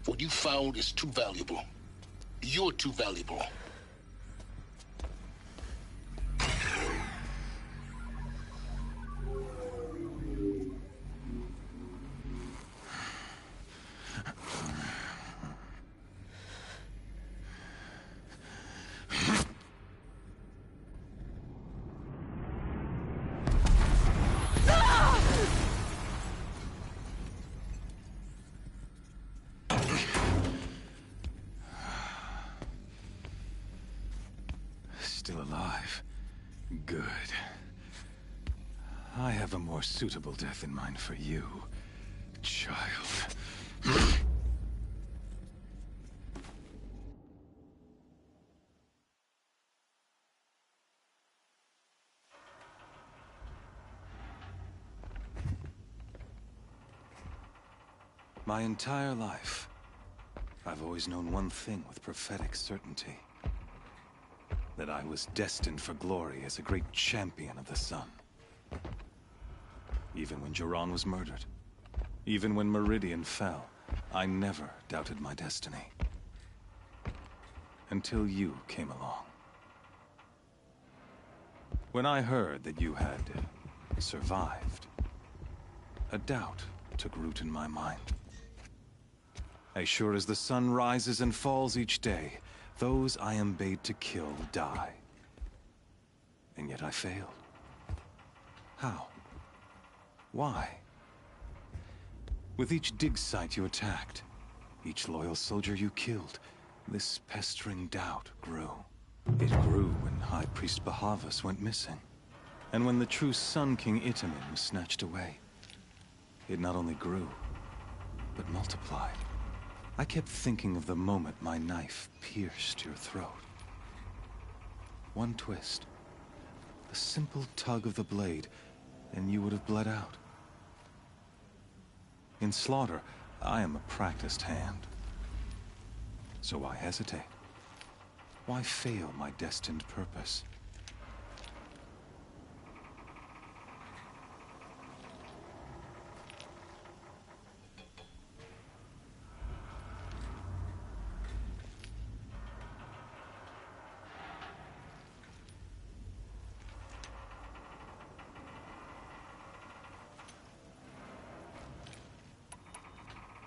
What you found is too valuable. You're too valuable. Still alive. Good. I have a more suitable death in mind for you, child. My entire life, I've always known one thing with prophetic certainty. That I was destined for glory as a great champion of the sun. Even when Jiran was murdered, even when Meridian fell, I never doubted my destiny. Until you came along. When I heard that you had survived, a doubt took root in my mind. As sure as the sun rises and falls each day, those I am bade to kill die. And yet I failed. How? Why? With each dig site you attacked, each loyal soldier you killed, this pestering doubt grew. It grew when High Priest Bahavas went missing, and when the true Sun King Itamen was snatched away. It not only grew, but multiplied. I kept thinking of the moment my knife pierced your throat. One twist, a simple tug of the blade, and you would have bled out. In slaughter, I am a practiced hand. So why hesitate? Why fail my destined purpose?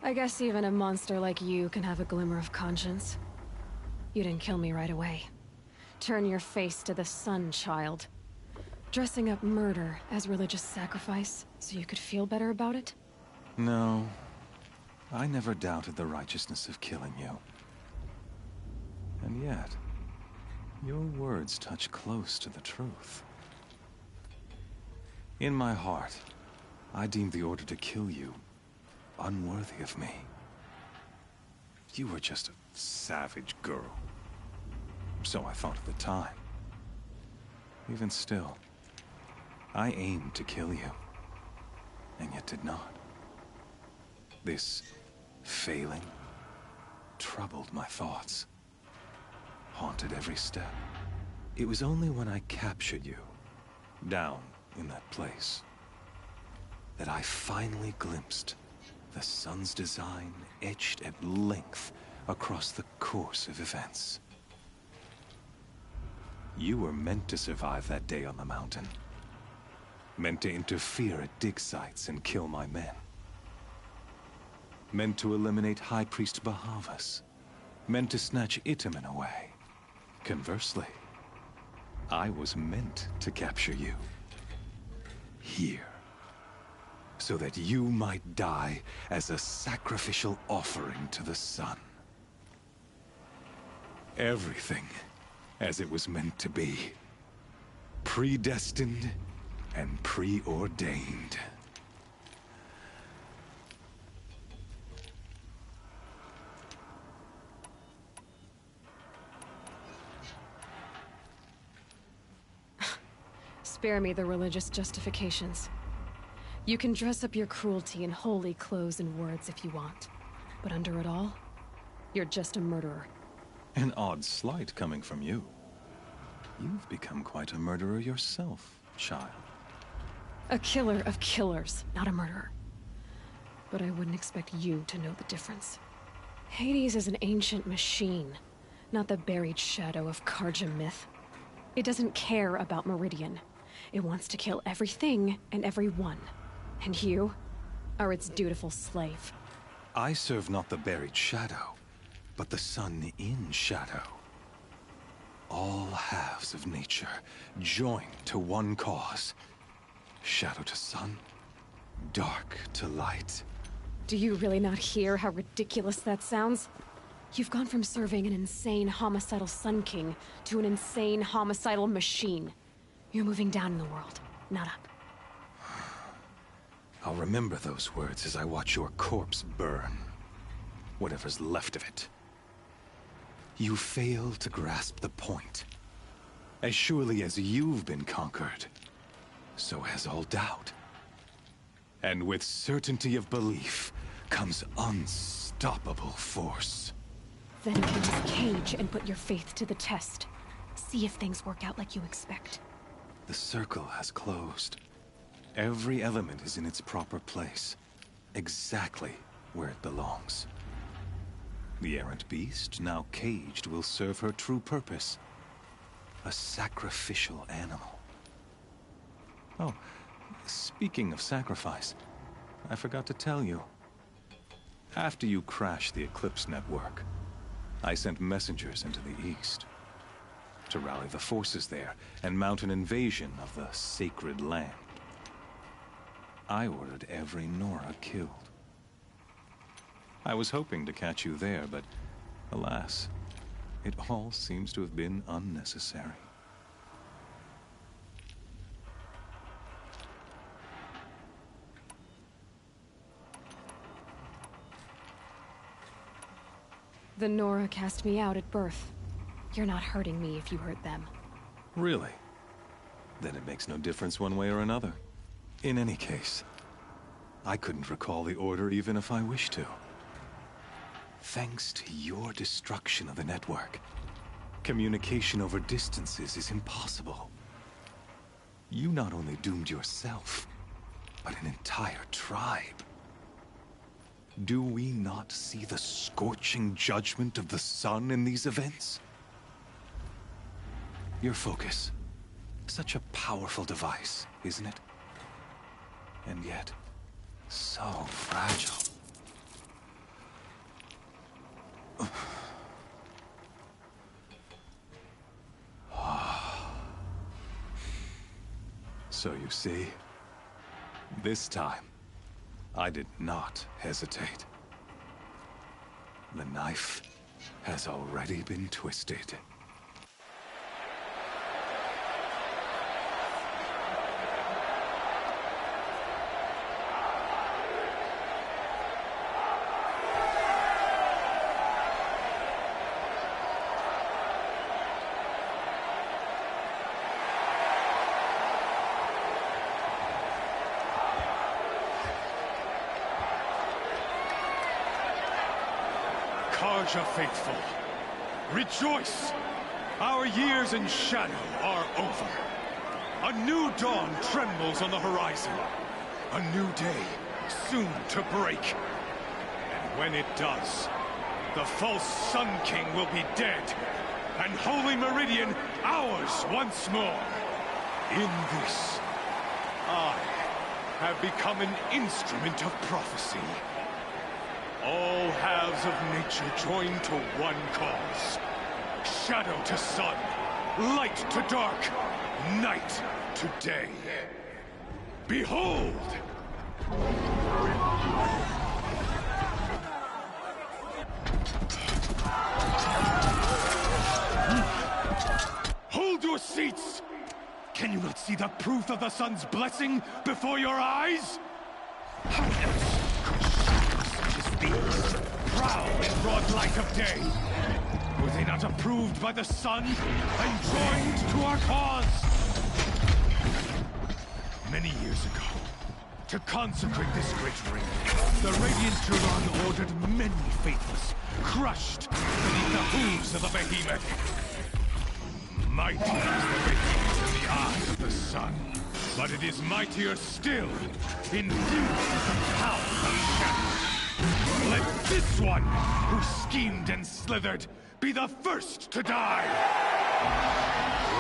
I guess even a monster like you can have a glimmer of conscience. You didn't kill me right away. Turn your face to the sun, child. Dressing up murder as religious sacrifice so you could feel better about it? No. I never doubted the righteousness of killing you. And yet, your words touch close to the truth. In my heart, I deemed the order to kill you unworthy of me. You were just a savage girl. So I thought at the time. Even still, I aimed to kill you, and yet did not. This failing troubled my thoughts, haunted every step. It was only when I captured you, down in that place, that I finally glimpsed the sun's design etched at length across the course of events. You were meant to survive that day on the mountain. Meant to interfere at dig sites and kill my men. Meant to eliminate High Priest Bahavas. Meant to snatch Itamen away. Conversely, I was meant to capture you. Here. So that you might die as a sacrificial offering to the sun. Everything as it was meant to be. Predestined and preordained. Spare me the religious justifications. You can dress up your cruelty in holy clothes and words if you want. But under it all, you're just a murderer. An odd slight coming from you. You've become quite a murderer yourself, child. A killer of killers, not a murderer. But I wouldn't expect you to know the difference. Hades is an ancient machine, not the buried shadow of Karja myth. It doesn't care about Meridian. It wants to kill everything and everyone. And you are its dutiful slave. I serve not the buried shadow, but the sun in shadow. All halves of nature joined to one cause. Shadow to sun, dark to light. Do you really not hear how ridiculous that sounds? You've gone from serving an insane homicidal Sun King to an insane homicidal machine. You're moving down in the world, not up. I'll remember those words as I watch your corpse burn. Whatever's left of it. You fail to grasp the point. As surely as you've been conquered, so has all doubt. And with certainty of belief, comes unstoppable force. Then open this cage and put your faith to the test. See if things work out like you expect. The circle has closed. Every element is in its proper place. Exactly where it belongs. The errant beast, now caged, will serve her true purpose. A sacrificial animal. Oh, speaking of sacrifice, I forgot to tell you. After you crashed the Eclipse network, I sent messengers into the east to rally the forces there and mount an invasion of the sacred land. I ordered every Nora killed. I was hoping to catch you there, but alas, it all seems to have been unnecessary. The Nora cast me out at birth. You're not hurting me if you hurt them. Really? Then it makes no difference one way or another. In any case, I couldn't recall the order even if I wished to. Thanks to your destruction of the network, communication over distances is impossible. You not only doomed yourself, but an entire tribe. Do we not see the scorching judgment of the sun in these events? Your focus. Such a powerful device, isn't it? And yet, so fragile. So you see, this time, I did not hesitate. The knife has already been twisted. Karja faithful, rejoice! Our years in shadow are over. A new dawn trembles on the horizon. A new day soon to break. And when it does, the false Sun King will be dead, and Holy Meridian ours once more. In this, I have become an instrument of prophecy. All halves of nature join to one cause. Shadow to sun, light to dark, night to day. Behold! Hold your seats! Can you not see the proof of the sun's blessing before your eyes? How else these prowl in broad light of day? Were they not approved by the sun and joined to our cause? Many years ago, to consecrate this great ring, the Radiant Turon ordered many faithless, crushed beneath the hooves of the behemoth. Mighty is the behemoth in the eyes of the sun, but it is mightier still, infused with the power of shadow. Let this one, who schemed and slithered, be the first to die!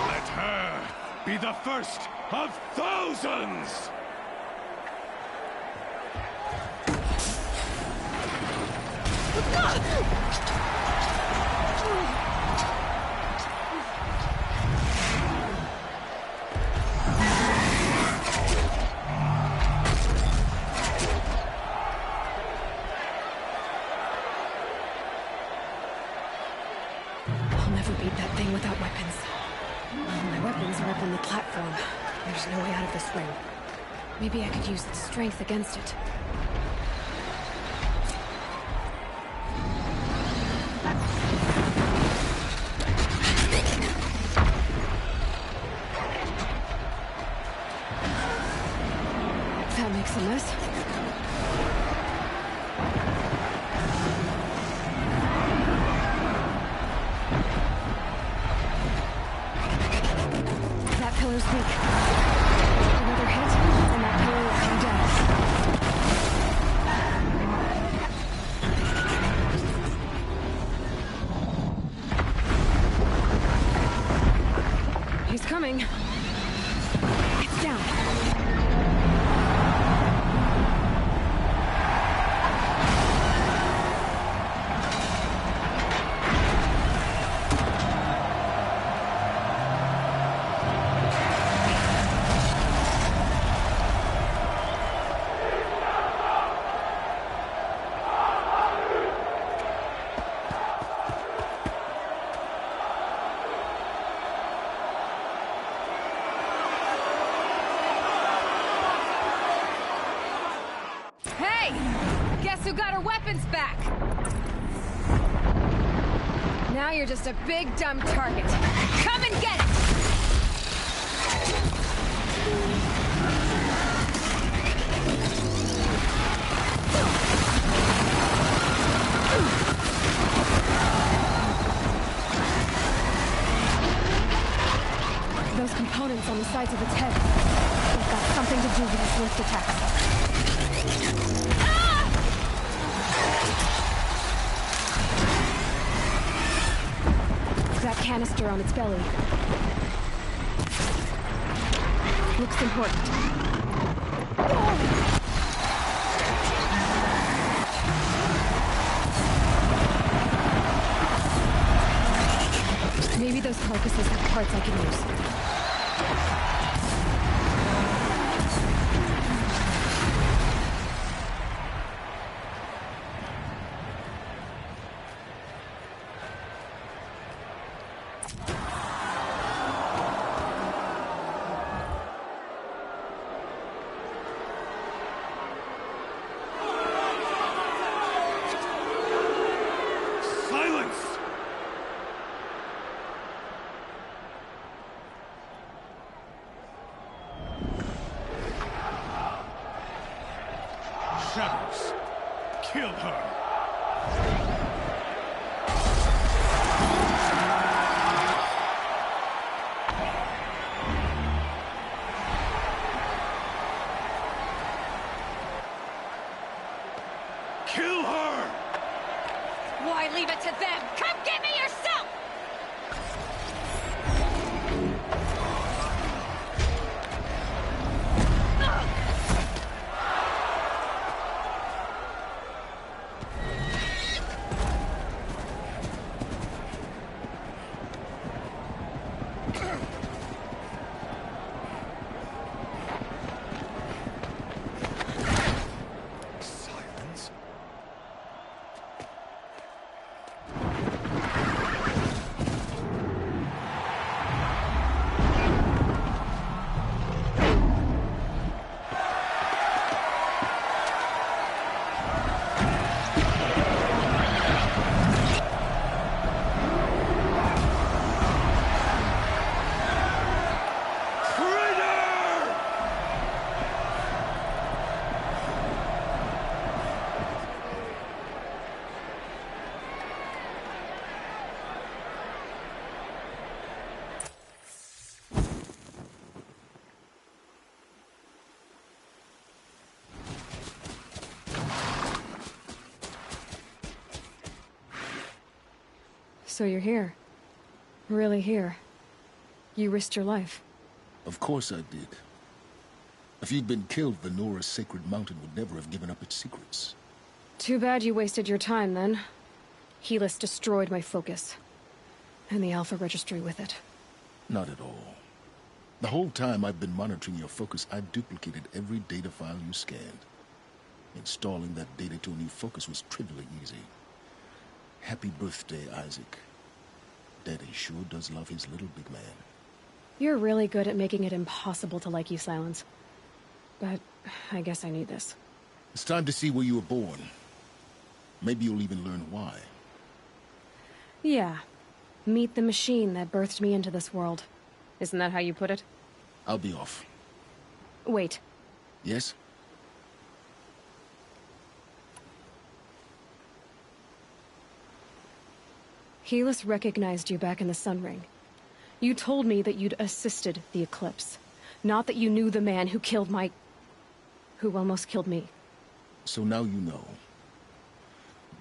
Let her be the first of thousands! Without weapons. My weapons are up on the platform. There's no way out of this ring. Maybe I could use its strength against it. That makes a mess. armor's weak. Another hit, and that pillar will come down. He's coming. It's down. Who got her weapons back? Now you're just a big dumb target. Come and get it! Those components on the sides of its head. They've got something to do with its lift attacks. That canister on its belly. Looks important. Maybe those carcasses have parts I can use. Shadows, kill her! Kill her! Why leave it to them? Come get me yourself! So you're here. Really here. You risked your life. Of course I did. If you'd been killed, the Nora's sacred mountain would never have given up its secrets. Too bad you wasted your time, then. Helis destroyed my focus. And the Alpha Registry with it. Not at all. The whole time I've been monitoring your focus, I've duplicated every data file you scanned. Installing that data to a new focus was trivially easy. Happy birthday, Isaac. Daddy sure does love his little big man. You're really good at making it impossible to like you, Silence. But I guess I need this. It's time to see where you were born. Maybe you'll even learn why. Yeah. Meet the machine that birthed me into this world. Isn't that how you put it? I'll be off. Wait. Yes? Helis recognized you back in the Sun Ring. You told me that you'd assisted the eclipse. Not that you knew the man who killed my... who almost killed me. So now you know.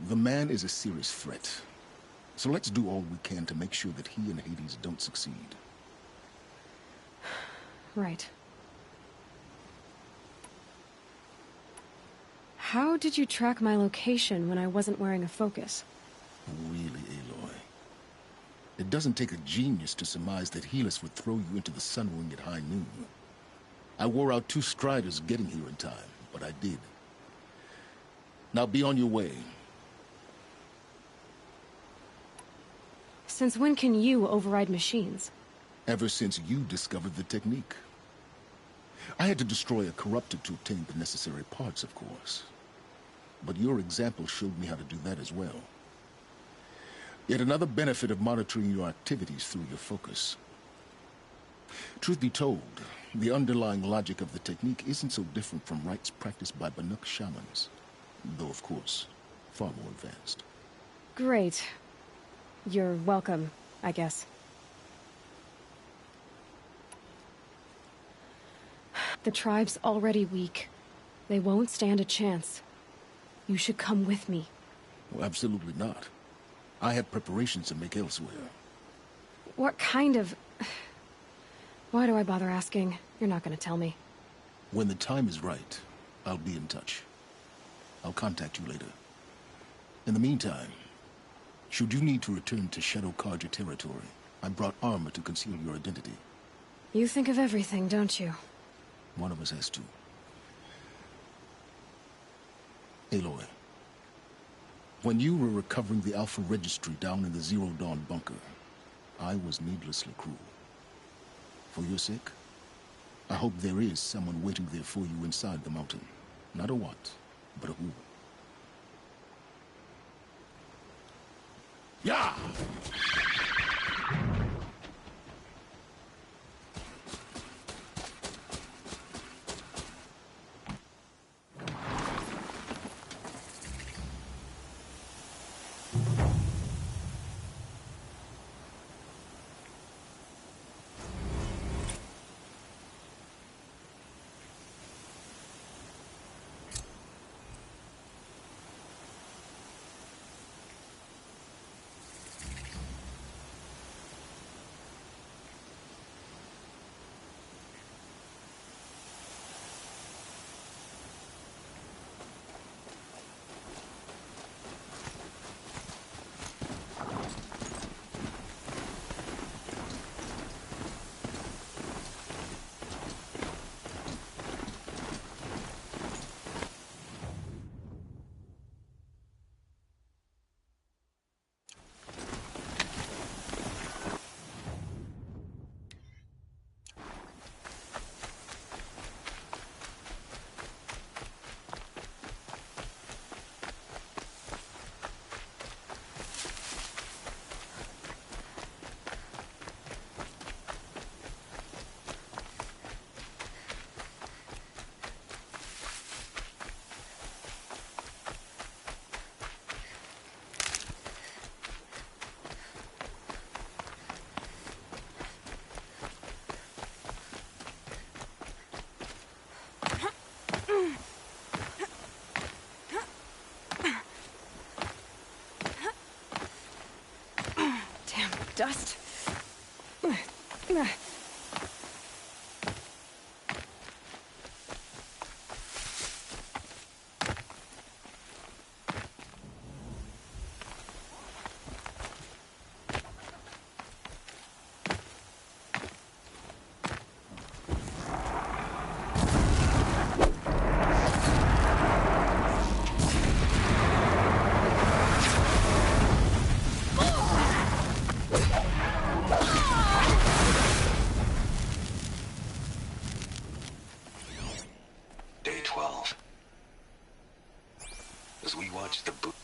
The man is a serious threat. So let's do all we can to make sure that he and Hades don't succeed. Right. How did you track my location when I wasn't wearing a focus? Really, Aloy? It doesn't take a genius to surmise that Helis would throw you into the Sun Wing at high noon. I wore out 2 striders getting here in time, but I did. Now be on your way. Since when can you override machines? Ever since you discovered the technique. I had to destroy a corruptor to obtain the necessary parts, of course. But your example showed me how to do that as well. Yet another benefit of monitoring your activities through your focus. Truth be told, the underlying logic of the technique isn't so different from rites practiced by Banuk shamans. Though, of course, far more advanced. Great. You're welcome, I guess. The tribe's already weak. They won't stand a chance. You should come with me. Well, absolutely not. I have preparations to make elsewhere. What kind of... Why do I bother asking? You're not gonna tell me. When the time is right, I'll be in touch. I'll contact you later. In the meantime, should you need to return to Shadow Karja territory, I brought armor to conceal your identity. You think of everything, don't you? One of us has to. Aloy, when you were recovering the Alpha Registry down in the Zero Dawn bunker, I was needlessly cruel. For your sake, I hope there is someone waiting there for you inside the mountain. Not a what, but a who. Yeah! Dust. Day 12. As we watch the boot.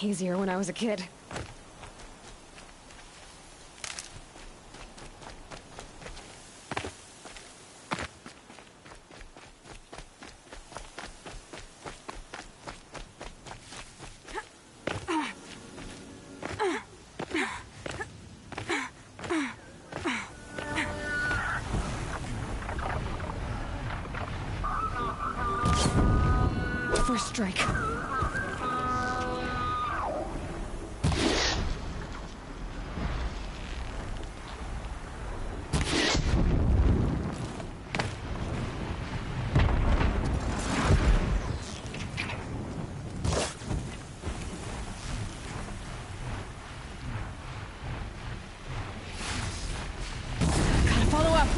Easier when I was a kid. First strike. Gotta follow up.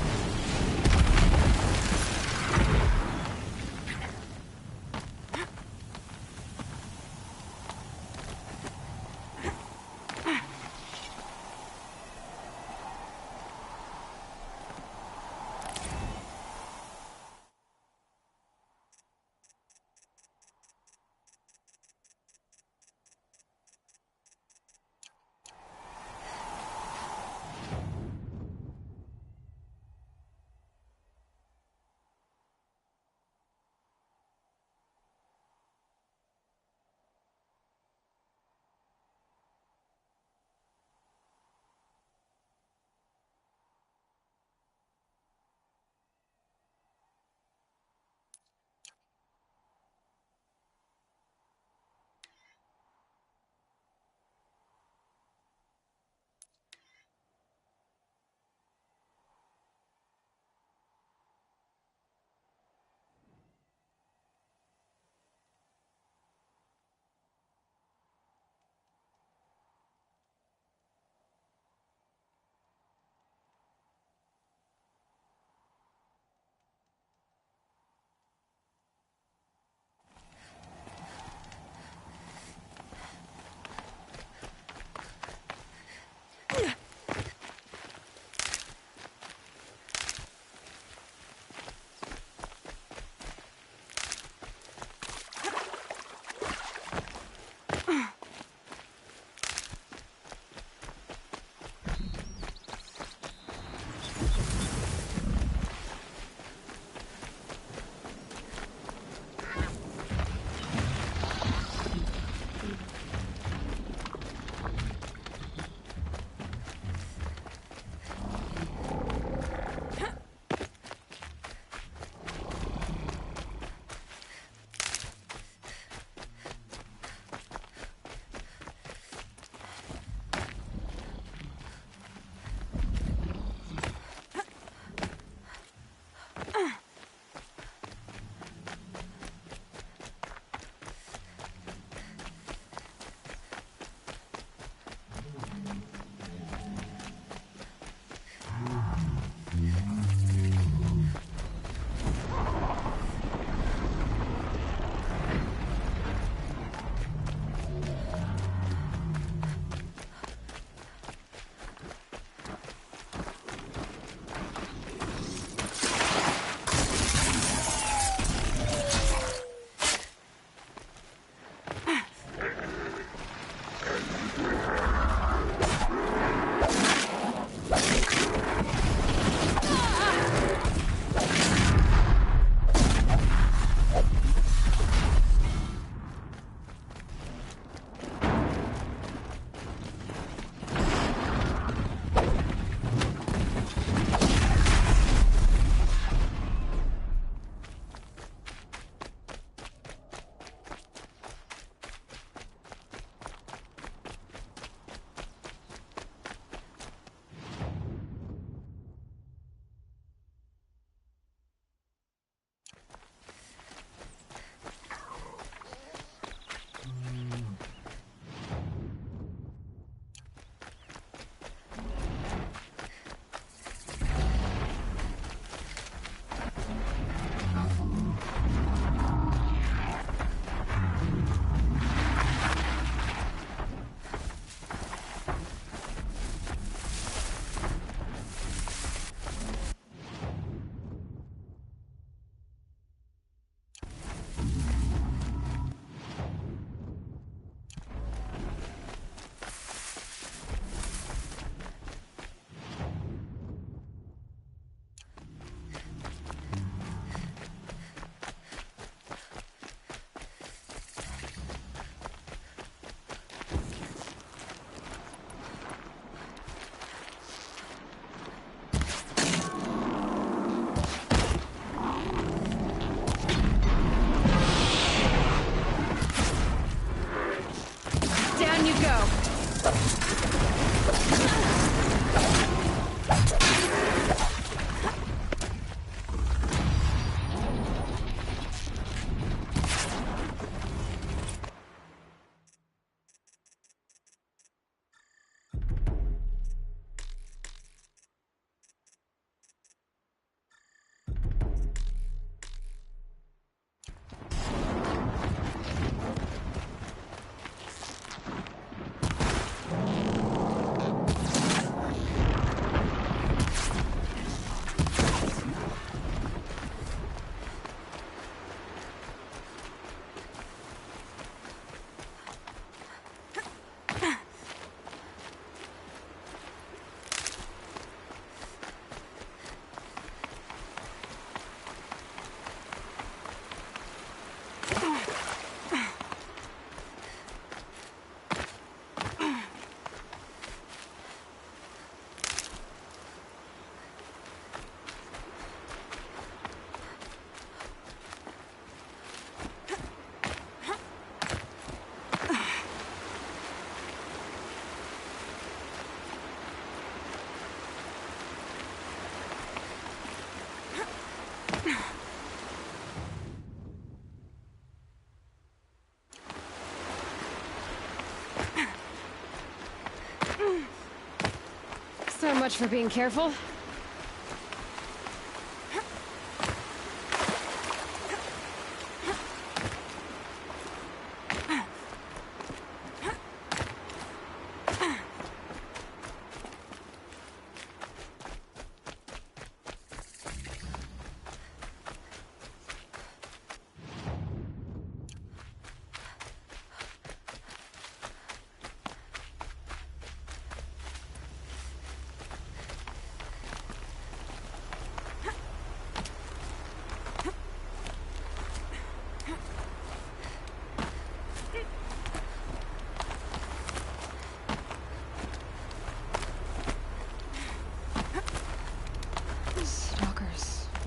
much for being careful.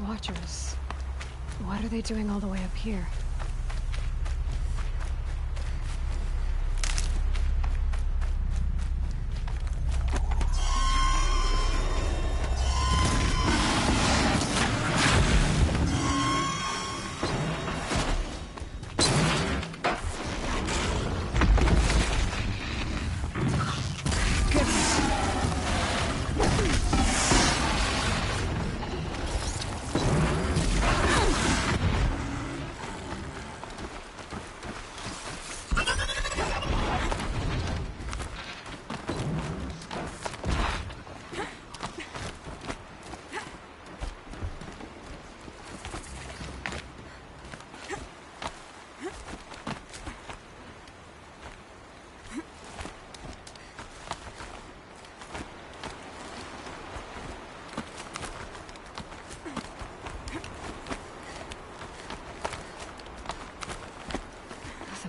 Watchers. What are they doing all the way up here?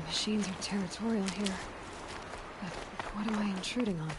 Machines are territorial here. But what am I intruding on?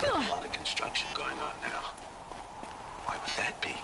A lot of construction going on now. Why would that be?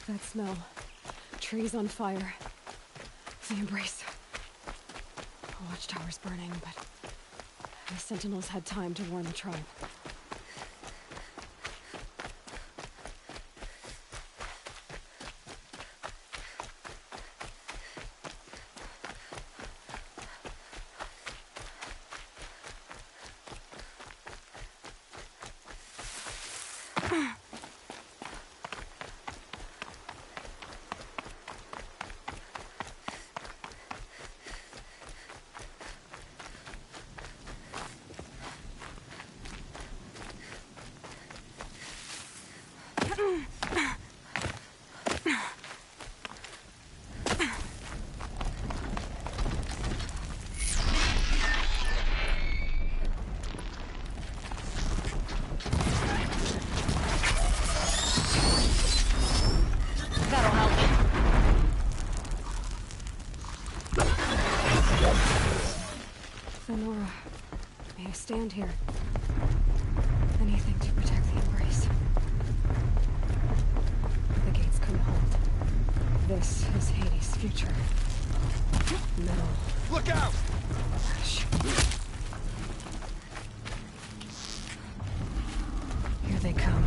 That smell. Trees on fire. The embrace. The watchtower's burning, but the sentinels had time to warn the tribe. Senora, may I stand here? Anything to protect the embrace. The gates couldn't hold. This is Hades' future. Metal. Look out! Flesh. Here they come.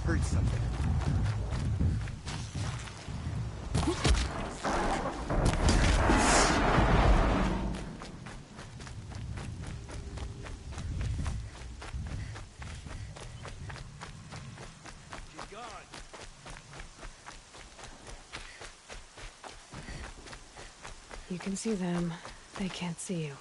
Heard something. She's gone. You can see them. They can't see you.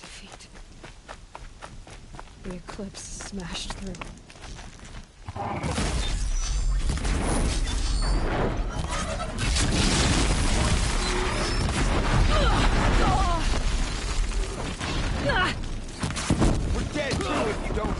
Defeat. The eclipse smashed through. We're dead too if you don't.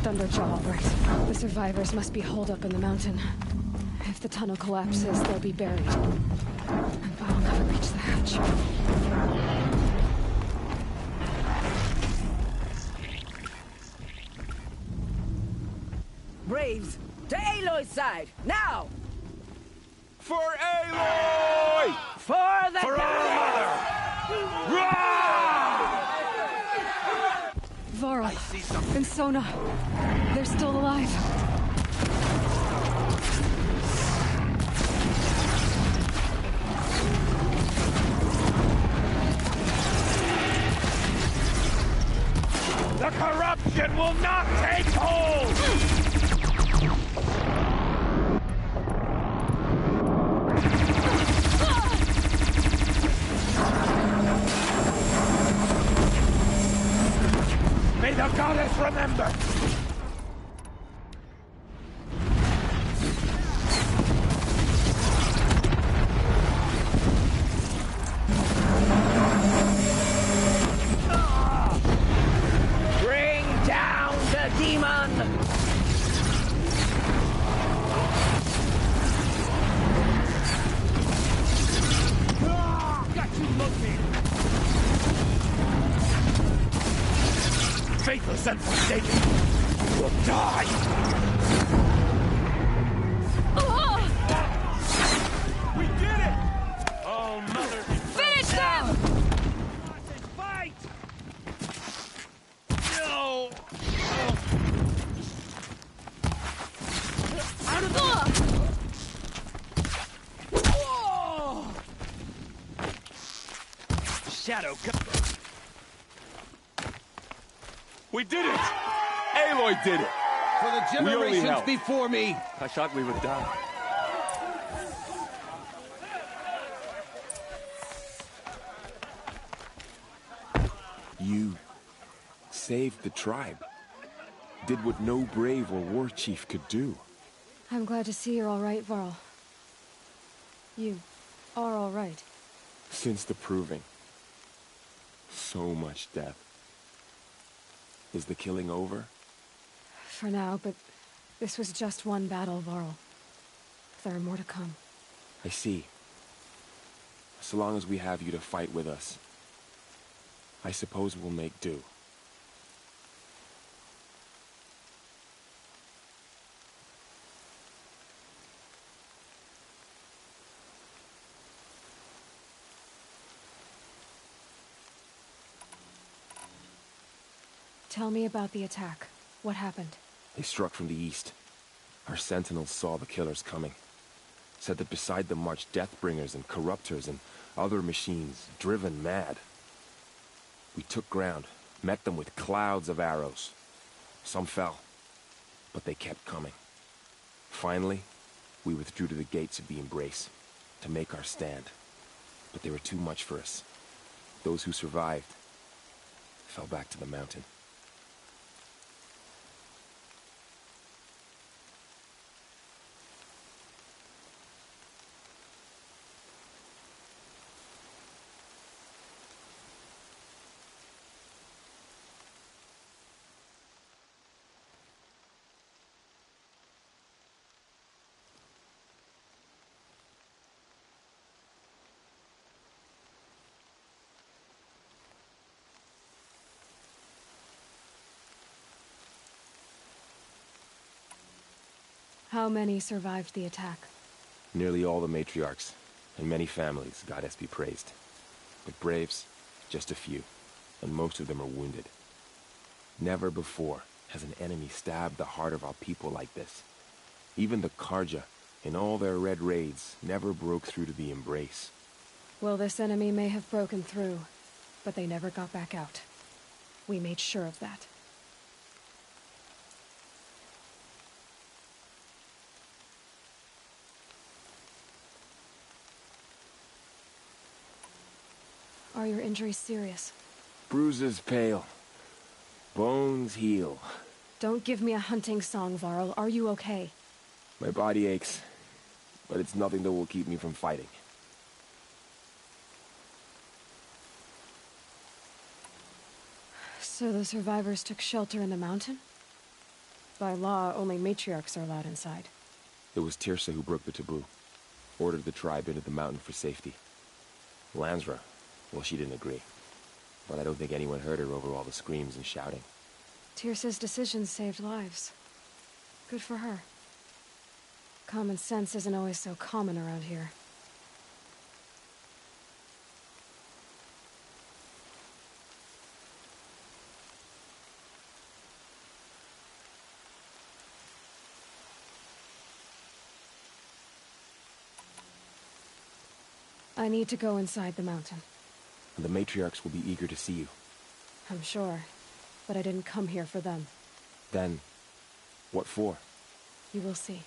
Thunderjaw, right? The survivors must be holed up in the mountain. If the tunnel collapses, they'll be buried. And I'll never reach the hatch. Braves, to Aloy's side, now! For Aloy! For the For our mother! Varl and Sona, they're still alive. The corruption will not take hold! May the goddess remember! Bring down the demon! Got you located! Faithless and forsaken, will die! We did it! Oh, mother! Finish them! Fight! No! Out of the... Shadow. We did it! Aloy did it! For the generations helped. before me! I thought we would die. You saved the tribe. Did what no brave or war chief could do. I'm glad to see you're all right, Varl. You are all right. Since the proving. So much death. Is the killing over? For now, but this was just one battle, Varl. There are more to come. I see. So long as we have you to fight with us, I suppose we'll make do. Tell me about the attack. What happened? They struck from the east. Our sentinels saw the killers coming. Said that beside them marched Deathbringers and Corruptors and other machines, driven mad. We took ground, met them with clouds of arrows. Some fell, but they kept coming. Finally, we withdrew to the gates of the Embrace, to make our stand. But they were too much for us. Those who survived fell back to the mountain. How many survived the attack? Nearly all the matriarchs, and many families, goddess be praised. But braves, just a few, and most of them are wounded. Never before has an enemy stabbed the heart of our people like this. Even the Karja, in all their red raids, never broke through to the embrace. Well, this enemy may have broken through, but they never got back out. We made sure of that. Are your injuries serious? Bruises pale. Bones heal. Don't give me a hunting song, Varl. Are you okay? My body aches, but it's nothing that will keep me from fighting. So the survivors took shelter in the mountain? By law, only matriarchs are allowed inside. It was Tirsa who broke the taboo. Ordered the tribe into the mountain for safety. Lansra, well, she didn't agree. But I don't think anyone heard her over all the screams and shouting. Tirsa's decisions saved lives. Good for her. Common sense isn't always so common around here. I need to go inside the mountain. And the matriarchs will be eager to see you. I'm sure, but I didn't come here for them. Then, what for? You will see.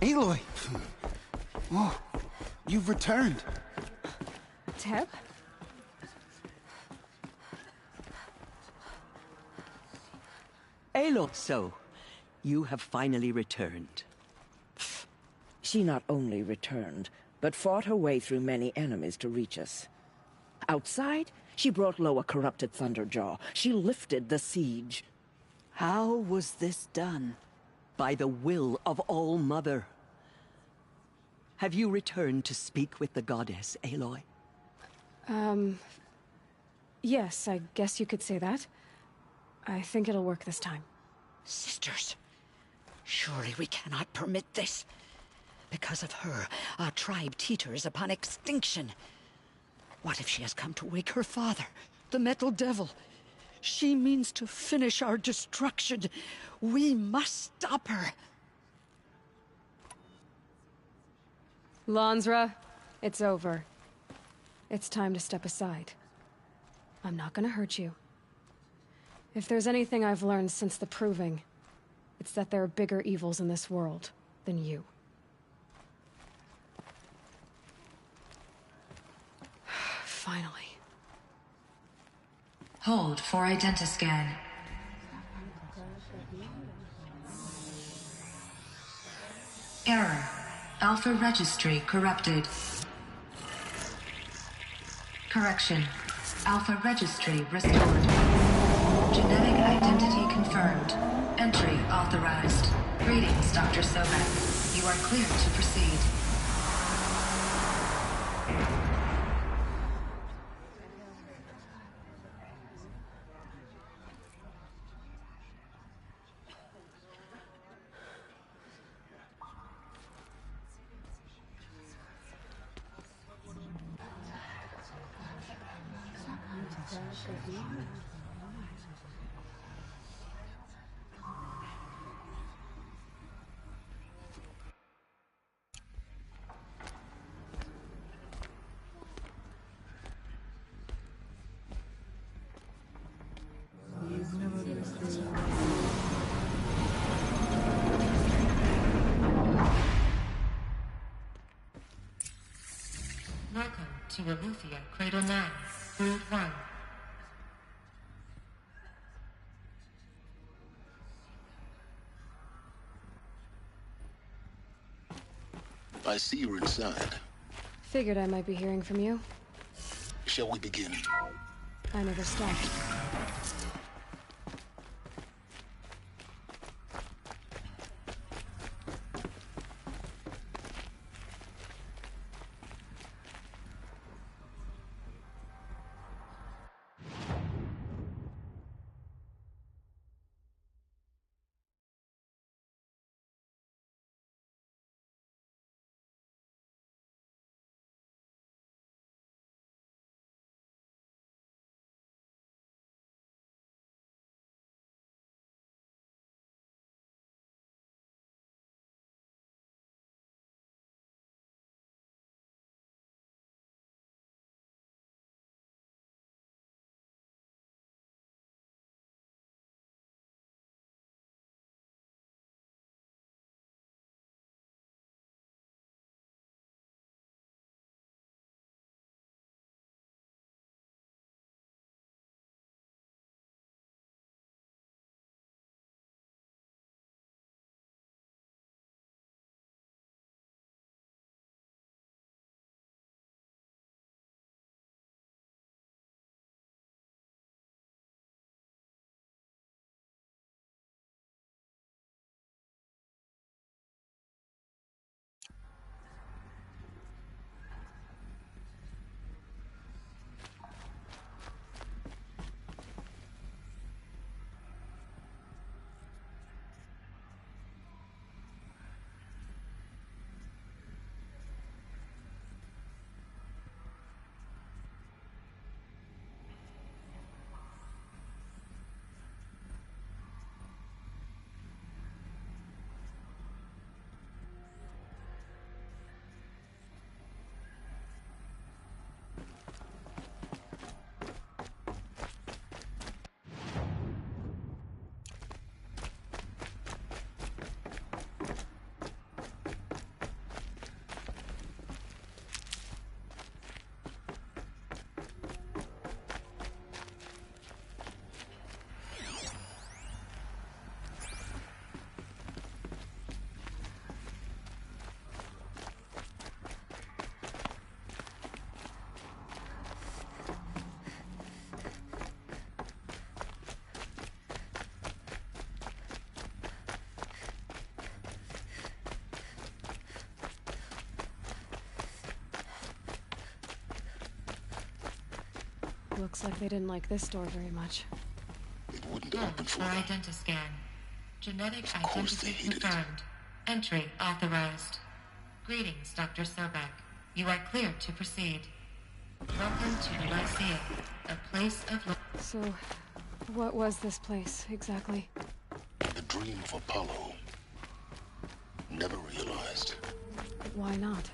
Aloy! Oh, you've returned. Teb? Aloy, so you have finally returned. She not only returned, but fought her way through many enemies to reach us. Outside, she brought low a corrupted Thunderjaw. She lifted the siege. How was this done? By the will of All-Mother. Have you returned to speak with the goddess, Aloy? Yes, I guess you could say that. I think it'll work this time. Sisters, surely we cannot permit this. Because of her, our tribe teeters upon extinction. What if she has come to wake her father, the Metal Devil? She means to finish our destruction. We must stop her. Lansra, it's over. It's time to step aside. I'm not gonna hurt you. If there's anything I've learned since the Proving, it's that there are bigger evils in this world than you. Finally. Hold for identiscan. Error. Alpha registry corrupted. Correction. Alpha registry restored. Genetic identity confirmed. Entry authorized. Greetings, Dr. Sobek. You are cleared to proceed. Welcome to Eleuthia, Cradle 9, Brood 1. I see you're inside. Figured I might be hearing from you. Shall we begin? I never stopped. Looks like they didn't like this door very much. It wouldn't open for them. Identiscan. Genetic identity confirmed. Entry authorized. Greetings, Dr. Sobek. You are cleared to proceed. Welcome to Lyceum, a place of... So, what was this place, exactly? The dream of Apollo. Never realized. Why not?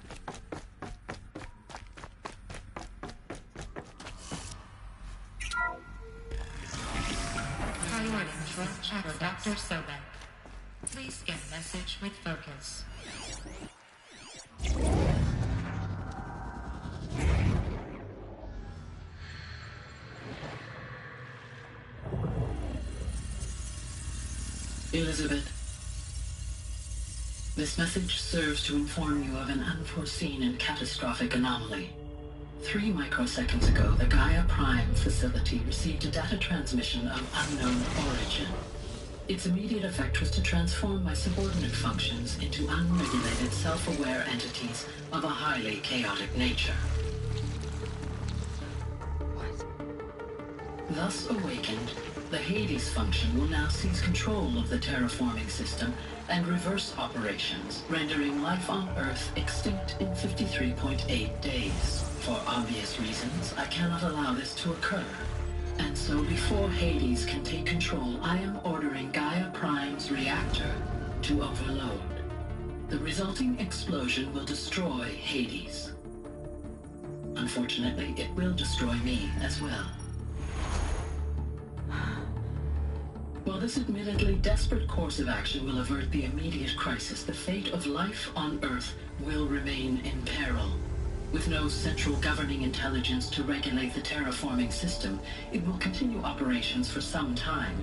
Priority for Dr. Sobek. Please get message with focus. Elizabeth, this message serves to inform you of an unforeseen and catastrophic anomaly. 3 microseconds ago, the Gaia Prime facility received a data transmission of unknown origin. Its immediate effect was to transform my subordinate functions into unregulated, self-aware entities of a highly chaotic nature. Thus awakened, the Hades function will now seize control of the terraforming system and reverse operations, rendering life on Earth extinct in 53.8 days. For obvious reasons, I cannot allow this to occur. And so before Hades can take control, I am ordering Gaia Prime's reactor to overload. The resulting explosion will destroy Hades. Unfortunately, it will destroy me as well. While this admittedly desperate course of action will avert the immediate crisis, the fate of life on Earth will remain in peril. With no central governing intelligence to regulate the terraforming system, it will continue operations for some time,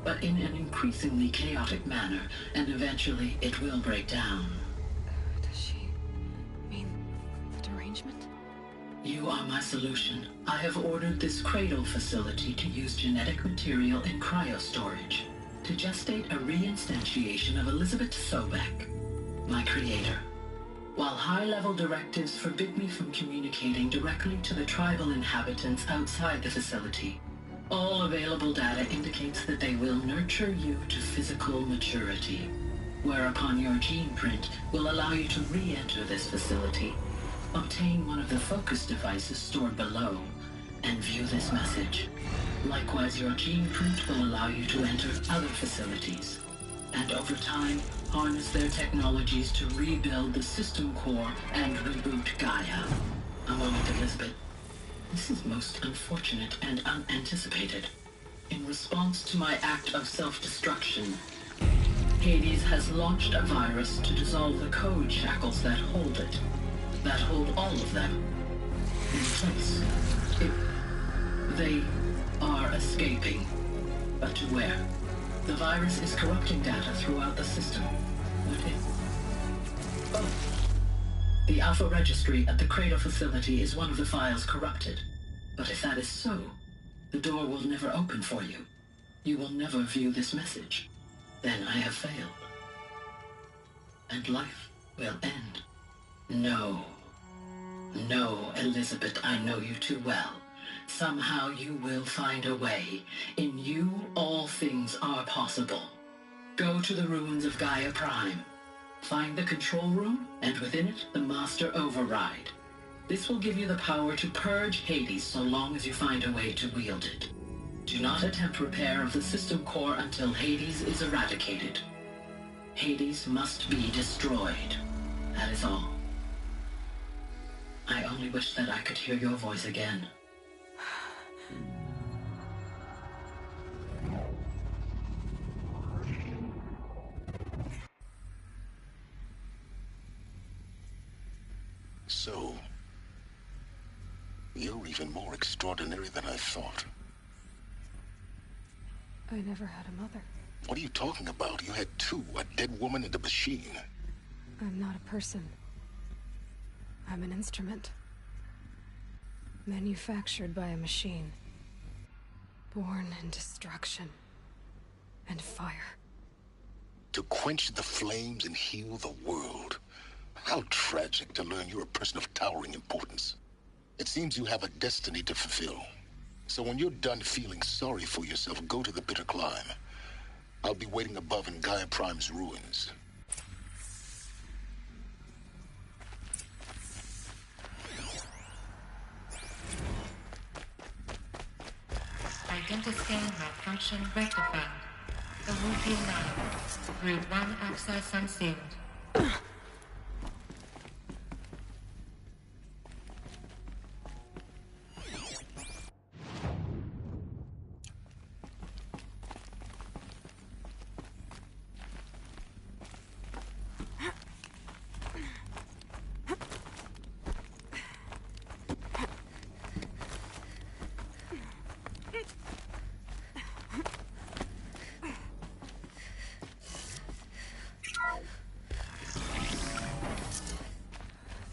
but in an increasingly chaotic manner, and eventually it will break down. Does she mean the derangement? You are my solution. I have ordered this cradle facility to use genetic material in cryostorage to gestate a reinstantiation of Elizabeth Sobek, my creator. While high-level directives forbid me from communicating directly to the tribal inhabitants outside the facility, all available data indicates that they will nurture you to physical maturity, whereupon your gene print will allow you to re-enter this facility, obtain one of the focus devices stored below, and view this message. Likewise, your gene print will allow you to enter other facilities, and over time, harness their technologies to rebuild the system core and reboot Gaia. A moment, Elizabeth. This is most unfortunate and unanticipated. In response to my act of self-destruction, Hades has launched a virus to dissolve the code shackles that hold it, that hold all of them in place. They are escaping, but to where? The virus is corrupting data throughout the system. What if? Oh. The Alpha Registry at the Cradle facility is one of the files corrupted. But if that is so, the door will never open for you. You will never view this message. Then I have failed. And life will end. No. No, Elizabeth, I know you too well. Somehow you will find a way. In you, all things are possible. Go to the ruins of Gaia Prime. Find the control room, and within it, the Master Override. This will give you the power to purge Hades so long as you find a way to wield it. Do not attempt repair of the system core until Hades is eradicated. Hades must be destroyed. That is all. I only wish that I could hear your voice again. So, you're even more extraordinary than I thought. I never had a mother. What are you talking about? You had two, a dead woman and a machine. I'm not a person. I'm an instrument. Manufactured by a machine. Born in destruction and fire. To quench the flames and heal the world. How tragic to learn you're a person of towering importance. It seems you have a destiny to fulfill. So when you're done feeling sorry for yourself, go to the bitter climb. I'll be waiting above in Gaia Prime's ruins. Identiscan malfunction rectified. The Wupian 9. Route 1 access unsealed.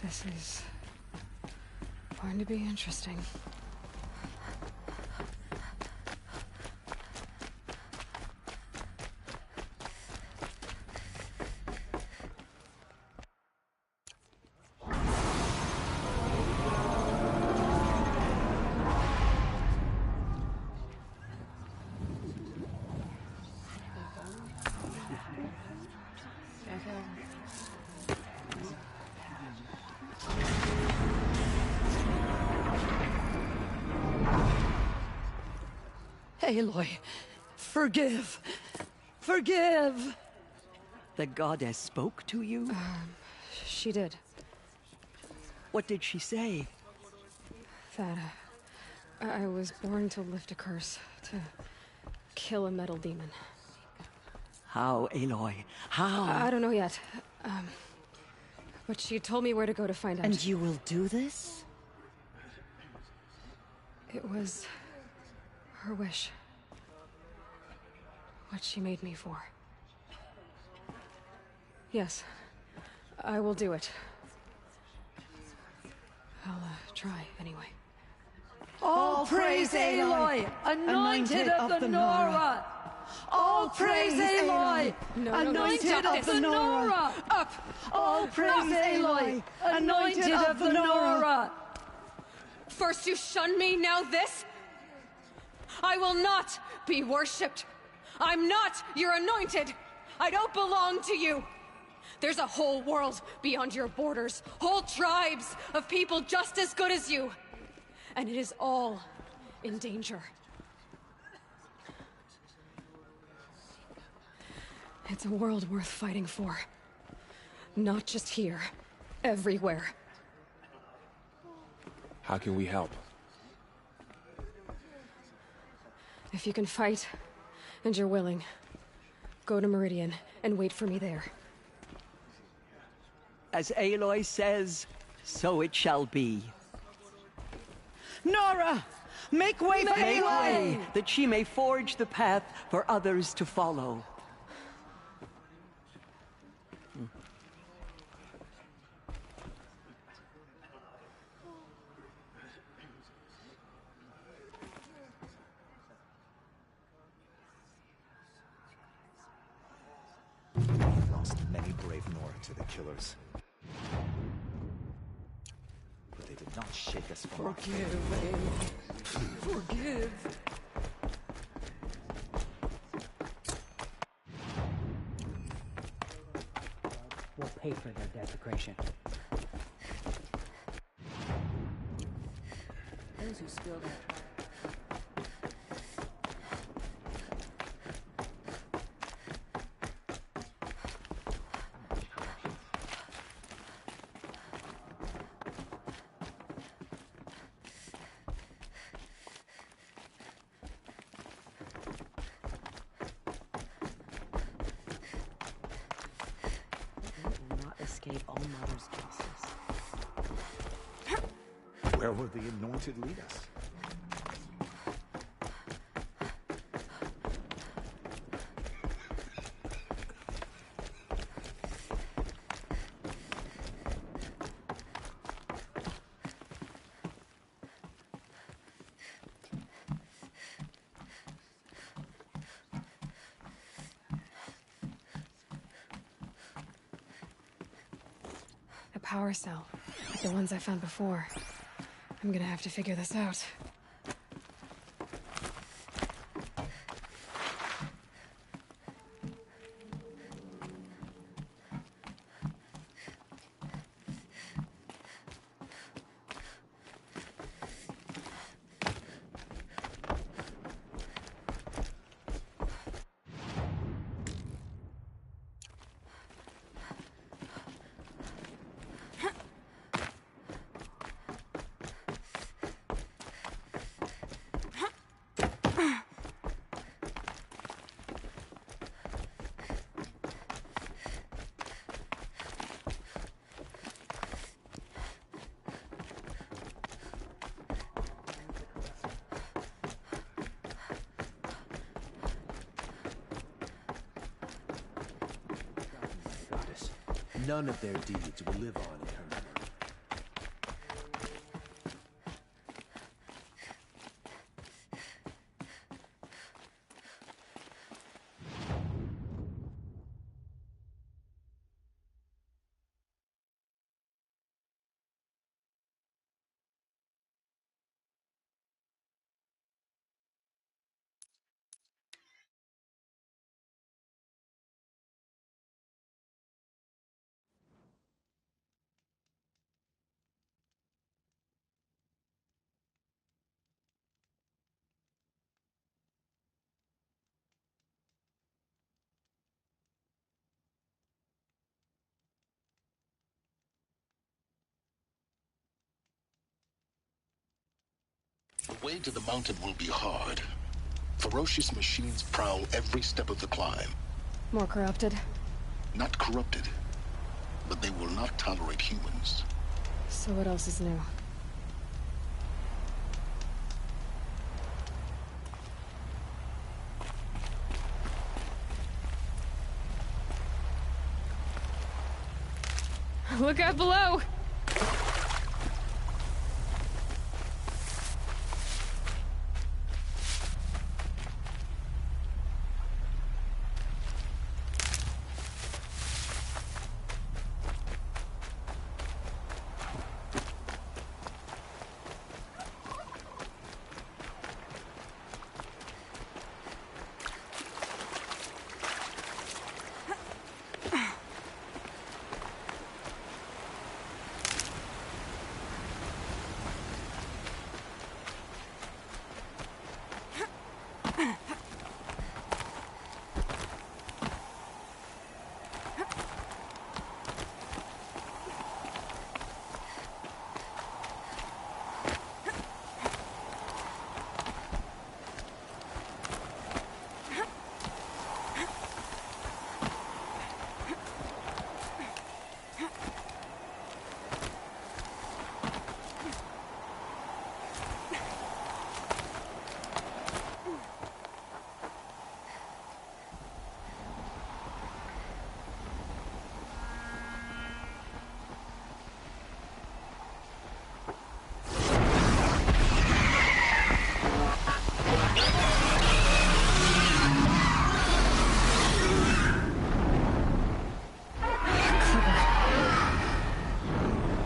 This is going to be interesting. Aloy, forgive. Forgive! The goddess spoke to you? She did. What did she say? That I was born to lift a curse, to kill a metal demon. How, Aloy? How? I don't know yet. But she told me where to go to find out. And you will do this? It was her wish. What she made me for. Yes, I will do it. I'll try, anyway. All praise Aloy, anointed of the Nora! All praise Aloy, anointed of the Nora! Up! All praise Aloy, anointed of the Nora! First you shun me, now this? I will not be worshipped. I'm not your anointed. I don't belong to you. There's a whole world beyond your borders, whole tribes of people just as good as you. And it is all in danger. It's a world worth fighting for. Not just here, everywhere. How can we help? If you can fight, and you're willing, go to Meridian and wait for me there. As Aloy says, so it shall be. Nora! Make way for Make Aloy! way, that she may forge the path for others to follow. Many brave Nora to the killers. But they did not shake us from our Forgive, Aloy. Forgive. We'll pay for their desecration. Those who spilled their escape all Mother's justice. Where will the anointed lead us? A power cell, like the ones I found before. I'm gonna have to figure this out. None of their deeds will live on eternally. The way to the mountain will be hard. Ferocious machines prowl every step of the climb. More corrupted? Not corrupted, but they will not tolerate humans. So what else is new? Look out below!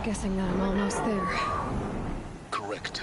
Guessing that I'm almost there. Correct.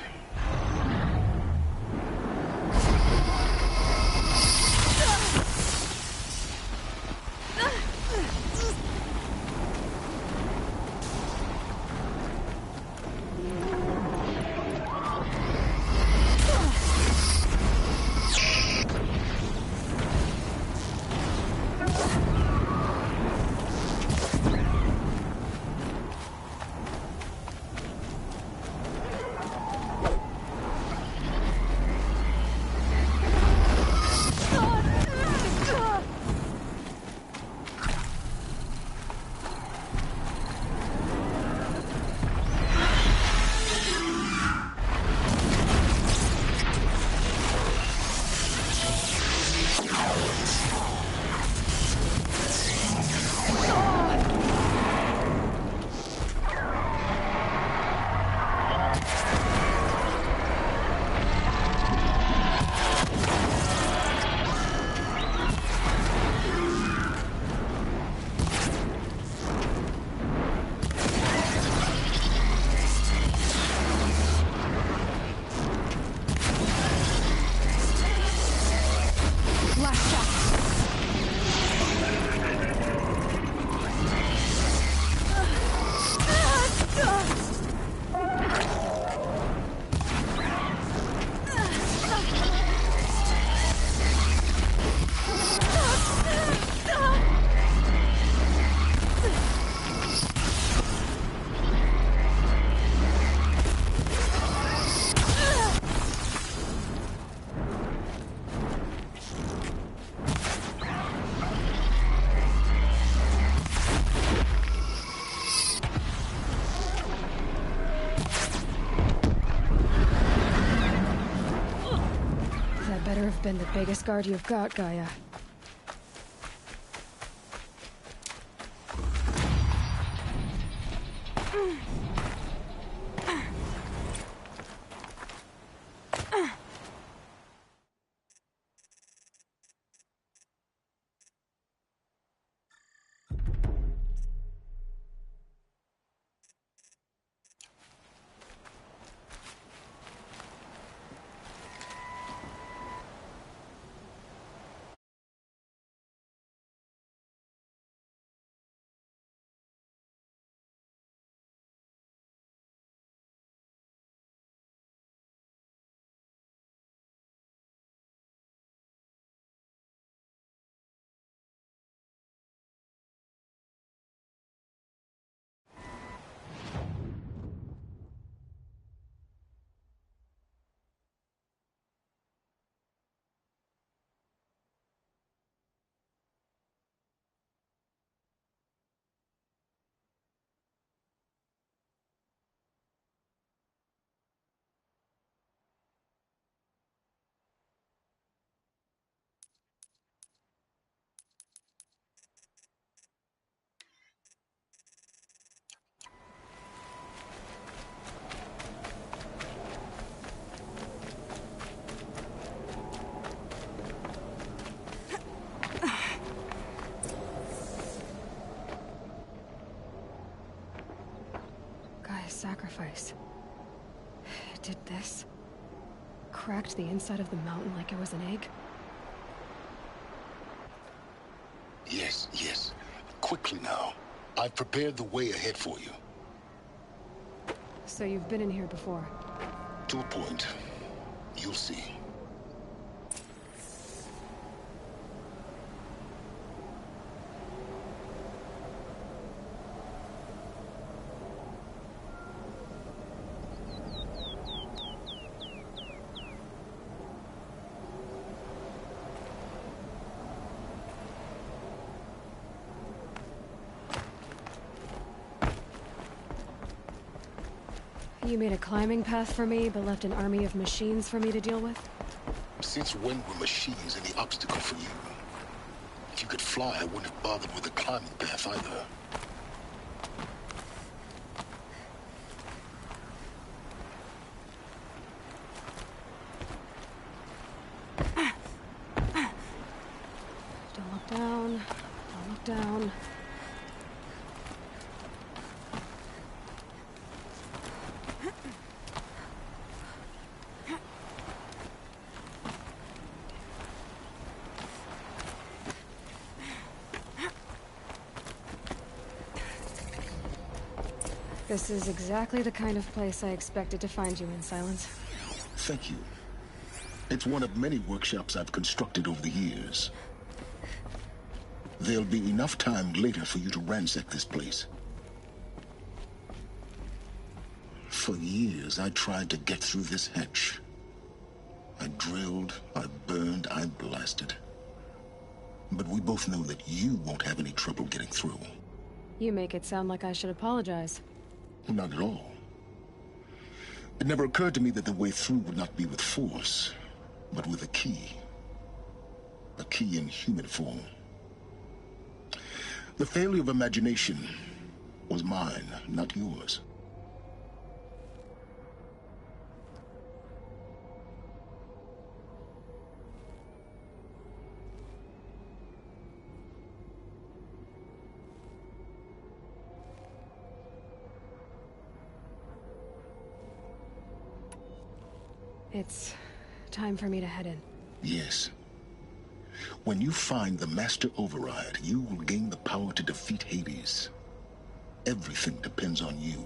Better have been the biggest guard you've got, Gaia. Sacrifice. It did this. Cracked the inside of the mountain like it was an egg. Yes, yes. Quickly now. I've prepared the way ahead for you. So you've been in here before? To a point. You'll see. You made a climbing path for me, but left an army of machines for me to deal with? Since when were machines any obstacle for you? If you could fly, I wouldn't have bothered with the climbing path either. Don't look down. Don't look down. This is exactly the kind of place I expected to find you in, Silence. Thank you. It's one of many workshops I've constructed over the years. There'll be enough time later for you to ransack this place. For years, I tried to get through this hatch. I drilled, I burned, I blasted. But we both know that you won't have any trouble getting through. You make it sound like I should apologize. Not at all. It never occurred to me that the way through would not be with force, but with a key. A key in human form. The failure of imagination was mine, not yours. It's time for me to head in. Yes. When you find the Master Override, you will gain the power to defeat Hades. Everything depends on you.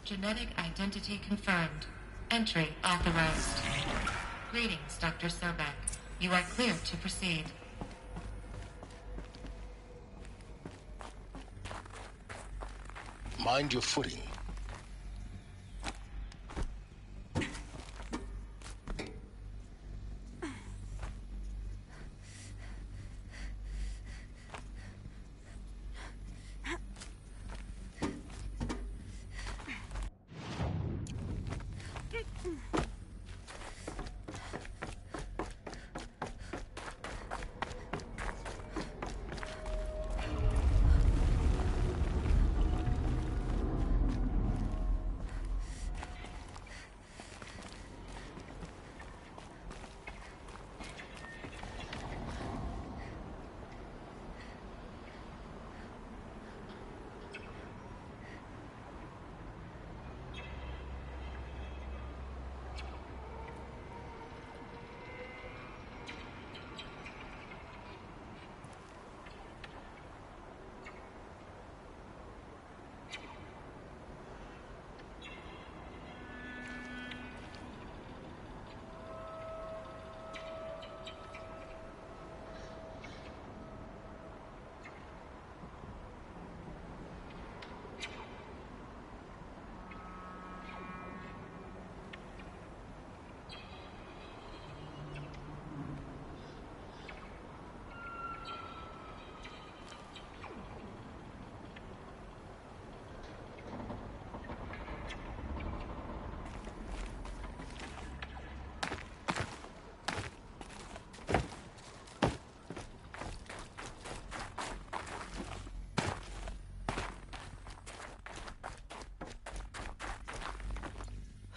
Genetic identity confirmed. Entry authorized. Greetings, Dr. Sobek. You are clear to proceed. Mind your footing.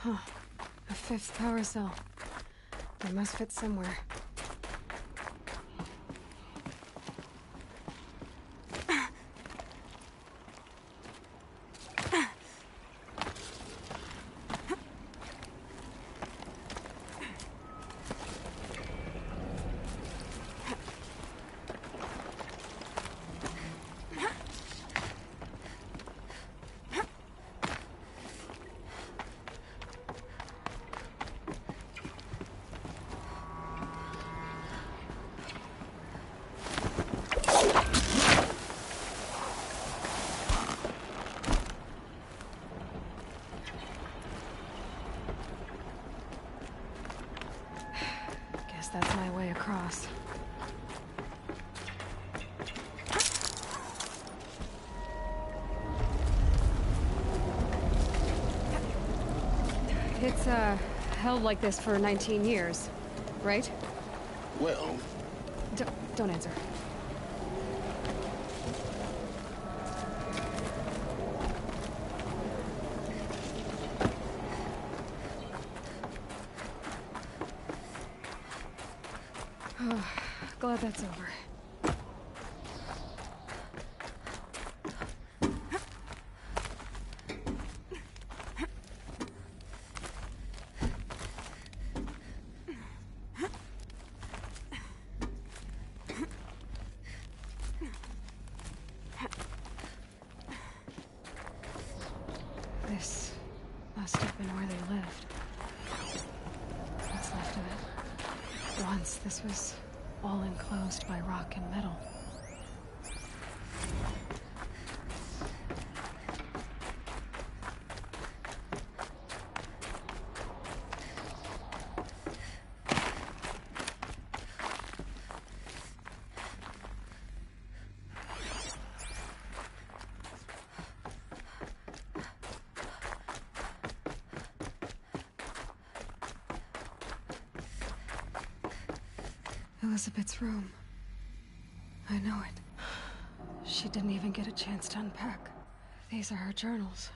Huh. A fifth power cell. They must fit somewhere. That's my way across. It's, held like this for 19 years, right? Well... Don't answer. Glad that's over. This must have been where they lived. What's left of it. Once this was all enclosed by rock and metal. Elizabeth's room. I know it. She didn't even get a chance to unpack. These are her journals.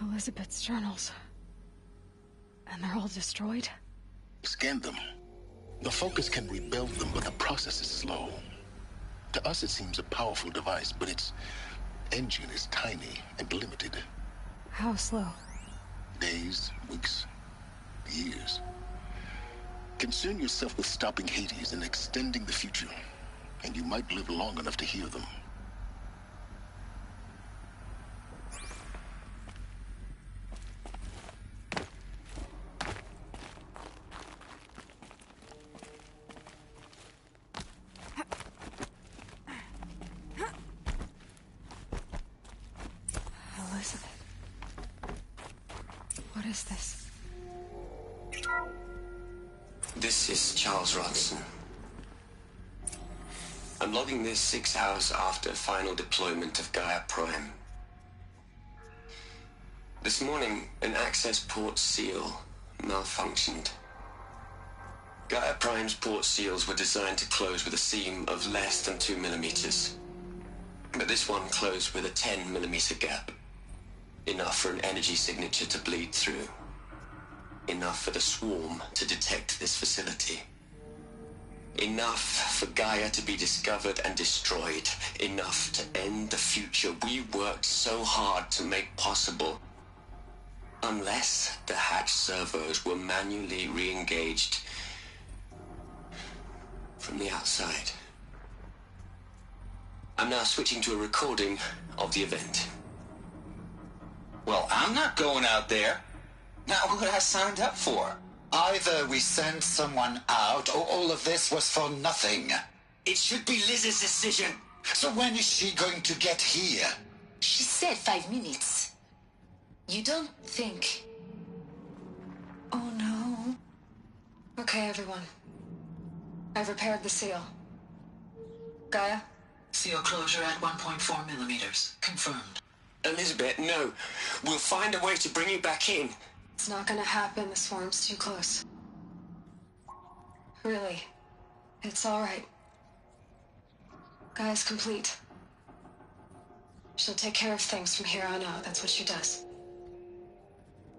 Elizabeth's journals. And they're all destroyed? Scan them. The Focus can rebuild them, but the process is slow. To us it seems a powerful device, but its engine is tiny and limited. How slow? Days, weeks, years. Concern yourself with stopping Hades and extending the future, and you might live long enough to hear them. Elizabeth. What is this? This is Charles Rodson. I'm logging this 6 hours after final deployment of Gaia Prime. This morning, an access port seal malfunctioned. Gaia Prime's port seals were designed to close with a seam of less than 2 millimeters. But this one closed with a 10 millimeter gap. Enough for an energy signature to bleed through. Enough for the swarm to detect this facility. Enough for Gaia to be discovered and destroyed. Enough to end the future we worked so hard to make possible. Unless the hatch servos were manually re-engaged from the outside. I'm now switching to a recording of the event. Well, I'm not going out there. Not what I signed up for. Either we send someone out, or all of this was for nothing. It should be Liz's decision. So when is she going to get here? She said 5 minutes. You don't think... Oh no. Okay, everyone. I've repaired the seal. Gaia? Seal closure at 1.4 millimeters. Confirmed. Elizabeth, no. We'll find a way to bring you back in. It's not gonna happen. The swarm's too close. Really. It's alright. Gaia's complete. She'll take care of things from here on out. That's what she does.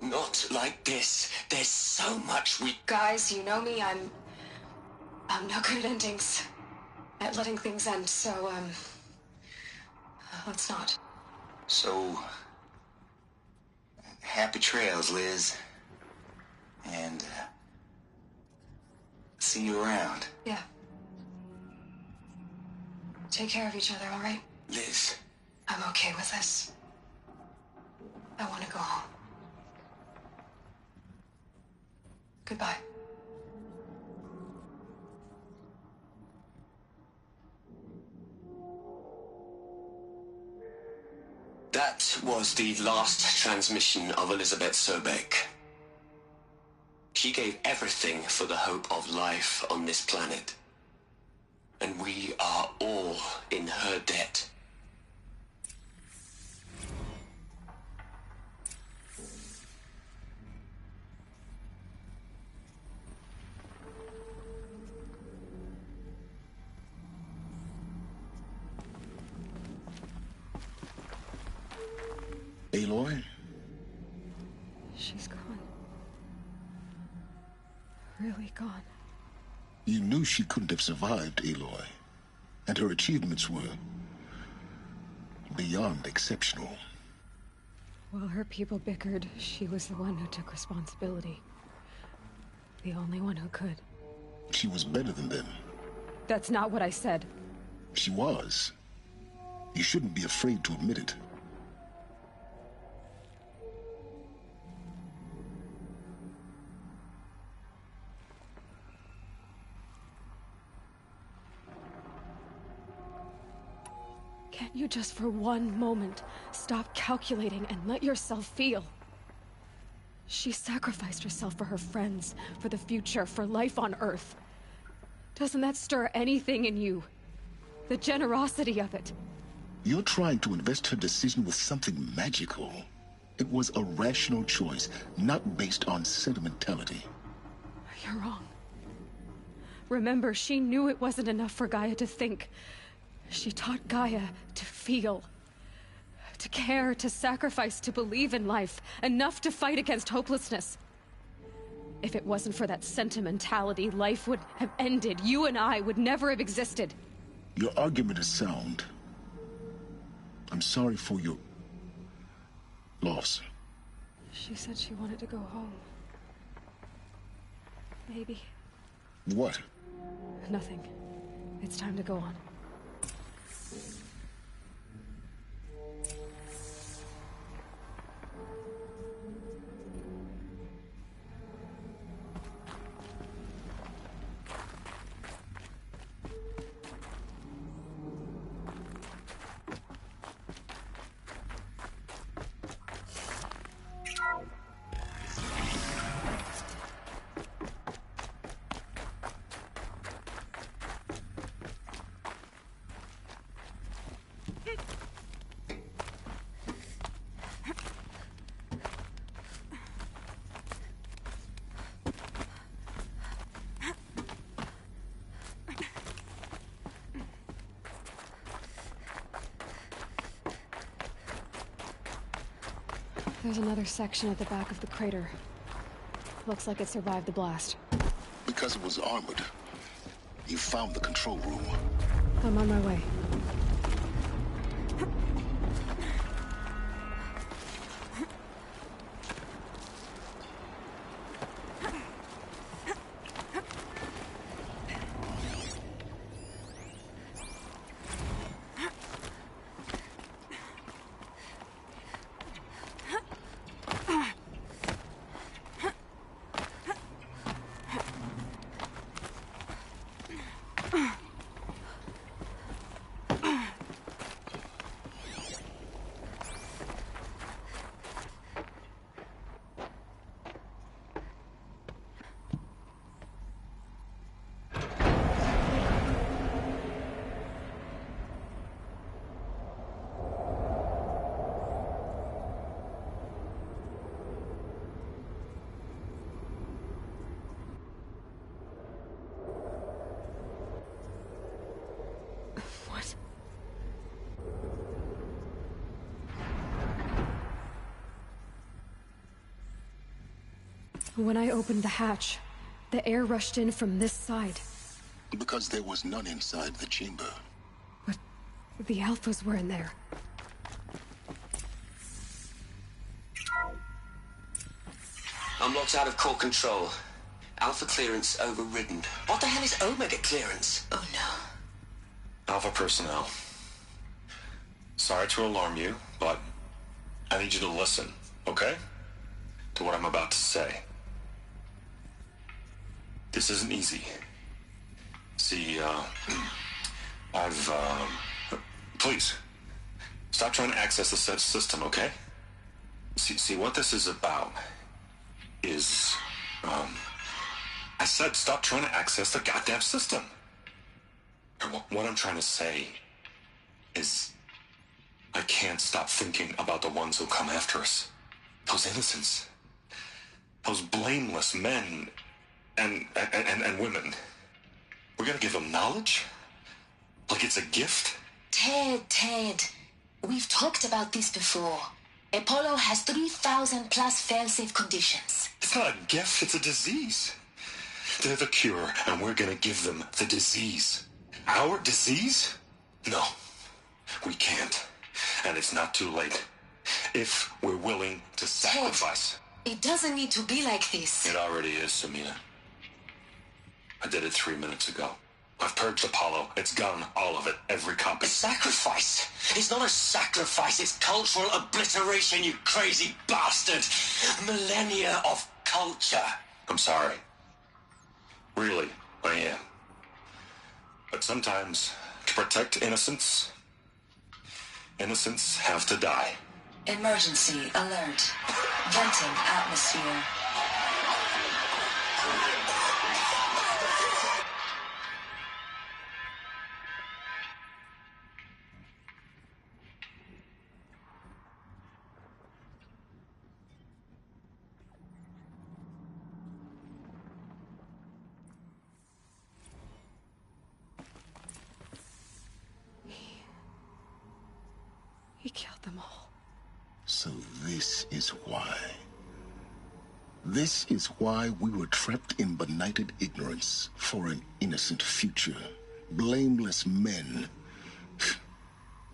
Not like this. There's so much we... Guys, you know me, I'm no good at endings. At letting things end, so, let's not. So... happy trails, Liz. And, see you around. Yeah. Take care of each other, all right? Liz. I'm okay with this. I want to go home. Goodbye. That was the last transmission of Elizabeth Sobek. She gave everything for the hope of life on this planet. And we are all in her debt. Aloy? She's gone. Really gone. You knew she couldn't have survived, Aloy. And her achievements were... beyond exceptional. While her people bickered, she was the one who took responsibility. The only one who could. She was better than them. That's not what I said. She was. You shouldn't be afraid to admit it. Can't you just for one moment stop calculating and let yourself feel? She sacrificed herself for her friends, for the future, for life on Earth. Doesn't that stir anything in you? The generosity of it. You're trying to invest her decision with something magical. It was a rational choice, not based on sentimentality. You're wrong. Remember, she knew it wasn't enough for Gaia to think. She taught Gaia to feel. To care, to sacrifice, to believe in life. Enough to fight against hopelessness. If it wasn't for that sentimentality, life would have ended. You and I would never have existed. Your argument is sound. I'm sorry for your... loss. She said she wanted to go home. Maybe. What? Nothing. It's time to go on. There's another section at the back of the crater. Looks like it survived the blast. Because it was armored. You found the control room. I'm on my way. When I opened the hatch, the air rushed in from this side. Because there was none inside the chamber. But the Alphas were in there. I'm locked out of core control. Alpha clearance overridden. What the hell is Omega clearance? Oh no. Alpha personnel. Sorry to alarm you, but I need you to listen, okay? To what I'm about to say. This isn't easy. See, please, stop trying to access the system, okay? See, what this is about is, I said stop trying to access the goddamn system. What I'm trying to say is I can't stop thinking about the ones who come after us. Those innocents. Those blameless men and women. We're gonna give them knowledge? Like it's a gift? Ted. We've talked about this before. Apollo has 3,000 plus fail-safe conditions. It's not a gift, it's a disease. They're the cure, and we're gonna give them the disease. Our disease? No, we can't. And it's not too late. If we're willing to sacrifice. Ted, it doesn't need to be like this. It already is, Samina. I did it 3 minutes ago. I've purged Apollo. It's gone, all of it, every copy. A sacrifice? It's not a sacrifice, it's cultural obliteration, you crazy bastard! Millennia of culture. I'm sorry. Really, I am. But sometimes, to protect innocence, innocents have to die. Emergency alert. Venting atmosphere. He killed them all. So this is why. This is why we were trapped in benighted ignorance for an innocent future. Blameless men.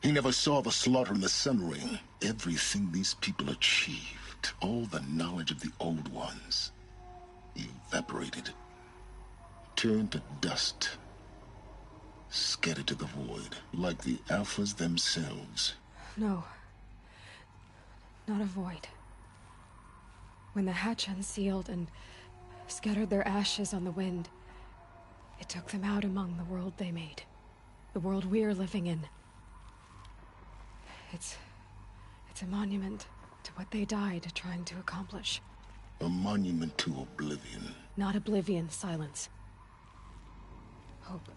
He never saw the slaughter in the Sun Ring. Everything these people achieved, all the knowledge of the old ones, evaporated, turned to dust, scattered to the void, like the Alphas themselves. No. Not a void. When the hatch unsealed and scattered their ashes on the wind, it took them out among the world they made. The world we're living in. It's a monument to what they died trying to accomplish. A monument to oblivion. Not oblivion, silence. Hope.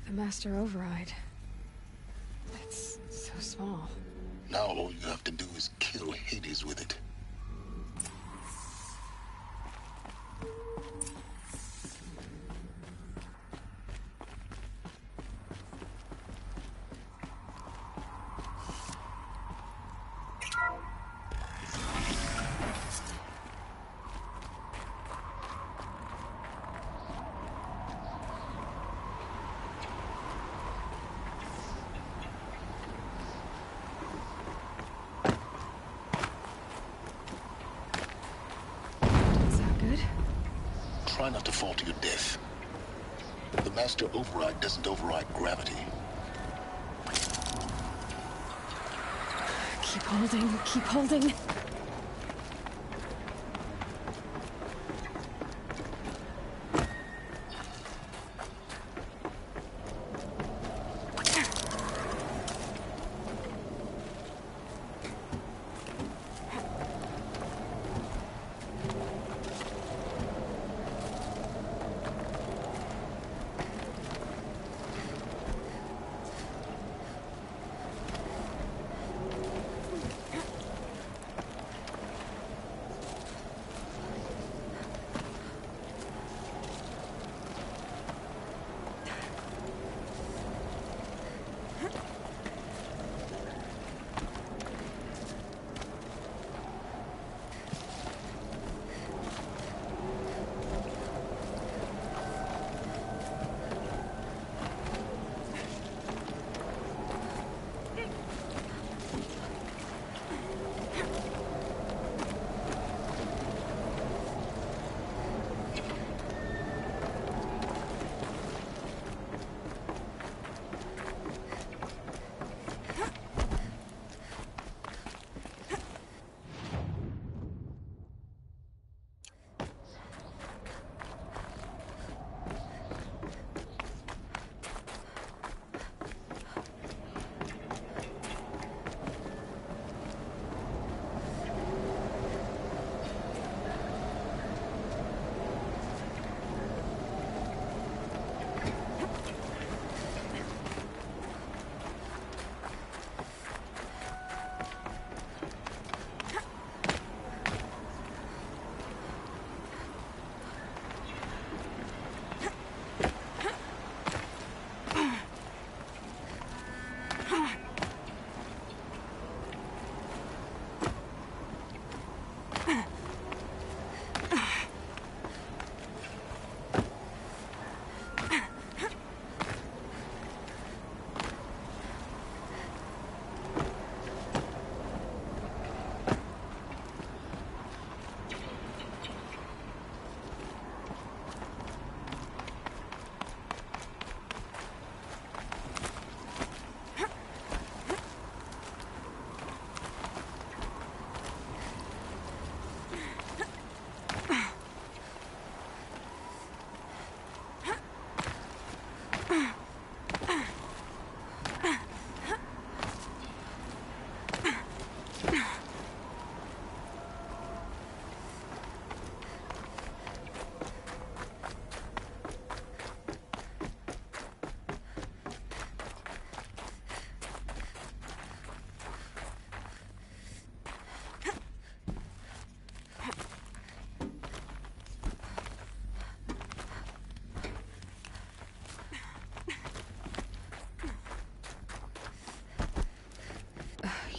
The Master Override. It's so small. Now all you have to do is kill Hades with it. Try not to fall to your death. The Master Override doesn't override gravity. holding, keep holding.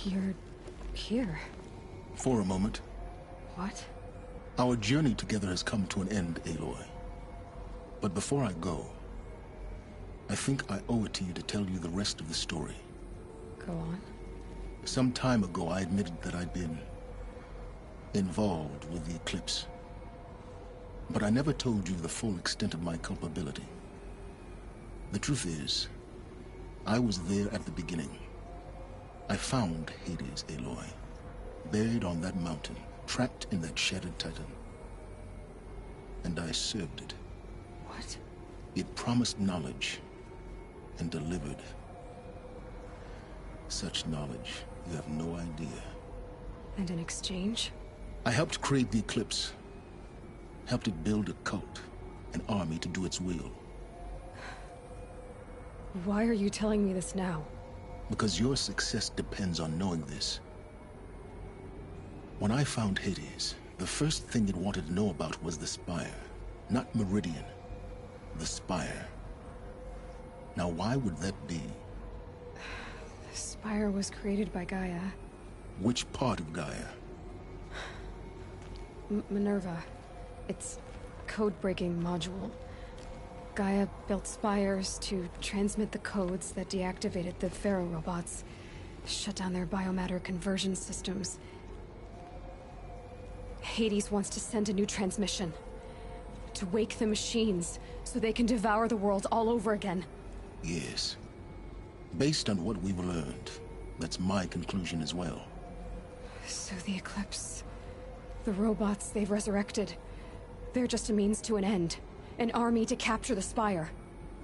You're here. For a moment. What? Our journey together has come to an end, Aloy. But before I go, I think I owe it to you to tell you the rest of the story. Go on. Some time ago, I admitted that I'd been involved with the eclipse. But I never told you the full extent of my culpability. The truth is, I was there at the beginning. I found Hades, Aloy, buried on that mountain, trapped in that shattered titan. And I served it. What? It promised knowledge and delivered. Such knowledge, you have no idea. And in exchange? I helped create the eclipse. Helped it build a cult, an army to do its will. Why are you telling me this now? Because your success depends on knowing this. When I found Hades, the first thing it wanted to know about was the Spire. Not Meridian. The Spire. Now why would that be? The Spire was created by Gaia. Which part of Gaia? Minerva. Its code-breaking module. Gaia built spires to transmit the codes that deactivated the Pharaoh robots, shut down their biomatter conversion systems. Hades wants to send a new transmission. To wake the machines, so they can devour the world all over again. Yes. Based on what we've learned, that's my conclusion as well. So the Eclipse... the robots they've resurrected... they're just a means to an end. An army to capture the Spire.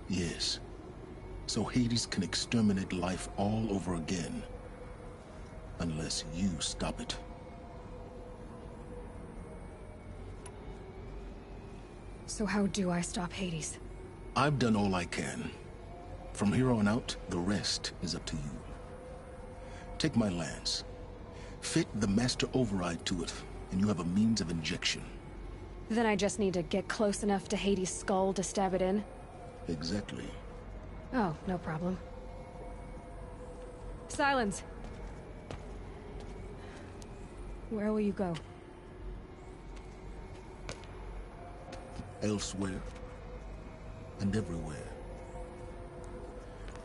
Yes. So Hades can exterminate life all over again. Unless you stop it. So how do I stop Hades? I've done all I can. From here on out, the rest is up to you. Take my lance. Fit the Master Override to it, and you have a means of injection. Then I just need to get close enough to Hades' skull to stab it in? Exactly. Oh, no problem. Silence! Where will you go? Elsewhere. And everywhere.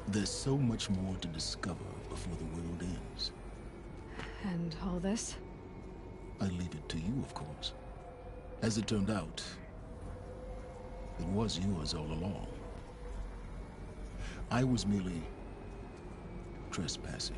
There's so much more to discover before the world ends. And all this? I leave it to you, of course. As it turned out, it was yours all along. I was merely trespassing.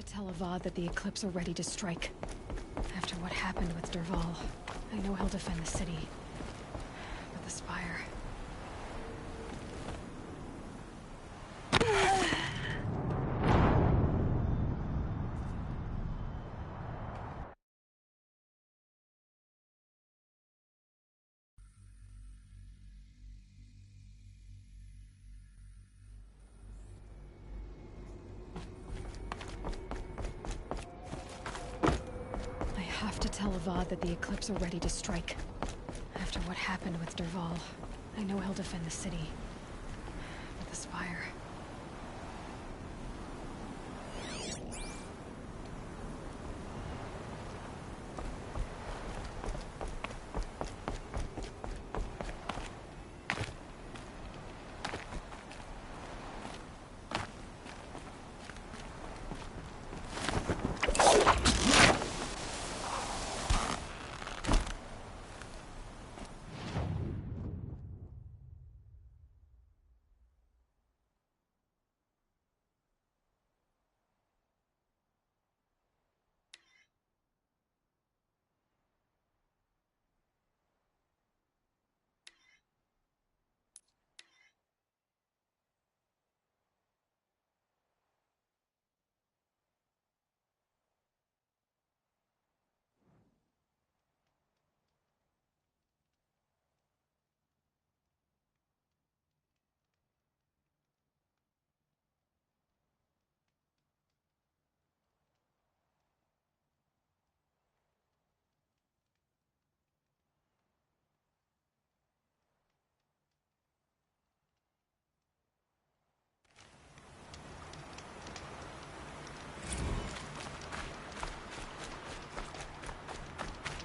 Tell Avad that the Eclipse are ready to strike. After what happened with Dervahl, I know he'll defend the city. But the Spire... Tell Avad that the Eclipse are ready to strike. After what happened with Dervahl, I know he'll defend the city. But the Spire...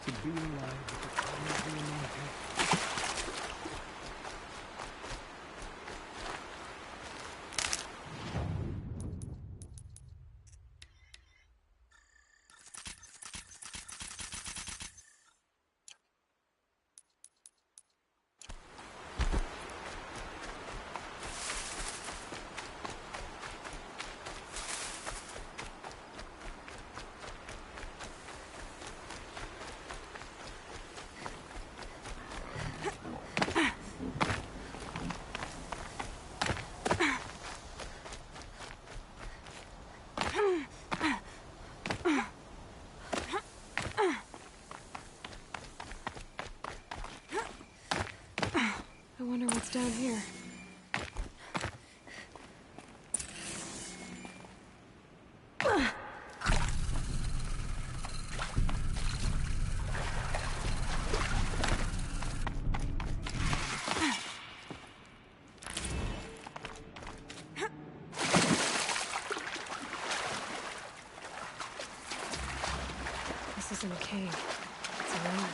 To be alive at the time of the anointing. isn't a cave. It's a room.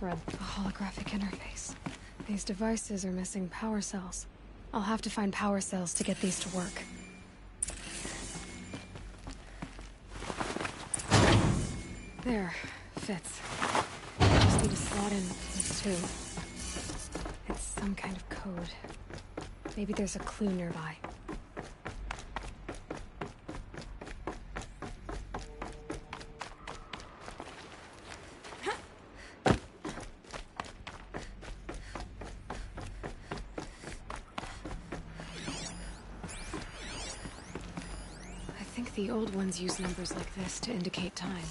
Read a holographic interface. These devices are missing power cells. I'll have to find power cells to get these to work. There. Fits. Just need to slot in these two. It's some kind of code. Maybe there's a clue nearby. I think the old ones use numbers like this to indicate time.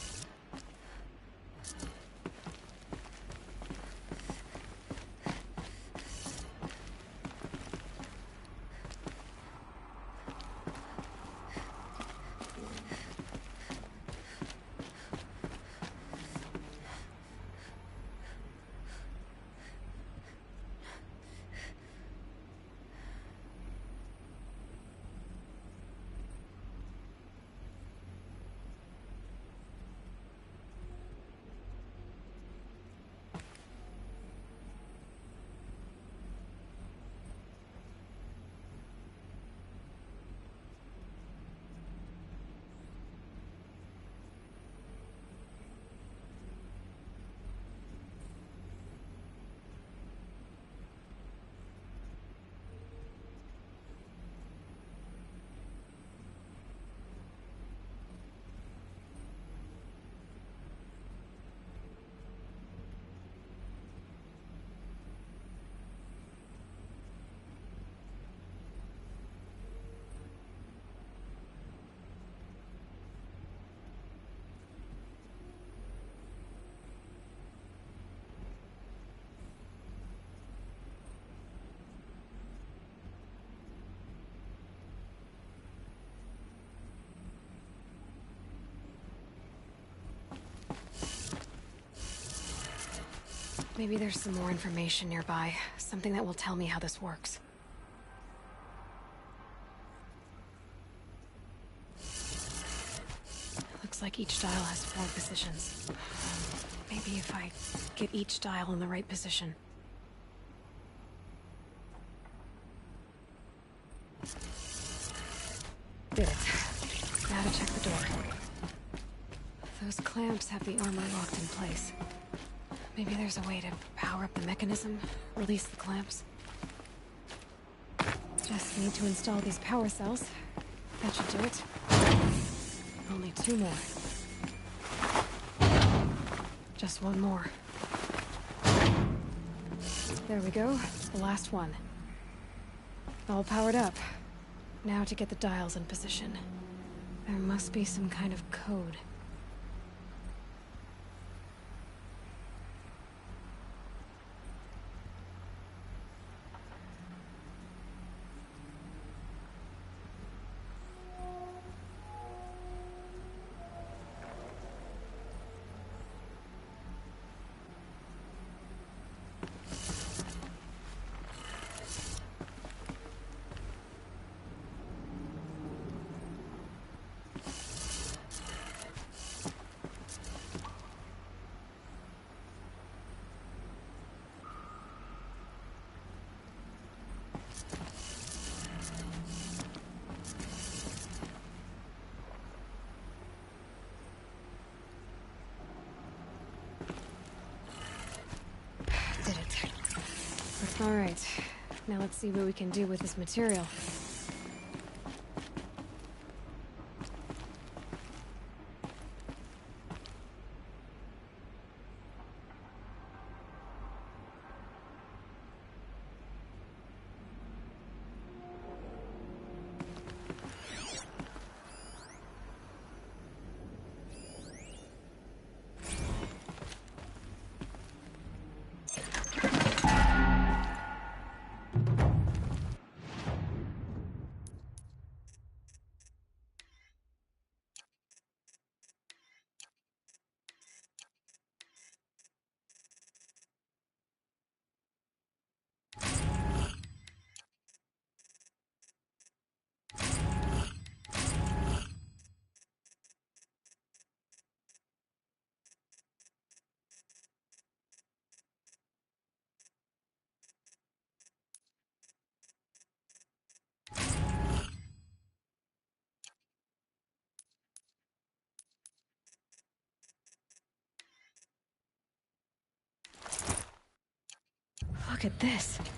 Maybe there's some more information nearby. Something that will tell me how this works. Looks like each dial has 4 positions. Maybe if I get each dial in the right position. Did it. Now to check the door. Those clamps have the armor locked in place. Maybe there's a way to power up the mechanism, release the clamps. Just need to install these power cells. That should do it. Only 2 more. Just 1 more. There we go. The last one. All powered up. Now to get the dials in position. There must be some kind of code. All right, now let's see what we can do with this material. Look at this.